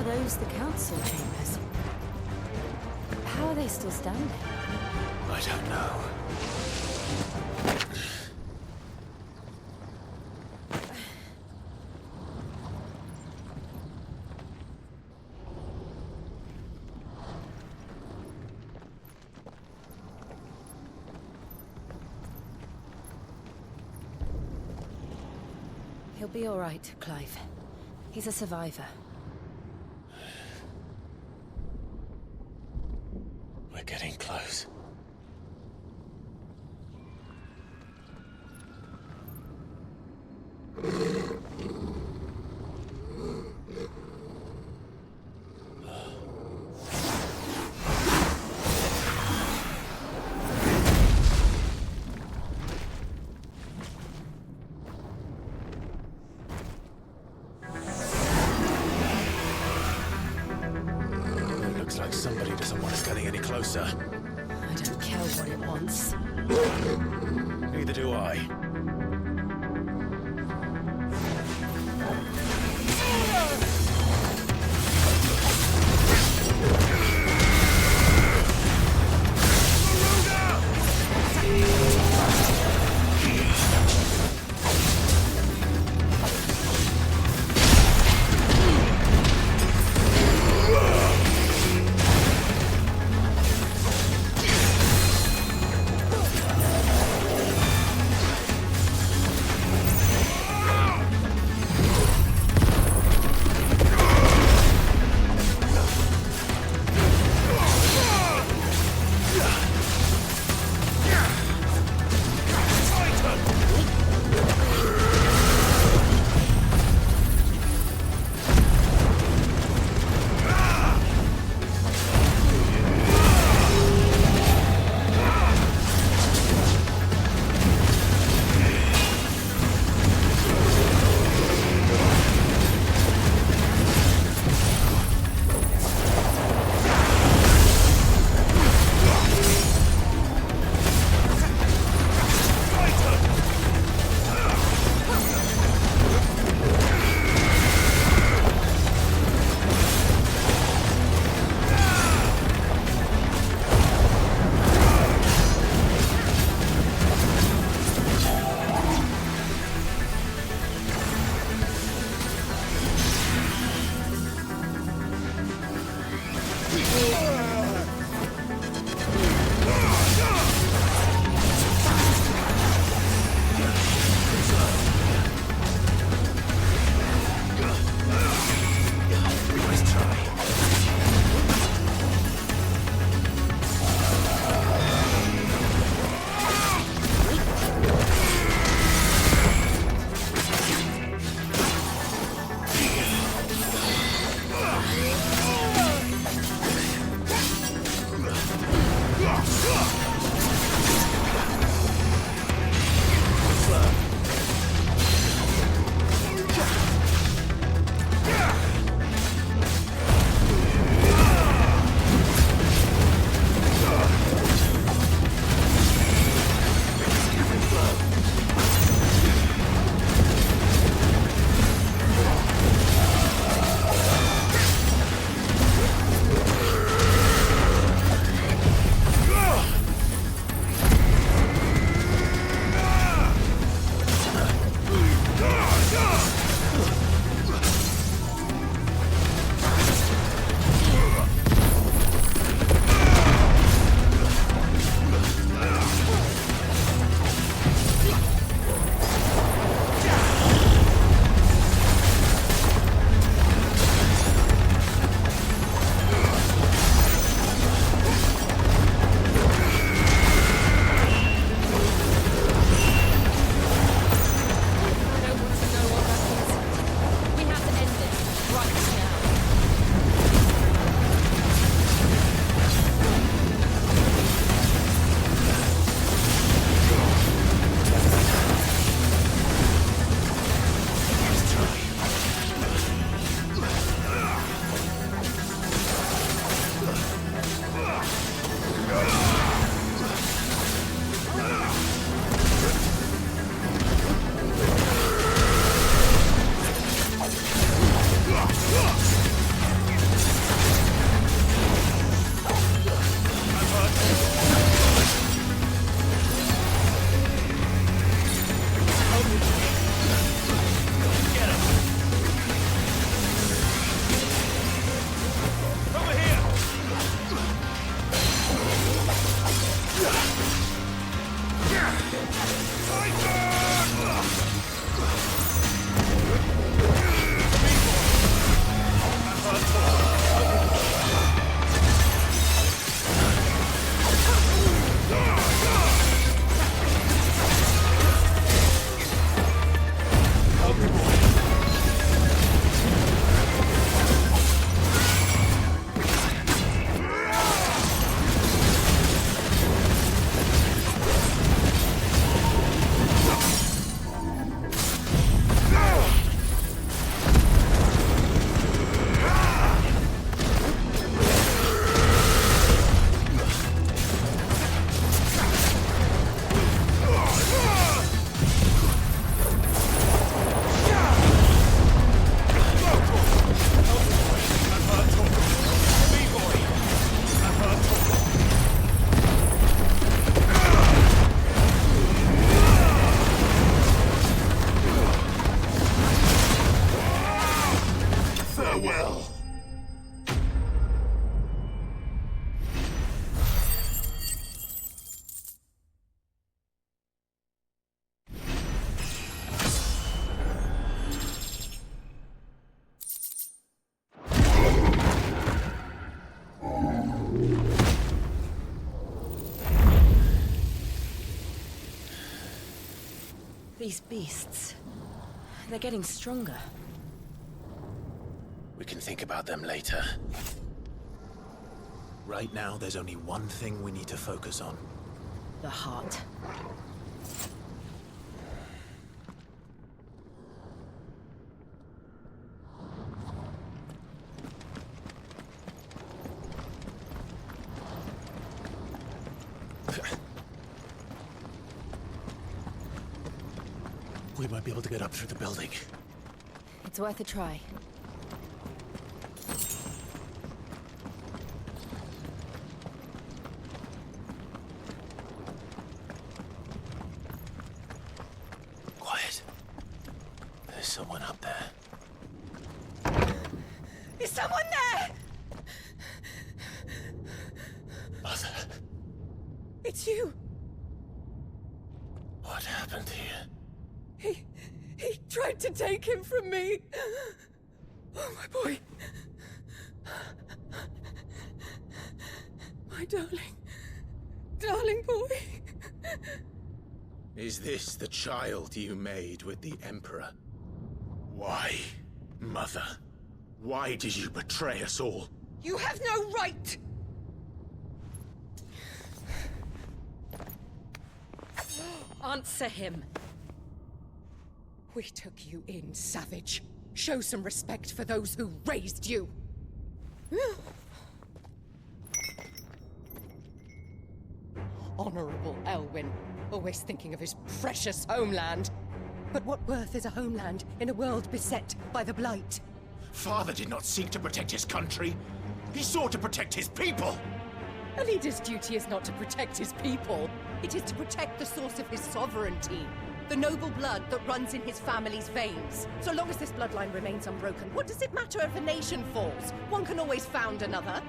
Those the council chambers. How are they still standing? I don't know. He'll be all right, Clive. He's a survivor. We're getting close. Looks like somebody doesn't want us getting any closer. I don't care what it wants. Neither do I. These beasts, they're getting stronger. We can think about them later. Right now, there's only one thing we need to focus on. The heart. We might be able to get up through the building. It's worth a try. Quiet. There's someone up there. Is someone there? Mother. It's you. What happened here? He tried to take him from me. Oh, my boy. My darling boy. Is this the child you made with the Emperor? Why, Mother? Why did you betray us all? You have no right! Answer him. We took you in, savage. Show some respect for those who raised you. Honorable Elwyn, always thinking of his precious homeland. But what worth is a homeland in a world beset by the Blight? Father did not seek to protect his country. He sought to protect his people. A leader's duty is not to protect his people. It is to protect the source of his sovereignty. The noble blood that runs in his family's veins. So long as this bloodline remains unbroken, what does it matter if a nation falls? One can always found another.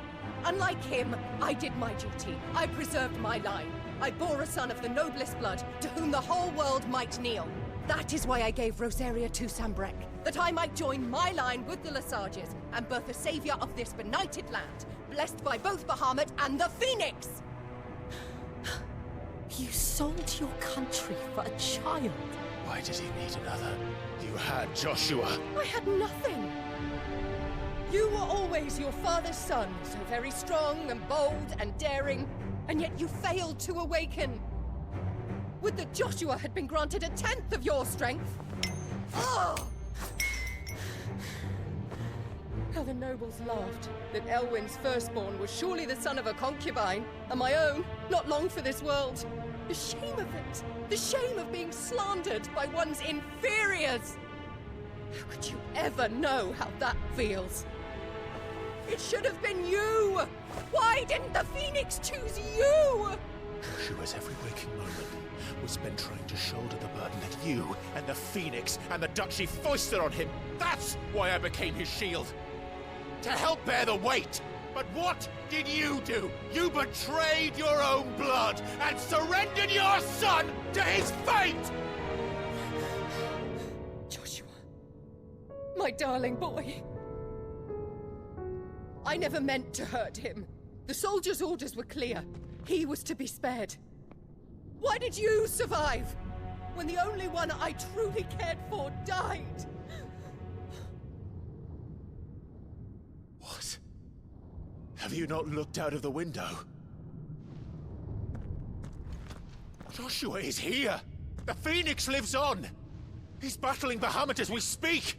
Unlike him, I did my duty. I preserved my line. I bore a son of the noblest blood, to whom the whole world might kneel. That is why I gave Rosaria to Sambrek, that I might join my line with the Lesages and birth a savior of this benighted land, blessed by both Bahamut and the Phoenix! You sold your country for a child. Why did he need another? You had Joshua. I had nothing. You were always your father's son, so very strong and bold and daring, and yet you failed to awaken. Would that Joshua had been granted 1/10 of your strength? Oh! How the nobles laughed that Elwyn's firstborn was surely the son of a concubine, and my own, not long for this world. The shame of it! The shame of being slandered by one's inferiors! How could you ever know how that feels? It should have been you! Why didn't the Phoenix choose you? Joshua's every waking moment was spent trying to shoulder the burden that you and the Phoenix and the Duchy foisted on him. That's why I became his shield. To help bear the weight. But what did you do? You betrayed your own blood and surrendered your son to his fate! Joshua. My darling boy. I never meant to hurt him. The soldiers' orders were clear. He was to be spared. Why did you survive? When the only one I truly cared for died? What? Have you not looked out of the window? Joshua is here! The Phoenix lives on! He's battling Bahamut as we speak!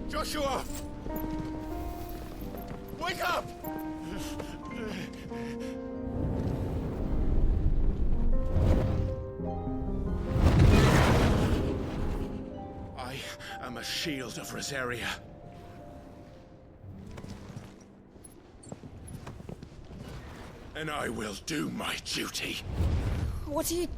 Joshua! Wake up! I am a shield of Rosaria. And I will do my duty. What are you...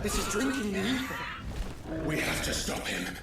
This is drinking the ether. We have to stop him.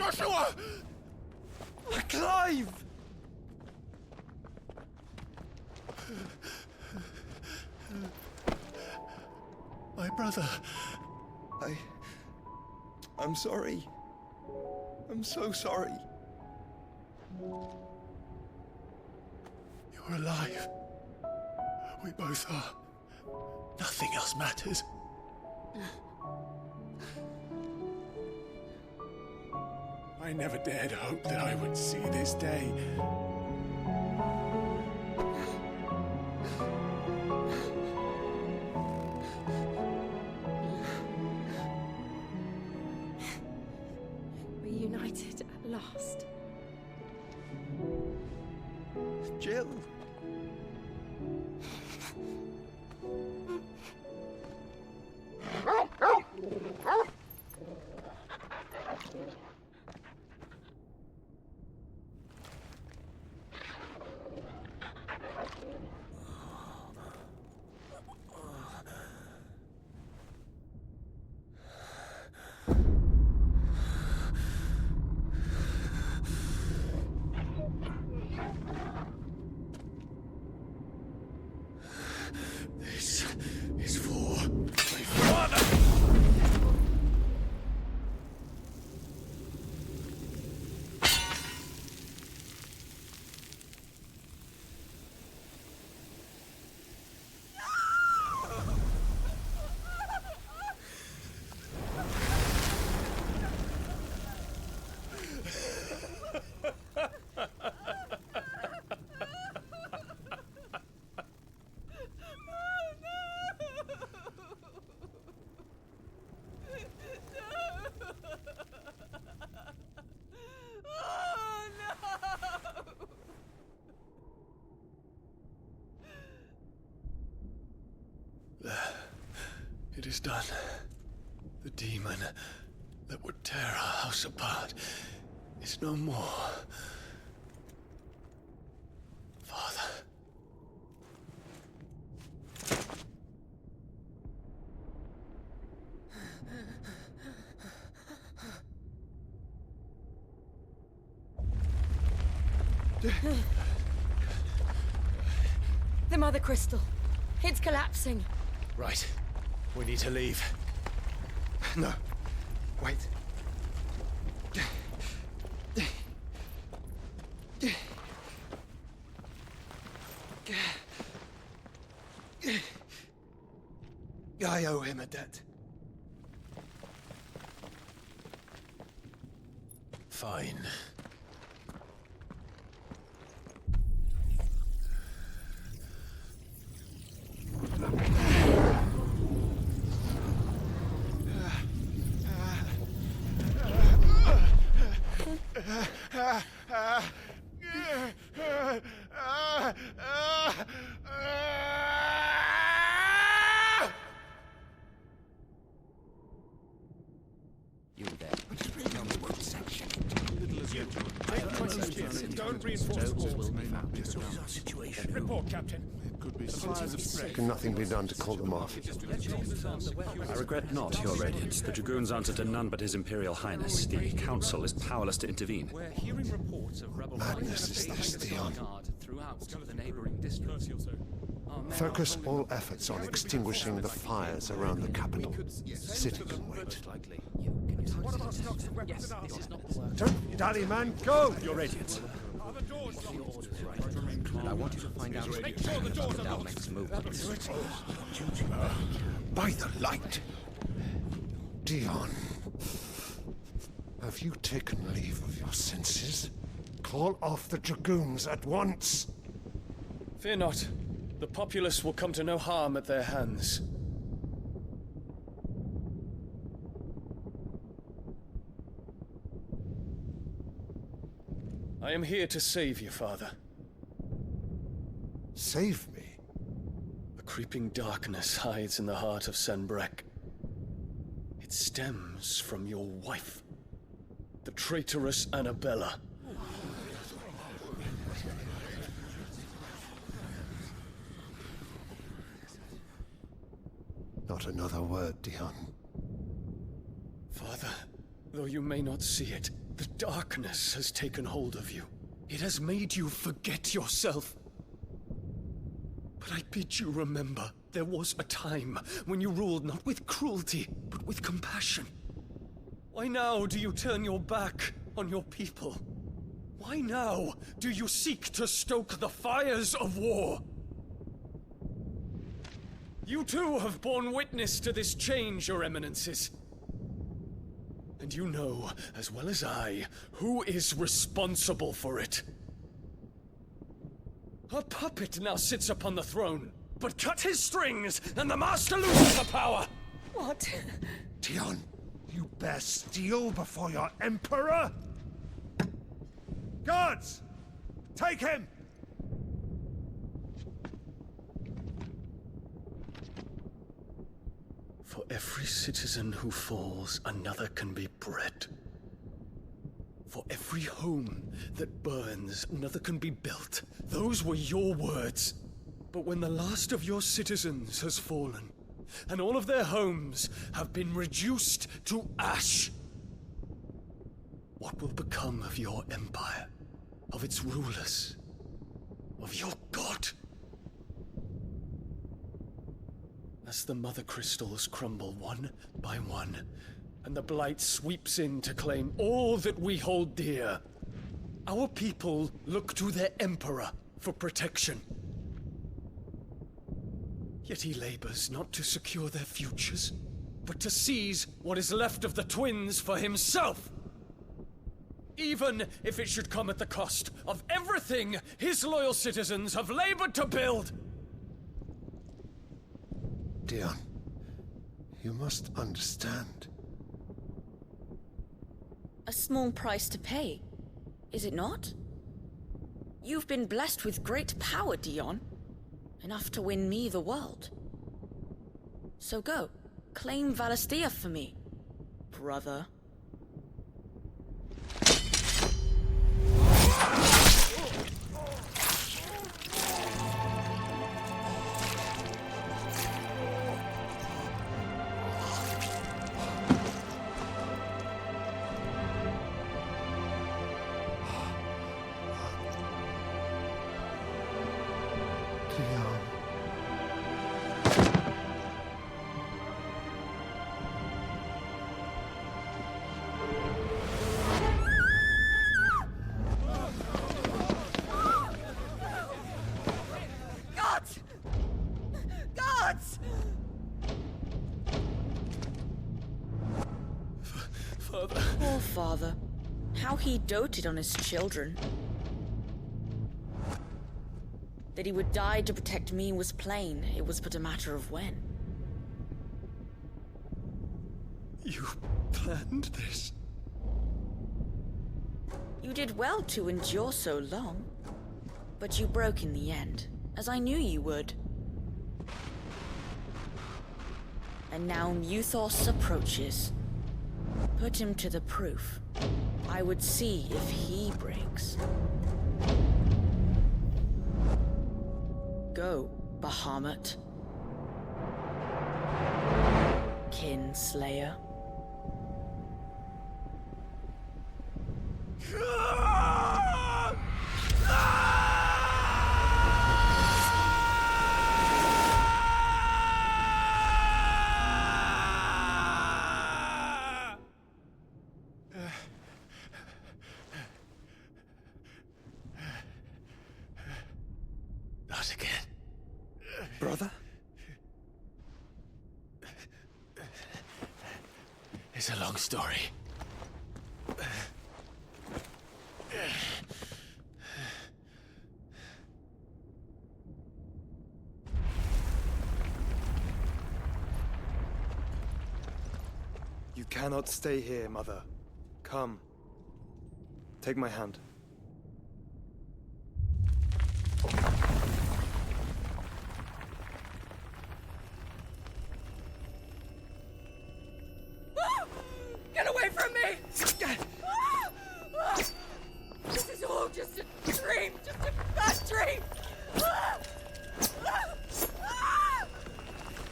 Joshua! Clive! My brother. I'm sorry. I'm so sorry. You're alive. We both are. Nothing else matters. I never dared hope that I would see this day. Reunited at last. Jill. This is for my father! It is done. The demon that would tear our house apart is no more. Father. The Mother Crystal. It's collapsing. Right. We need to leave. No. Wait. I owe him a debt. Fine. You there. Tell me what section. Don't reinforce the walls. This is our situation. Report, Captain. Can nothing be done to call them off? I regret not, Your Radiance. The Dragoons answer to none but His Imperial Highness. The Council is powerless to intervene. We're hearing reports of rebel Madness is this, Dion. throughout the neighboring districts. Focus all efforts on extinguishing the fires around the capital. City can wait. Don't dally, man. Go! Your Radiance. And I want you to find out Make sure the doors are locked. next movements. By the light! Dion, have you taken leave of your senses? Call off the Dragoons at once! Fear not. The populace will come to no harm at their hands. I am here to save you, Father. Save me? A creeping darkness hides in the heart of Senbrek. It stems from your wife, the traitorous Annabella. Not another word, Dion. Father, though you may not see it, The darkness has taken hold of you. It has made you forget yourself. But I bid you remember, there was a time when you ruled not with cruelty, but with compassion. Why now do you turn your back on your people? Why now do you seek to stoke the fires of war? You too have borne witness to this change, your eminences. And you know, as well as I, who is responsible for it. A puppet now sits upon the throne, but cut his strings, and the master loses the power! What? Dion, you bear steel before your emperor? Guards! Take him! For every citizen who falls, another can be bred. For every home that burns, another can be built. Those were your words. But when the last of your citizens has fallen, and all of their homes have been reduced to ash, what will become of your empire, of its rulers, of your god? As the mother crystals crumble one by one, and the blight sweeps in to claim all that we hold dear, our people look to their emperor for protection. Yet he labors not to secure their futures, but to seize what is left of the twins for himself. Even if it should come at the cost of everything his loyal citizens have labored to build. Dion, you must understand. A small price to pay, is it not? You've been blessed with great power, Dion. Enough to win me the world. So go, claim Valisthea for me, brother. Poor father. How he doted on his children. That he would die to protect me was plain. It was but a matter of when. You planned this? You did well to endure so long. But you broke in the end, as I knew you would. And now Muthos approaches. Put him to the proof. I would see if he breaks. Go, Bahamut. Kinslayer. Not again. Brother? It's a long story. You cannot stay here, Mother. Come. Take my hand. Get away from me! This is all just a dream, just a bad dream!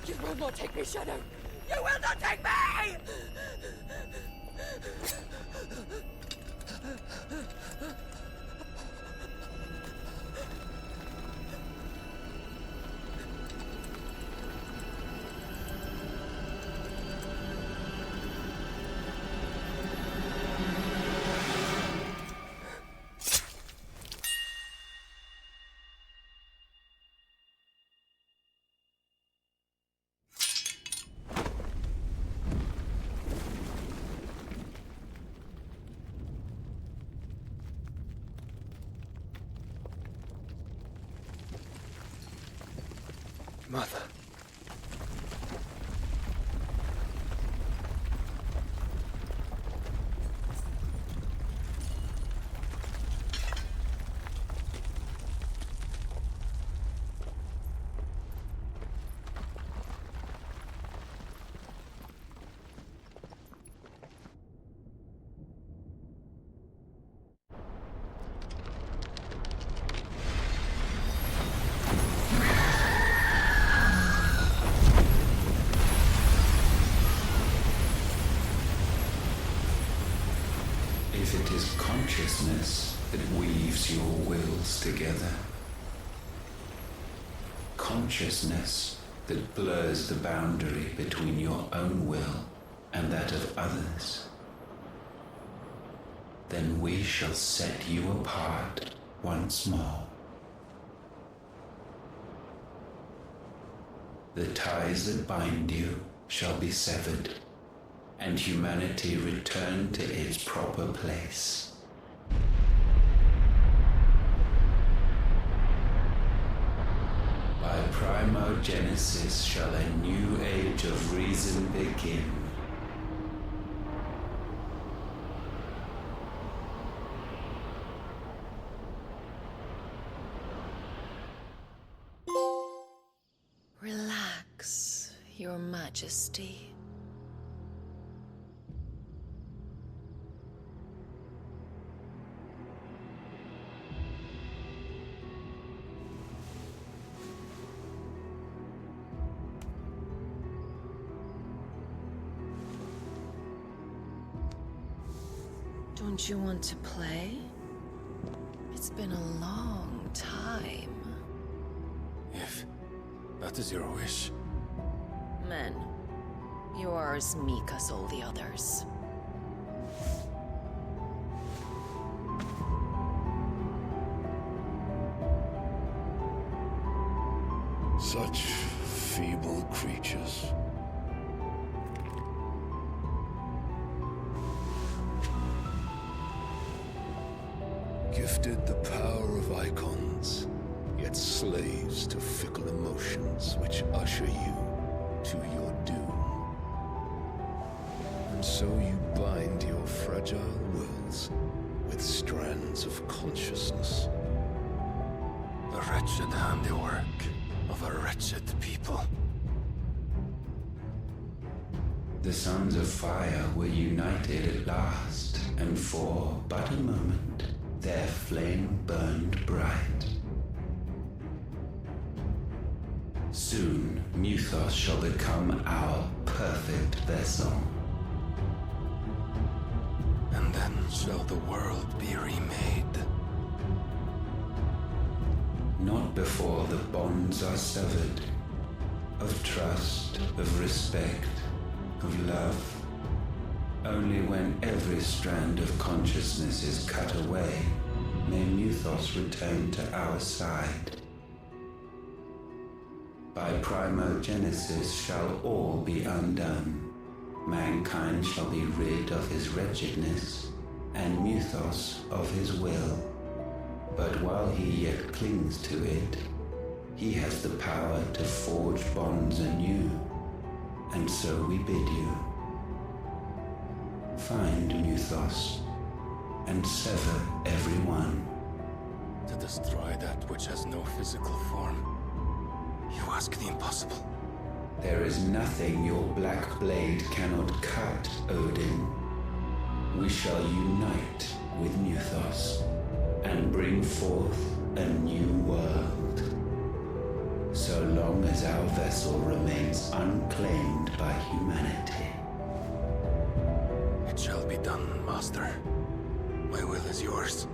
You will not take me, Shadow! You will not take me! Mother. If it is consciousness that weaves your wills together, consciousness that blurs the boundary between your own will and that of others, then we shall set you apart once more. The ties that bind you shall be severed, and humanity return to its proper place. By primogenesis shall a new age of reason begin. Relax, Your Majesty. Don't you want to play? It's been a long time. If that is your wish. Men, you are as meek as all the others. Such feeble creatures. Gifted the power of icons, yet slaves to fickle emotions which usher you to your doom. And so you bind your fragile wills with strands of consciousness. The wretched handiwork of a wretched people. The sons of fire were united at last, and for but a moment their flame burned bright. Soon Muthos shall become our perfect vessel. And then shall the world be remade. Not before the bonds are severed, of trust, of respect, of love. Only when every strand of consciousness is cut away, may Muthos return to our side. By primogenesis shall all be undone. Mankind shall be rid of his wretchedness, and Muthos of his will. But while he yet clings to it, he has the power to forge bonds anew, and so we bid you. Find Muthos, and sever everyone. To destroy that which has no physical form, you ask the impossible. There is nothing your black blade cannot cut, Odin. We shall unite with Muthos, and bring forth a new world. So long as our vessel remains unclaimed by humanity. It shall be done, Master. My will is yours.